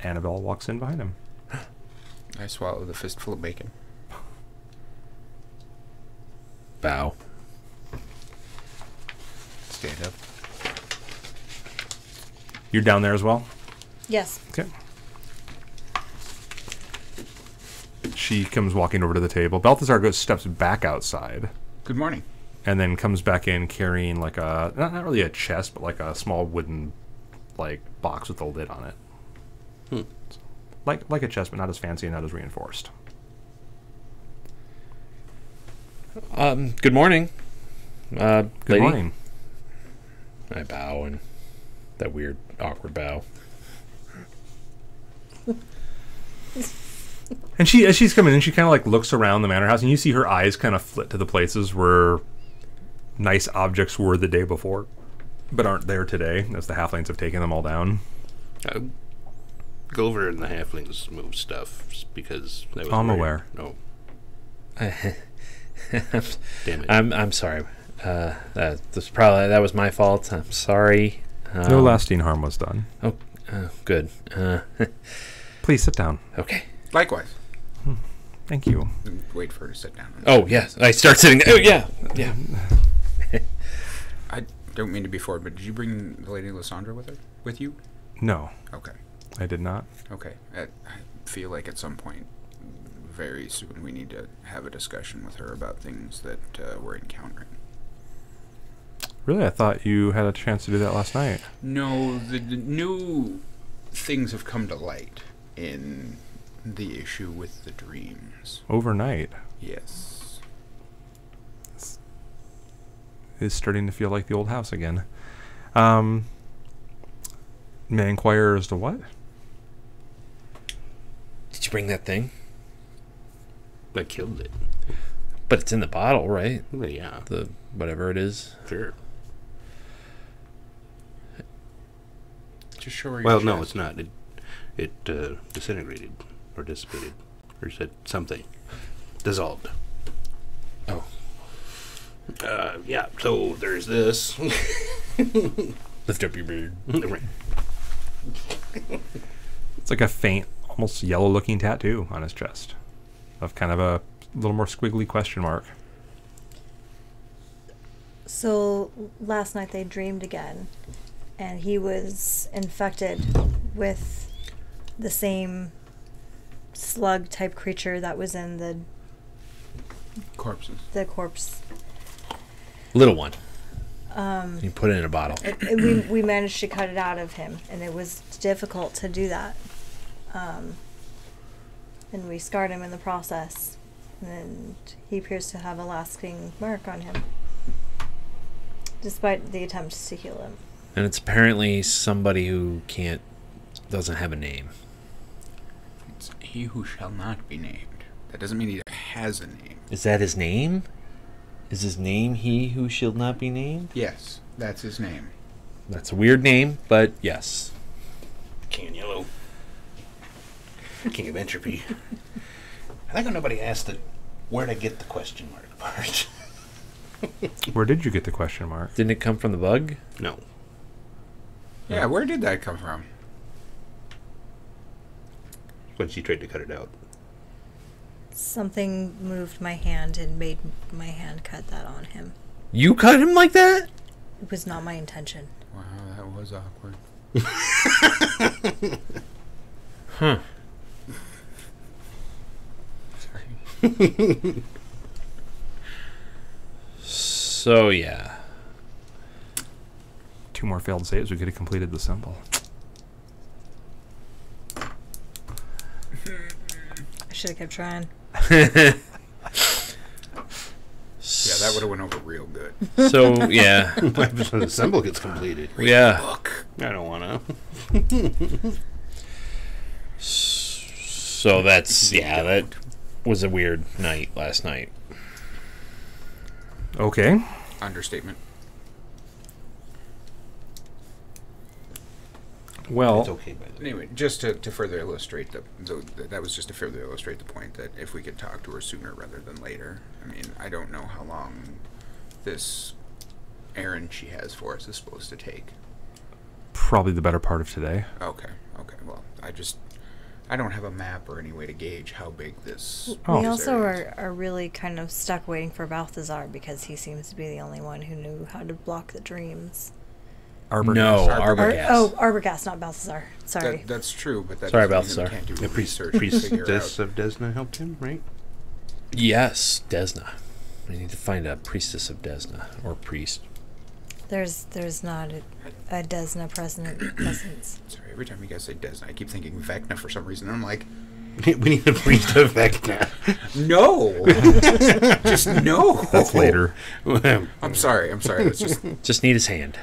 Annabelle walks in behind him. I swallow the fistful of bacon. bow. Stand up. You're down there as well? Yes. Okay. She comes walking over to the table. Balthazar steps back outside Good morning. and then comes back in carrying like a, not really a chest, but like a small wooden like box with a lid on it. Like a chest, but not as fancy and not as reinforced. Good morning. Good lady. morning. I bow and that weird, awkward bow. And as she's coming in, she kind of like looks around the manor house, and you see her eyes kind of flit to the places where nice objects were the day before, but aren't there today, as the halflings have taken them all down. Gulliver and the halflings move stuff because that was I'm weird. aware. No, Damn damn it. I'm sorry. That was my fault. I'm sorry. No lasting harm was done. Good. Please sit down. Okay. Likewise. Thank you. Wait for her to sit down. Oh yes, I start sitting. Oh yeah. I don't mean to be forward, but did you bring the Lady Lysandra with you? No, Okay. I did not. Okay. I feel like at some point very soon we need to have a discussion with her about things that we're encountering. Really? I thought you had a chance to do that last night. No, the new things have come to light in the issue with the dreams. Overnight. Yes. It's starting to feel like the old house again. May I inquire as to what? Did you bring that thing? I killed it. But it's in the bottle, right? Well, yeah, The whatever it is. sure. Just show her your Well, no, chest. it's not. It disintegrated or dissipated or said something. Dissolved. Oh. Yeah, so there's this. Lift up your beard. Right. It's like a faint, almost yellow-looking tattoo on his chest of kind of a little more squiggly question mark. So last night they dreamed again, and he was infected with the same slug type creature that was in Corpses. the corpse. Little one. You put it in a bottle. We managed to cut it out of him, and it was difficult to do that. And we scarred him in the process, and he appears to have a lasting mark on him, despite the attempts to heal him. And it's apparently somebody who doesn't have a name. It's he who shall not be named. That doesn't mean he has a name. Is that his name? Is his name he who shall not be named? Yes, that's his name. That's a weird name, but yes. King in Yellow. King of Entropy. I think nobody asked where to get the question mark part. Where did you get the question mark? Didn't it come from the bug? No. Yeah, where did that come from? When she tried to cut it out. Something moved my hand and made my hand cut that on him. You cut him like that? It was not my intention. Wow, that was awkward. Huh. Sorry. So, yeah. 2 more failed saves, we could have completed the symbol. I should have kept trying. Yeah, that would have went over real good. So, yeah. What happens when the symbol gets completed? Yeah. Look. I don't want to. So that's, yeah, that was a weird night last night. Okay. Understatement. Well, It's okay by the way. Anyway, just to further illustrate that was just to further illustrate the point that if we could talk to her sooner rather than later. I mean, I don't know how long this errand she has for us is supposed to take. probably the better part of today. Okay. Well, I don't have a map or any way to gauge how big this. Oh. We also area is. are really kind of stuck waiting for Balthazar because he seems to be the only one who knew how to block the dreams. No, Arbogast. Arbogast. Arbogast, not Balthazar. Sorry. That's true, but that Sorry, doesn't mean that Balthazar. we can't do The research to figure priestess out. of Desna helped him, right? Yes, Desna. We need to find a priestess of Desna or priest. There's not a Desna presence. Sorry, every time you guys say Desna, I keep thinking Vecna for some reason. And I'm like, We need a priest of Vecna. no, just no. That's later. I'm sorry. That's just Just need his hand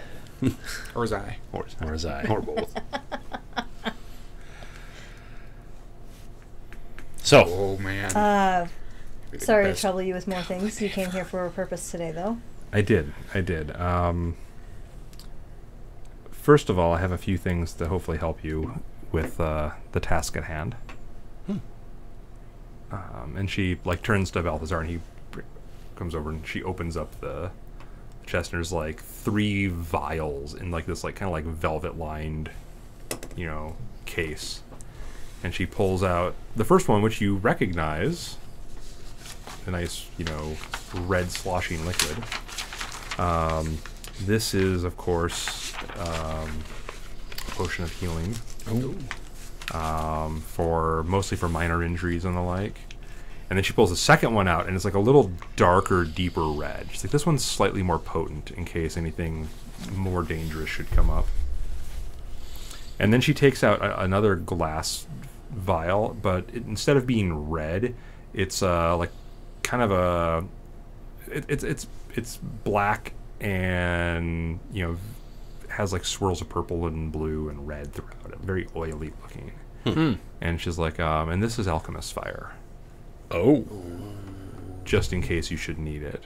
or his eye. Or or his eye. Or both. So, Oh man. Sorry to Best- trouble you with more things. You came here for a purpose today, though. I did. First of all, I have a few things to hopefully help you with the task at hand. And she turns to Balthazar, and he comes over, and she opens up the chest, and there's 3 vials in this kind of velvet lined, case. And she pulls out the first one, which you recognize, a nice, red sloshing liquid. This is, of course, a potion of healing. Mostly for minor injuries and the like. And then she pulls the second one out, and it's a little darker, deeper red. She's like, this one's slightly more potent in case anything more dangerous should come up. And then she takes out another glass vial, but instead of being red, it's kind of a it's black and has swirls of purple and blue and red throughout it, very oily looking. And she's like, and this is alchemist fire, oh, just in case you should need it.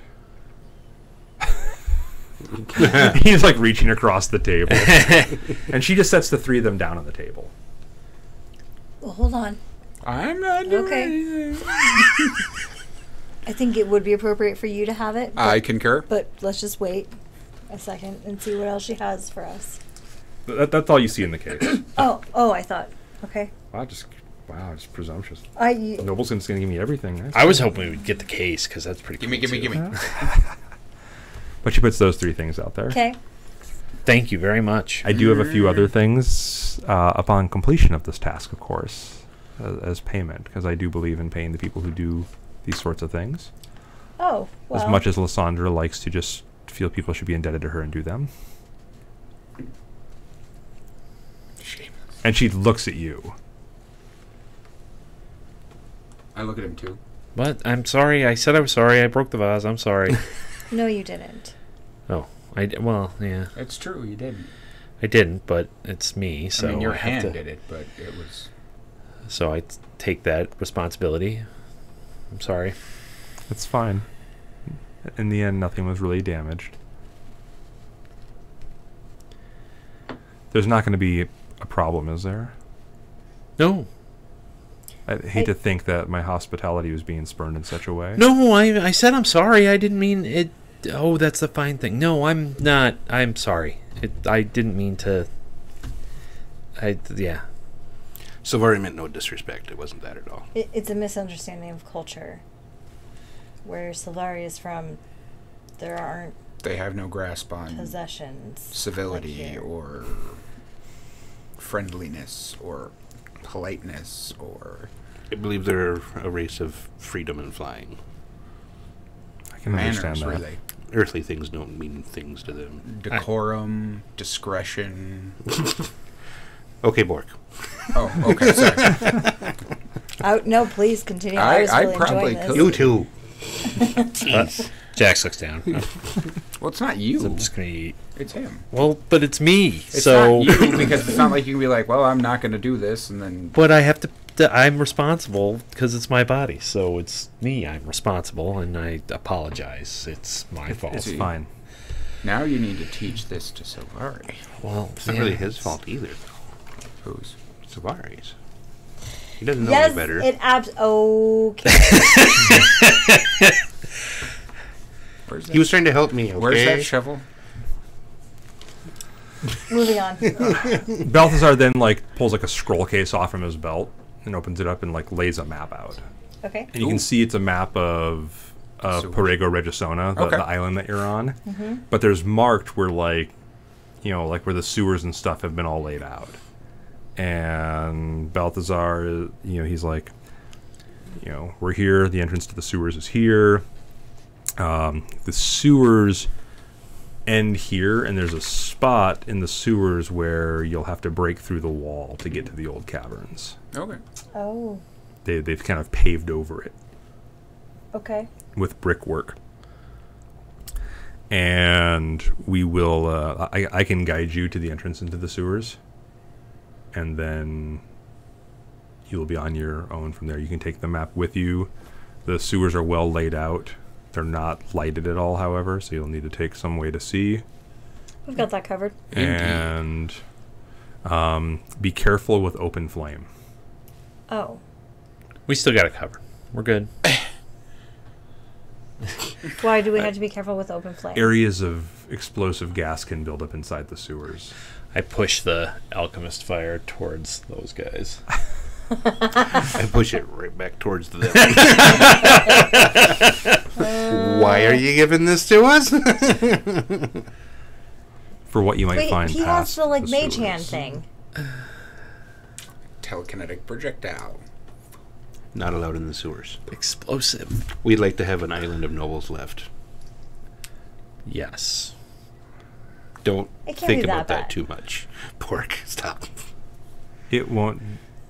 He's reaching across the table, and she just sets the 3 of them down on the table. Well, hold on. I'm not doing Okay. anything. I think it would be appropriate for you to have it. I concur. But let's just wait a second and see what else she has for us. That's all you see in the case. Oh, I thought. Okay. Wow, just presumptuous. You, Noble's gonna give me everything. Nice. I was hoping we would get the case because that's pretty cool. Gimme. too. But she puts those 3 things out there. okay. Thank you very much. I do have a few other things upon completion of this task, of course, as payment, because I do believe in paying the people who do these sorts of things. Oh, well. As much as Lysandra likes to just feel people should be indebted to her and do them. Shameless. And she looks at you. I look at him too. What? I'm sorry. I said I was sorry. I broke the vase. I'm sorry. No, you didn't. Oh, well, yeah. It's true, you didn't. I didn't, but it's me, so I mean, your have hand to- did it, but it was. So I take that responsibility. I'm sorry. It's fine. In the end, nothing was really damaged. There's not going to be a problem, is there? No. I hate to think that my hospitality was being spurned in such a way. No, I said I'm sorry. I didn't mean it. Oh, that's the fine thing. No, I'm not. I'm sorry. I didn't mean to. Yeah. Silvari meant no disrespect. It wasn't that at all. It's a misunderstanding of culture. Where Silvari is from, there aren't They have no grasp on possessions. civility like here. or friendliness or politeness or I believe they're a race of freedom and flying. I can manners, understand that. really. Earthly things don't mean things to them. Decorum, discretion. Okay, Bork. Oh, okay, sorry. No, please continue. I was really probably enjoying could. this. You too. Jeez. Jax looks down. Well, it's not you. So I'm just gonna eat. It's him. Well, but it's me. It's so. not you because it's not like you can be like, well, I'm not going to do this, and then But I have to. I'm responsible because it's my body. So it's me. I'm responsible, and I apologize. It's my fault. It's fine. now you need to teach this to Silvari. Well, It's not really his fault either. Who's? Savari's. He doesn't know Yes, any better. it okay. Where's that? He was trying to help me, okay? Where's that shovel? Moving on. Balthazar then pulls a scroll case off from his belt and opens it up and like lays a map out. Okay. And you can see it's a map of Perego Regisona, the island that you're on. But there's marked where like, you know, like where the sewers and stuff have been all laid out. And Balthazar, you know, he's like, you know, we're here. The entrance to the sewers is here. The sewers end here, and there's a spot in the sewers where you'll have to break through the wall to get to the old caverns. Okay. Oh. They've kind of paved over it Okay. with brickwork. And we will, I can guide you to the entrance into the sewers. And then you will be on your own from there. You can take the map with you. The sewers are well laid out. They're not lighted at all, however, so you'll need to take some way to see. We've got that covered. And be careful with open flame. Oh. We still got it covered. We're good. Why do we have to be careful with open flame? Areas of explosive gas can build up inside the sewers. I push the alchemist fire towards those guys. I push it right back towards them. Why are you giving this to us? For what you might Wait, find he has past the like the mage sewers. hand thing. Telekinetic projectile. Not allowed in the sewers. Explosive. We'd like to have an island of nobles left. Yes. Don't It can't think be that about that bad. too much. Pork, stop. It won't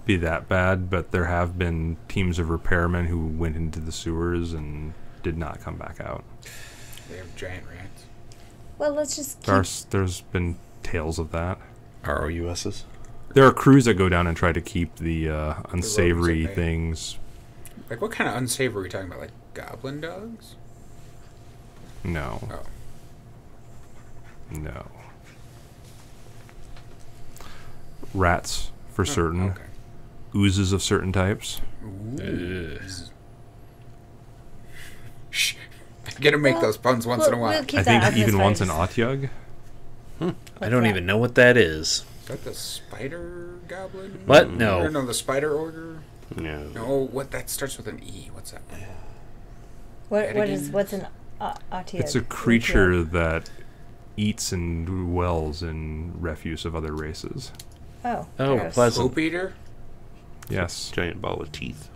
be that bad, but there have been teams of repairmen who went into the sewers and did not come back out. They have giant rats. Well, let's just keep... There's been tales of that. ROUSs. There are crews that go down and try to keep the unsavory at bay. things. Like, what kind of unsavory are we talking about? Like, goblin dogs? No. Oh. No. Rats, for certain. Okay. Oozes of certain types. Shh. I gotta make those puns once in a while. We'll keep I that think on his even once an face. Otyug. I don't that? even know what that is. Is that the spider goblin? What? No. Or no, the spider order? No. No, what? That starts with an E. What's that one? What's an Otyug? It's a creature that eats and dwells in refuse of other races. Oh. Oh, gross. pleasant. Poop eater? Yes. Giant ball with teeth.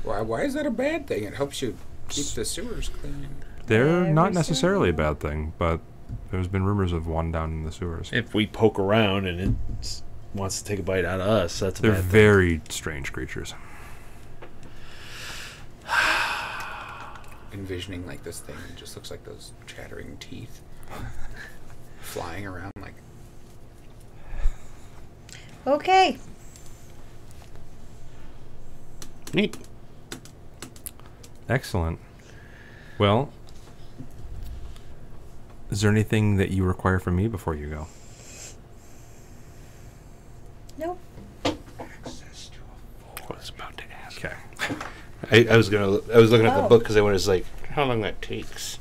Why is that a bad thing? It helps you keep the sewers clean. They're not Every necessarily a single- bad thing, but there's been rumors of one down in the sewers. If we poke around and it wants to take a bite out of us, that's a They're bad thing. very strange creatures. Envisioning like this thing, it just looks like those chattering teeth flying around like. Okay. Neat. Excellent. Well, is there anything that you require from me before you go? Nope. I was about to ask. Okay. I was looking at the Oh. book because I was like, how long that takes?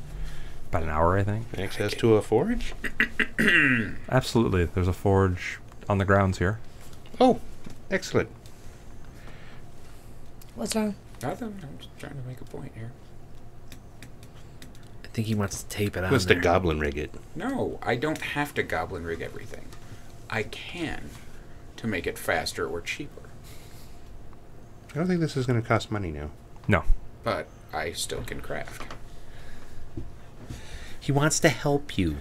About an hour, I think. Access to a forge? Absolutely. There's a forge on the grounds here. Oh, excellent. What's wrong? Nothing. I'm just trying to make a point here. I think he wants to tape it on Must there. have goblin rig it. No, I don't have to goblin rig everything. I can to make it faster or cheaper, I don't think this is going to cost money now. No. but I still can craft. He wants to help you.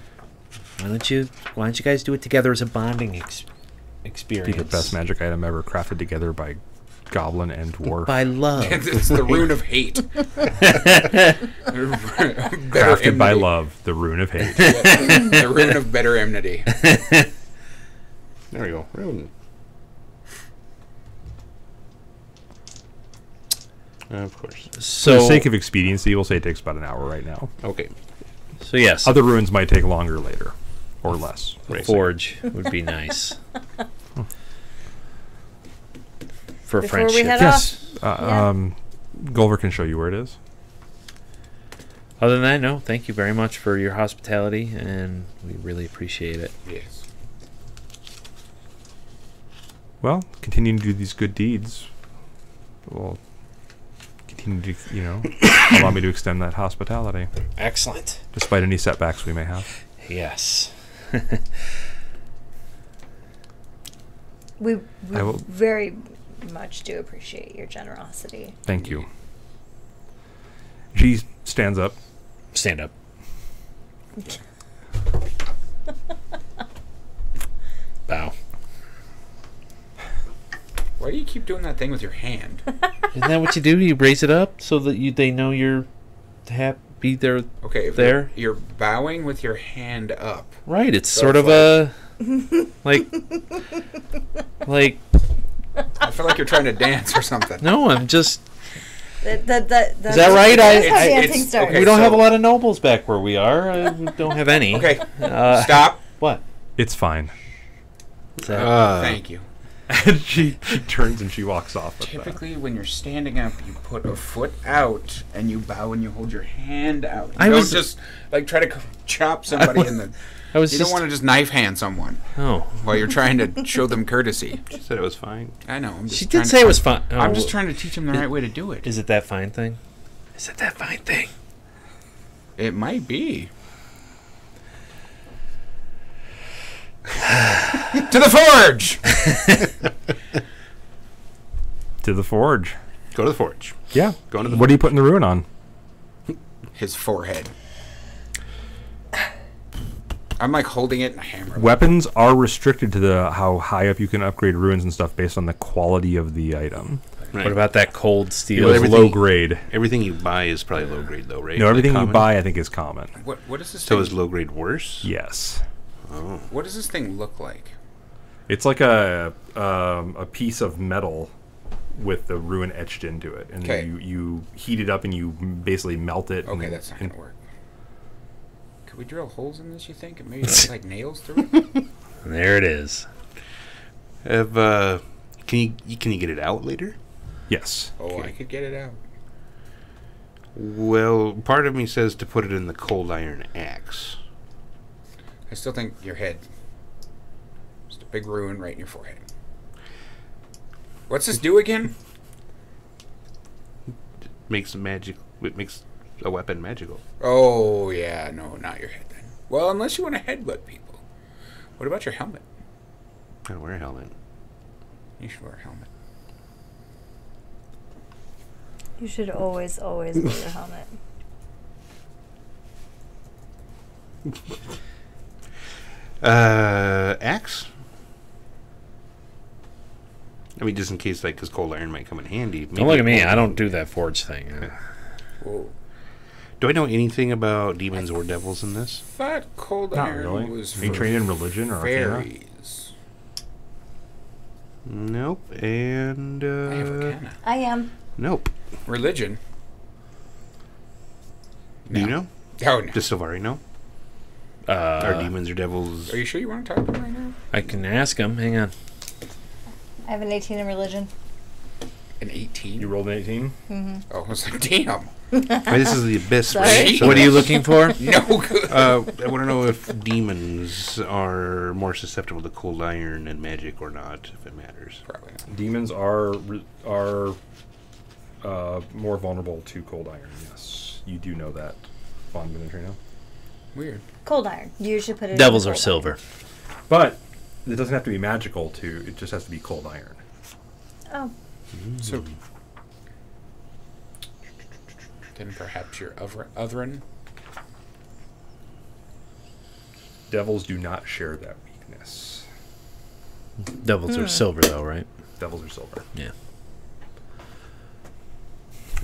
Why don't you guys do it together as a bonding experience? Be the best magic item ever crafted together by goblin and dwarf. By love. It's the rune of hate. Crafted by love, the rune of hate. The rune of better enmity. There we go. Rune. Of course. For So, the sake of expediency, we'll say it takes about an hour right now. Okay. so yes, Other runes might take longer later, or less. a forge would be nice. For Before friendship. we head Yes. Yeah. Gulliver can show you where it is. Other than that, no, thank you very much for your hospitality, and we really appreciate it. Yes. Well, continue to do these good deeds. will continue to, allow me to extend that hospitality, Excellent. despite any setbacks we may have. Yes. We I will- very much do appreciate your generosity. Thank you. She stands up. Stand up. Bow. Why do you keep doing that thing with your hand? Isn't that what you do? You raise it up so that they know you're happy they're Okay, if there. you're bowing with your hand up. Right. It's So sort it's of a like I feel like you're trying to dance or something. no. I'm just. Is Is that right? That's how It's- dancing it's- starts. okay. We don't so- have a lot of nobles back where we are. We don't have any. Okay, Stop. What? It's fine. Is that- thank you. And she turns and she walks off. With that. Typically, when you're standing up, you put a foot out and you bow and you hold your hand out. You I don't was- just like try to chop somebody in the. I was You just. don't want to just knife hand someone Oh. while you're trying to show them courtesy. She said it was fine. I know. I'm just She trying did to- say it was fun. I'm Oh, just trying to teach them the right way to do it. Is it that fine thing? Is it that fine thing? It might be. To the forge. To the forge. Go to the forge. Yeah. Go to the What are you putting the ruin on? His forehead. I'm like holding it in a hammer. Weapons are restricted to how high up you can upgrade ruins and stuff based on the quality of the item. Right. What about that cold It steel? was everything- low grade. Everything you buy is probably low grade, though, right? No, Like everything you common? buy I think is common. What is this? So thing? is low grade worse? Yes. Oh. What does this thing look like? It's like a piece of metal with the ruin etched into it, and Okay. you heat it up and you basically melt it. Okay, and- that's not and- gonna work. Could we drill holes in this? You think, and maybe put, like nails through it? There it is. Can you get it out later? Yes. Oh, Okay. I could get it out. Well, part of me says to put it in the cold iron axe. I still think your head. Just a big ruin right in your forehead. What's this do again? Makes magic. It makes a weapon magical. Oh yeah, no, not your head then. Well, unless you want to headbutt people. What about your helmet? I don't wear a helmet. You should wear a helmet. You should always wear your helmet. Axe? I mean, just in case, like, because cold iron might come in handy. Don't look at me. Maybe- I don't do that forge thing. Whoa. Do I know anything about demons or devils in this? Thought cold Not iron really. was Are you for trained in religion or arcana? fairies. Nope. And, I have arcana. I am. nope. Religion. Do you know? Oh no. Does Silvari know? Are demons or devils? Are you sure you want to talk to him right now? I can ask him. Hang on. I have an 18 in religion. An 18? You rolled an 18. Oh, I was like, damn. This is the abyss, Sorry. right? So What are you looking for? No good. I want to know if demons are more susceptible to cold iron and magic or not, if it matters. Probably not. Demons are more vulnerable to cold iron. Yes, you do know that, Von Benetrino. Weird. Cold iron. You should put it. Devils in are cold silver. But it doesn't have to be magical. It just has to be cold iron. Iron. So, then perhaps you're Othrin? Devils do not share that weakness. Devils are silver, though, right? Devils are silver. Yeah.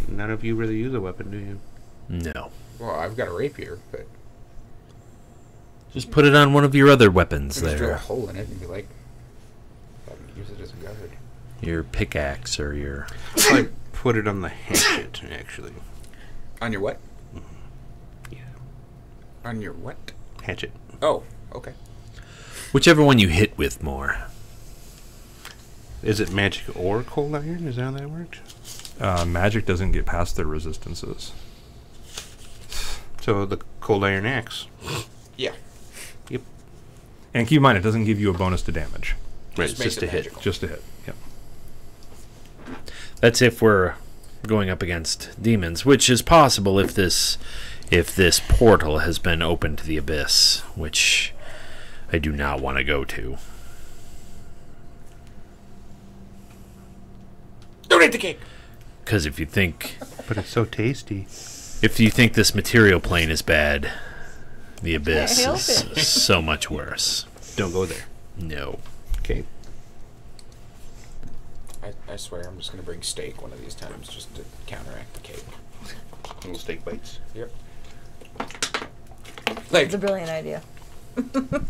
None of you really use a weapon, do you? No. Well, I've got a rapier, but Just put it on one of your other weapons just drill a there. hole in it and be like, I can use it as a guard. Your pickaxe or your... I put it on the hatchet, actually. On your what? Yeah. On your what? Hatchet. Oh, okay. Whichever one you hit with more. Is it magic or cold iron? Is that how that works? Magic doesn't get past their resistances. So the cold iron axe. Yeah. Yep. And keep in mind, it doesn't give you a bonus to damage. Right, Just it's makes just it a hit. magical. Just a hit. Yep. That's if we're going up against demons, which is possible if this portal has been opened to the abyss, which I do not want to go to. Don't eat the cake. Because if you think But it's so tasty. this material plane is bad, the abyss Can't help is so much worse. Don't go there. No. Okay. I swear I'm just gonna bring steak one of these times just to counteract the cake. Little steak bites. Yep. Like It's a brilliant idea. Then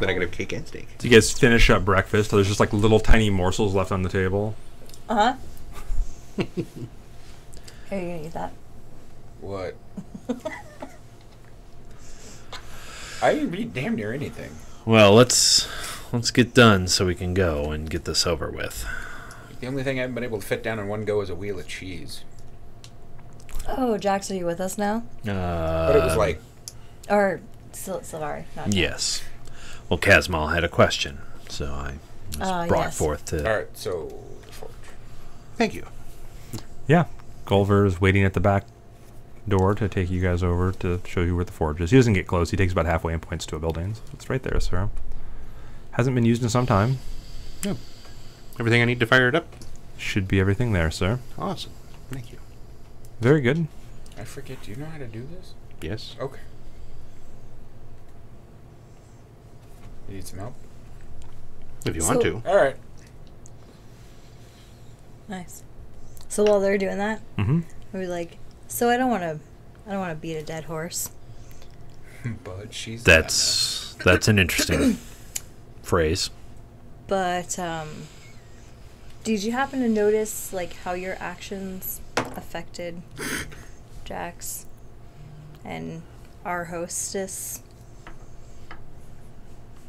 I can have cake and steak. So you guys finish up breakfast. So there's just like little tiny morsels left on the table. Uh huh. Are you gonna eat that? what? I can eat damn near anything. Well, let's get done so we can go and get this over with. The only thing I haven't been able to fit down in one go is a wheel of cheese. Oh, Jax, are you with us now? But it was like, Or Sylvari? Not Jax. Yes. Well, Kazmal had a question, so I was brought yes. forth to... all right, so the forge. Thank you. Yeah. Gulliver is waiting at the back door to take you guys over to show you where the forge is. He doesn't get close. He takes about halfway and points to a building. So it's right there, sir. Hasn't been used in some time. Yeah. Everything I need to fire it up? Should be everything there, sir. Awesome. Thank you. Very good. I forget, do you know how to do this? Yes. Okay. You need some help? If you want So- to. Alright. Nice. So while they're doing that, Mm-hmm. we're like, so I don't want to beat a dead horse. But she's That's an interesting phrase. But did you happen to notice like how your actions affected Jax and our hostess?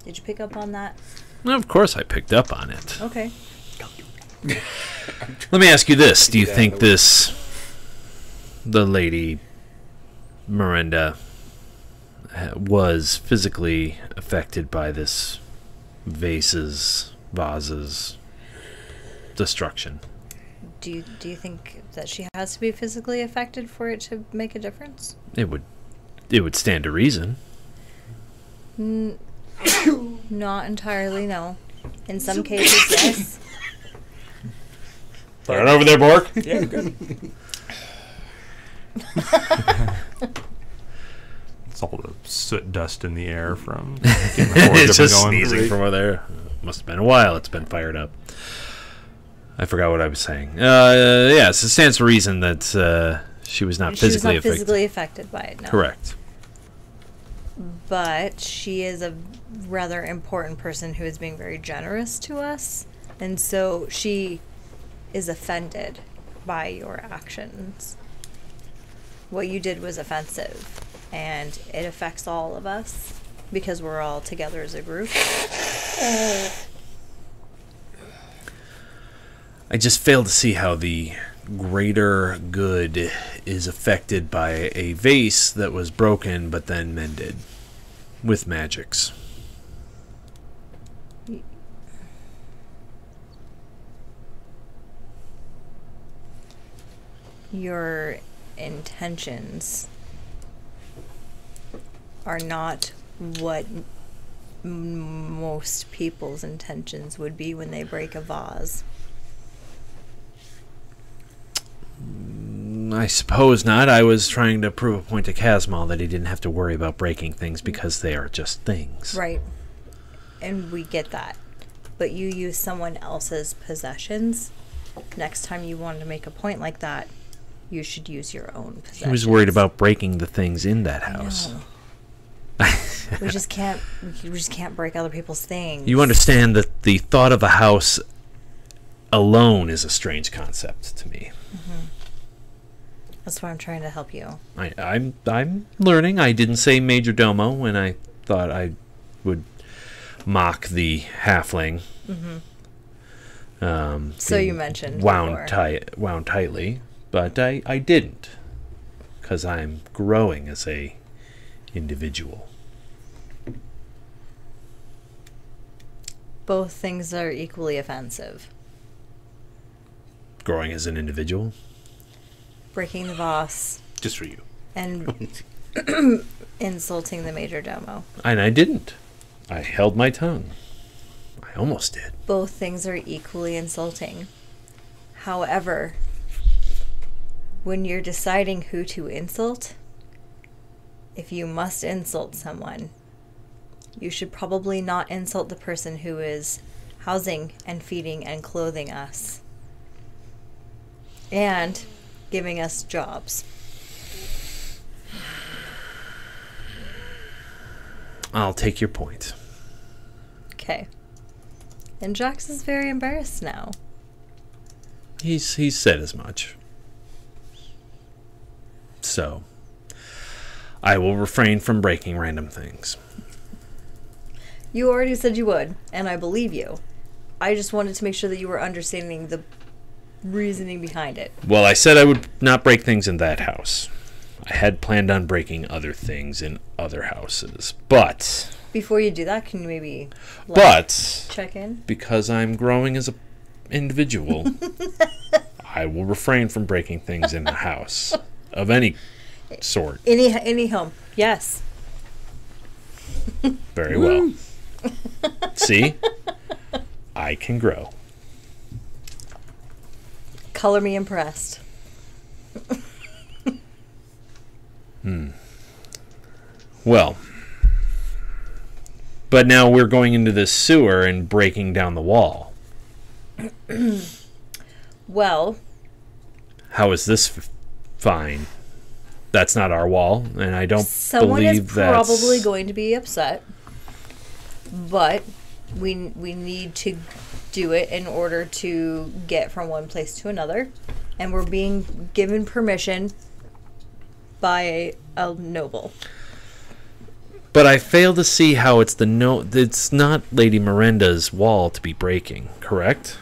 Did you pick up on that? Well, of course I picked up on it. Okay. Let me ask you this. Do you Yeah, think the- the lady Miranda was physically affected by this vase's destruction? Do you think that she has to be physically affected for it to make a difference? It would stand to reason. Not entirely, no. In some cases, yes. Right over there, Bork. Yeah, good. It's all the soot dust in the air from getting the forge It's up and just going. sneezing from over there. Must have been a while. It's been fired up. I forgot what I was saying. Yes, it stands to reason that she was not She was physically not affected. physically affected by it, no. Correct. But she is a rather important person who is being very generous to us. And so she is offended by your actions. What you did was offensive. And it affects all of us because we're all together as a group. I just fail to see how the greater good is affected by a vase that was broken but then mended with magics. Your intentions are not what most people's intentions would be when they break a vase. I suppose not. I was trying to prove a point to Kazmal that he didn't have to worry about breaking things because they are just things. Right. And we get that. But you use someone else's possessions. Next time you want to make a point like that, you should use your own possessions. He was worried about breaking the things in that house. No. We just can't break other people's things. You understand that the thought of a house alone is a strange concept to me. That's why I'm trying to help you. I'm learning. I didn't say major domo when I thought I would mock the halfling. So you being mentioned wound before. wound tightly, but I didn't, because I'm growing as a individual. Both things are equally offensive. Growing as an individual. Breaking the vase. Just for you. And insulting the major domo. And I didn't. I held my tongue. I almost did. Both things are equally insulting. However, when you're deciding who to insult, if you must insult someone, you should probably not insult the person who is housing and feeding and clothing us. And giving us jobs. I'll take your point. Okay. And Jax is very embarrassed now. He's said as much. So, I will refrain from breaking random things. You already said you would, and I believe you. I just wanted to make sure that you were understanding the reasoning behind it. Well, I said I would not break things in that house. I had planned on breaking other things in other houses, but... Before you do that, can you maybe check in? Because I'm growing as an individual, I will refrain from breaking things in the house of any sort. Any home. Yes. Very well. See? I can grow. Color me impressed. Well, but now we're going into this sewer and breaking down the wall. Well, how is this fine? That's not our wall, and I don't someone believe is that's... probably going to be upset, but we need to do it in order to get from one place to another, and we're being given permission by a noble. But I fail to see how it's it's not Lady Miranda's wall to be breaking, correct?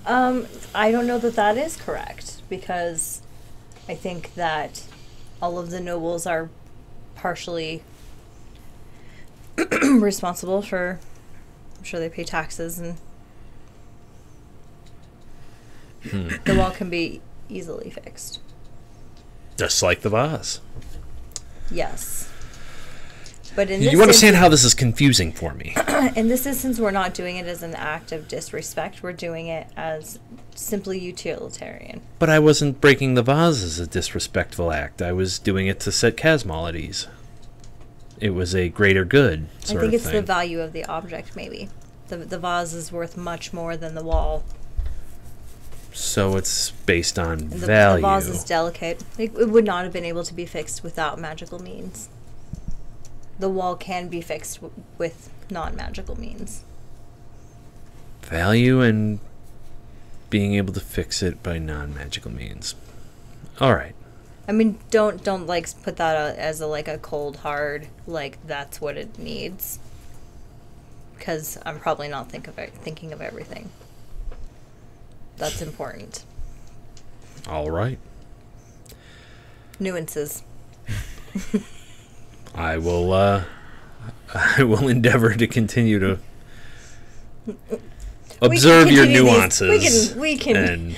I don't know that is correct, because I think that all of the nobles are partially responsible for... I'm sure they pay taxes, and the wall can be easily fixed. Just like the vase. Yes. But in this You understand how this is confusing for me. In this instance, we're not doing it as an act of disrespect. We're doing it as simply utilitarian. But I wasn't breaking the vase as a disrespectful act. I was doing it to set Casmal at ease. It was a greater good sort I think of it's thing. the value of the object, maybe. The vase is worth much more than the wall. So it's based on And the value. vase is delicate. It would not have been able to be fixed without magical means. The wall can be fixed with non-magical means. Value and being able to fix it by non-magical means. All right. I mean, don't like put that out as a cold hard, like that's what it needs. Because I'm probably not thinking of everything. That's important. All right. Nuances. I will endeavor to continue to observe your nuances. We can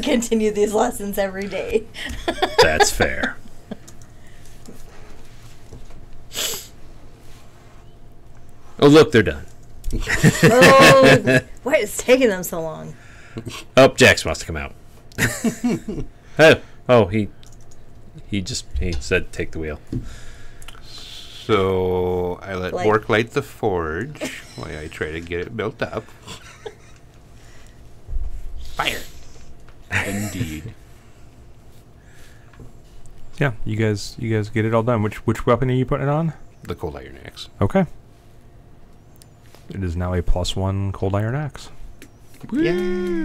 continue these lessons every day. That's fair. Oh, look, they're done. Oh, why is it taking them so long? Oh, Jax wants to come out. He said take the wheel. So I let Bork light the forge while I try to get it built up. Fire. Indeed. Yeah, you guys get it all done. Which weapon are you putting it on? The cold iron axe. Okay. It is now a +1 cold iron axe. Yay!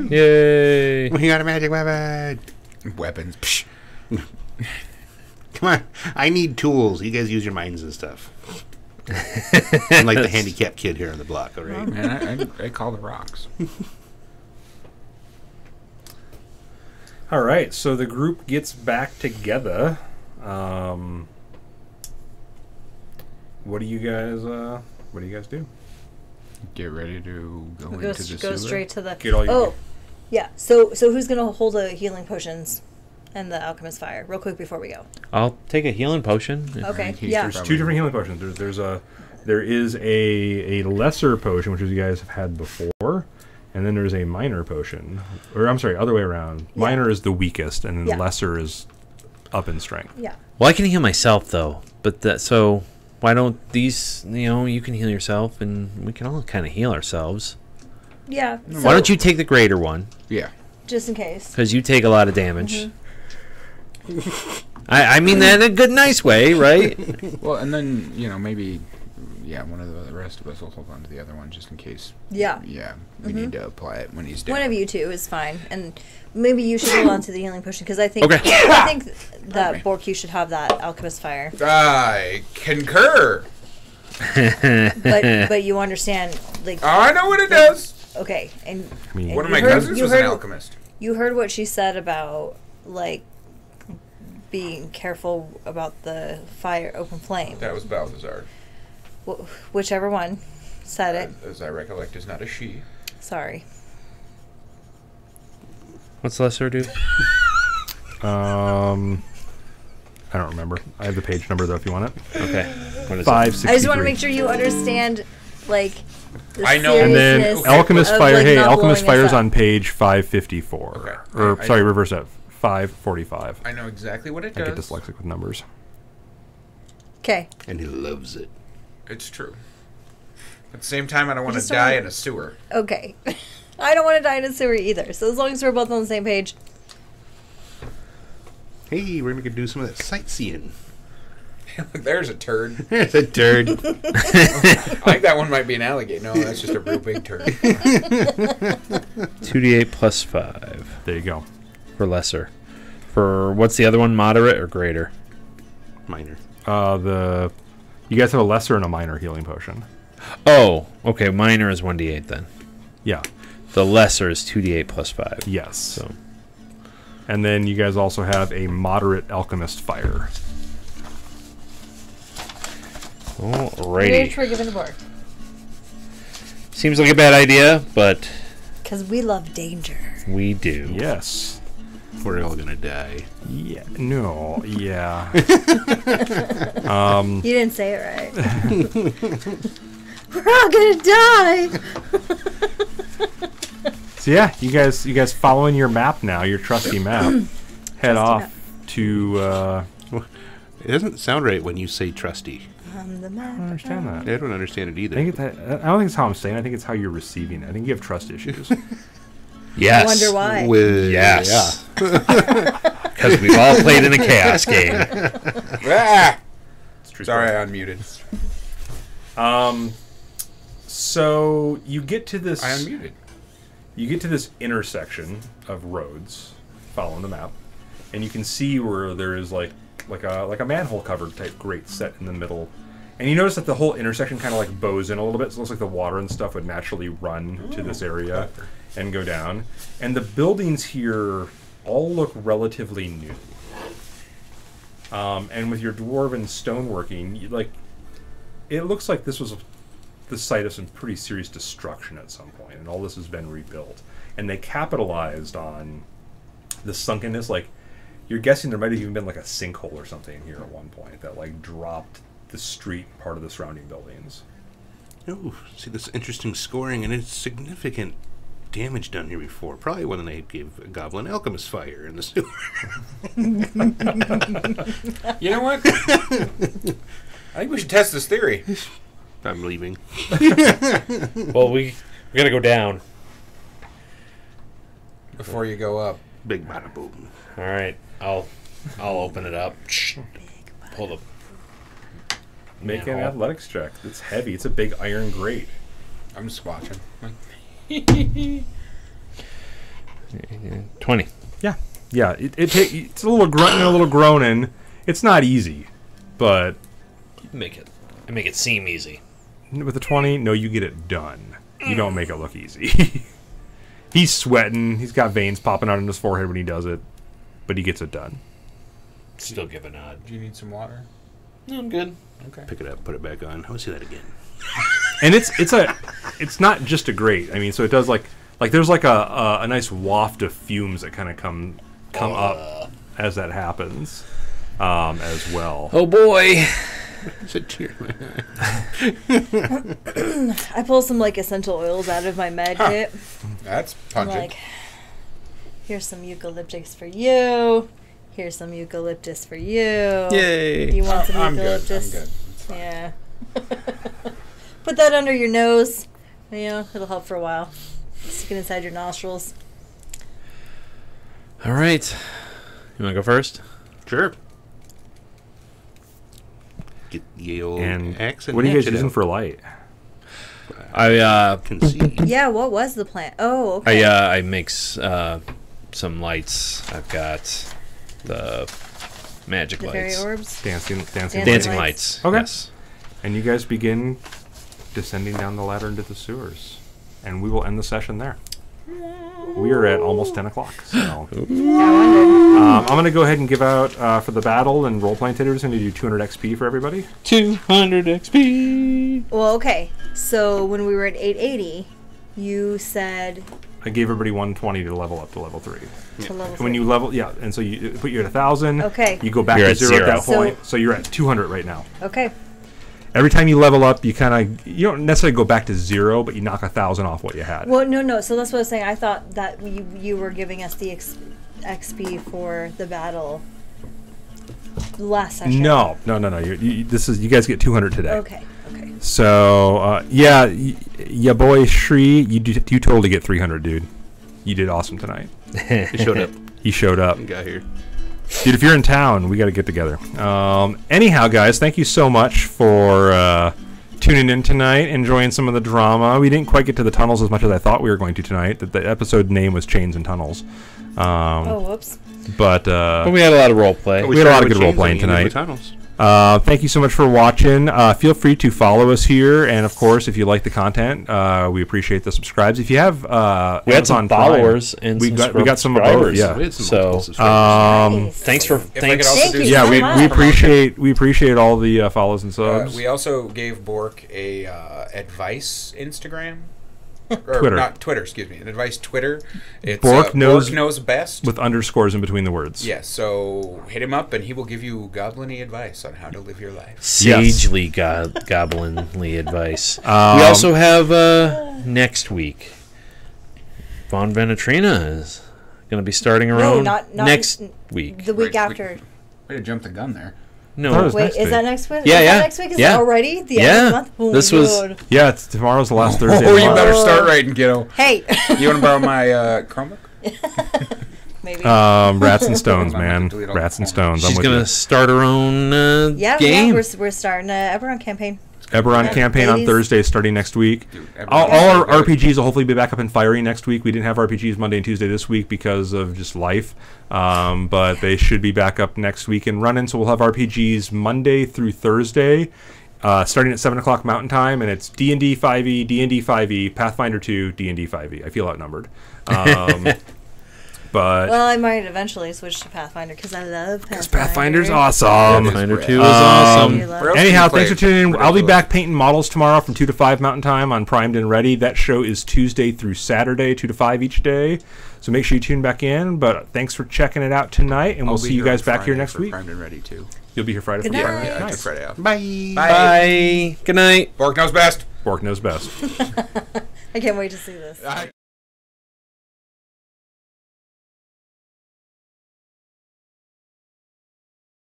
Yay! We got a magic weapon. Weapons. Psh. Come on. I need tools. You guys use your minds and stuff. I'm like the handicapped kid here on the block, all right? Oh, man, I call the rocks. All right, so the group gets back together. What do you guys do? Get ready to go We'll into the go sewer. straight to the... Get all your Yeah. So who's gonna hold the healing potions and the alchemist fire real quick before we go? I'll take a healing potion. Okay. He's Yeah. just- Two different healing potions. There is a lesser potion, which you guys have had before, and then there's a minor potion. Or I'm sorry, other way around. Yeah. Minor is the weakest, and then Yeah. lesser is up in strength. Yeah. Well, I can heal myself though, but so why don't these? You can heal yourself, and we can all kind of heal ourselves. Yeah. Why don't you take the greater one? Yeah. just in case? Because you take a lot of damage. I mean that in a good, nice way, right? Well, and then, maybe, one of the rest of us will hold on to the other one just in case. Yeah. Yeah, we need to apply it when he's down. One of you two is fine, and maybe you should hold on to the healing potion because I think Okay. I think that Bork, you should have that alchemist fire. I concur. But you understand, like, I know what it does. okay, and I mean, One of you my heard- cousins you was an heard- alchemist. you heard what she said about like being careful about the fire, open flame. That was Balthazar. Whichever one said it. As I recollect, is not a she. Sorry. What's lesser do? I don't remember. I have the page number though, if you want it. Okay. What is 563. I just want to make sure you understand, like, the I know. And then seriousness Alchemist of, Fire. like, Hey, not Alchemist blowing us Fire's up. on page 554. Okay. Or I sorry, know. reverse that. 545. I know exactly what it I does. get dyslexic with numbers. Okay. And he loves it. It's true. At the same time, I don't want to just don't die want- in a sewer. Okay. I don't want to die in a sewer either. So as long as we're both on the same page. Hey, we're going to do some of that sightseeing. Look, there's a turd. There's a turd. I think that one might be an alligator. No, that's just a real big turd. 2d8 plus 5 There you go. for lesser. For what's the other one? Moderate or greater? Minor. You guys have a lesser and a minor healing potion. Oh, okay. Minor is 1d8 then. Yeah. The lesser is 2d8 plus 5. Yes. So And then you guys also have a moderate Alchemist Fire. We're alrighty. forgiving the board. Seems like a bad idea, but Because we love danger. we do. Yes. We're all going to die. Yeah. No. Yeah. You didn't say it right. We're all gonna die. So yeah, you guys following your map now, your trusty map. Head off map. to. It doesn't sound right when you say trusty. On the I map. don't understand that. I don't understand it I either. think I don't think it's how I'm saying. I think it's how you're receiving it. I think you have trust issues. Yes. I wonder why. Yes. Because we've all played in a chaos game. Ah! It's true. Sorry, I unmuted. So you get to this. I unmuted. You get to this intersection of roads, following the map, and you can see where there is like a manhole covered type grate set in the middle. And you notice that the whole intersection kind of like bows in a little bit, so it looks like the water and stuff would naturally run to this area and go down. And the buildings here all look relatively new. And with your dwarven stoneworking, it looks like this was the site of some pretty serious destruction at some point, and all this has been rebuilt. And they capitalized on the sunkenness. Like, you're guessing there might have even been like a sinkhole or something here at one point that like dropped the street part of the surrounding buildings. Oh, see this interesting scoring, and it's significant damage done here before. Probably when they gave a goblin alchemist fire in the sewer. You know what? I think we should test this theory. I'm leaving. Well, we gotta go down. Before you go up. Big bada boom. All right. I'll open it up. Pull the. Make an manhole. athletics check. It's heavy. It's a big iron grate. I'm just watching. 20. Yeah. It's a little grunting and a little groaning. It's not easy, but Make it seem easy. with a 20, no, you get it done. You don't make it look easy. He's sweating. He's got veins popping out on his forehead when he does it, but he gets it done. Still give a nod. Do you need some water? No, I'm good. Okay. Pick it up, put it back on. I want to see that again. And it's not just a grate. I mean, so it does like Like there's like a nice waft of fumes that kind of come up as that happens, as well. Oh boy. It's a tear. I pull some like essential oils out of my med kit. That's I'm pungent. like, here's some eucalyptus for you. Here's some eucalyptus for you. Yay. You want some I'm good. eucalyptus? I'm good. It's fine. Yeah. Put that under your nose. You know, it'll help for a while. Stick it inside your nostrils. All right. You want to go first? Sure. Get the old And axe and what are you guys hatchet using out. for light? I Can see. Yeah, what was the plan? Oh, okay. I make some lights. I've got the magic the fairy lights. orbs. Dancing Dancing lights. lights. Okay. Yes. And you guys begin descending down the ladder into the sewers. And we will end the session there. We are at almost 10 o'clock. So Yeah, I I'm going to go ahead and give out for the battle and role-playing today. We're just going to do 200 XP for everybody. 200 XP. Well, okay. So when we were at 880, you said I gave everybody 120 to level up to level 3. to level When 3. you level, yeah, and so you put you at 1,000. Okay. You go back You're to at 0 at that zero. point. So you're at 200 right now. Okay. Every time you level up, you you don't necessarily go back to 0, but you knock 1,000 off what you had. Well, no. So that's what I was saying. I thought that you were giving us the XP for the battle last session. No. You guys get 200 today. Okay. So yeah, boy Shri, you totally get 300, dude. You did awesome tonight. He showed up. He showed up. He got here. Dude, if you're in town, we got to get together. Anyhow, guys, thank you so much for tuning in tonight, enjoying some of the drama. We didn't quite get to the tunnels as much as I thought we were going to tonight. The episode name was Chains and Tunnels. Oh, whoops. But But we had a lot of role play. We had a lot of good role-playing tonight. Thank you so much for watching. Feel free to follow us here, and of course, if you like the content, we appreciate the subscribes. If you have, We had some Amazon Prime, followers and we some got some of both. subscribers. Yeah. We had some So, multiple subscribers. Nice. Thanks for If I could also Thank do you Yeah, so we much. we appreciate all the follows and subs. we also gave Bork a advice Instagram. Or Twitter. Not Twitter, excuse me. An advice Twitter. It's Bork knows- knows best. with underscores in between the words. Yes, so hit him up and he will give you goblin-y advice on how to live your life. sagely goblinly advice. We also have next week. Von Venetrina is going to be starting around not next week. The week Right, after. Way to jump the gun there. That No, was Wait, next is week. that next week? Yeah, Is yeah. that next week? Is Yeah. that already the end Yeah. of the month? Oh, This my was- God. Yeah, tomorrow's the last Thursday. Oh, of the you month. better start writing, kiddo. Hey. You want to borrow my Chromebook? Maybe. Rats and Stones, Hold on, I have man. to delete all Rats and the- Stones. I'm she's with going you. to start her own yeah, game. we're starting a Eberron campaign. Eberron Yeah, campaign on ladies. Thursday, starting next week. Dude, All everyone's our so good. RPGs will hopefully be back up and firing next week. We didn't have RPGs Monday and Tuesday this week because of just life, but they should be back up next week and running. So we'll have RPGs Monday through Thursday, starting at 7 o'clock Mountain Time, and it's D&D 5e, D&D 5e, Pathfinder 2, D&D 5e. I feel outnumbered. But Well, I might eventually switch to Pathfinder because I love Pathfinder. Pathfinder's awesome. Pathfinder 2 is awesome. You love Where else Anyhow, do you thanks for play? tuning in. I'll be Ridiculous. back painting models tomorrow from 2 to 5 Mountain Time on Primed and Ready. That show is Tuesday through Saturday, 2 to 5 each day. So make sure you tune back in. But thanks for checking it out tonight, and I'll we'll be see you here guys on back here Friday next for week. Primed and ready too. You'll be here Friday Good for night. Yeah, I took Nice. Friday off. Bye. Bye. Good night. Bork knows best. Bork knows best. I can't wait to see this.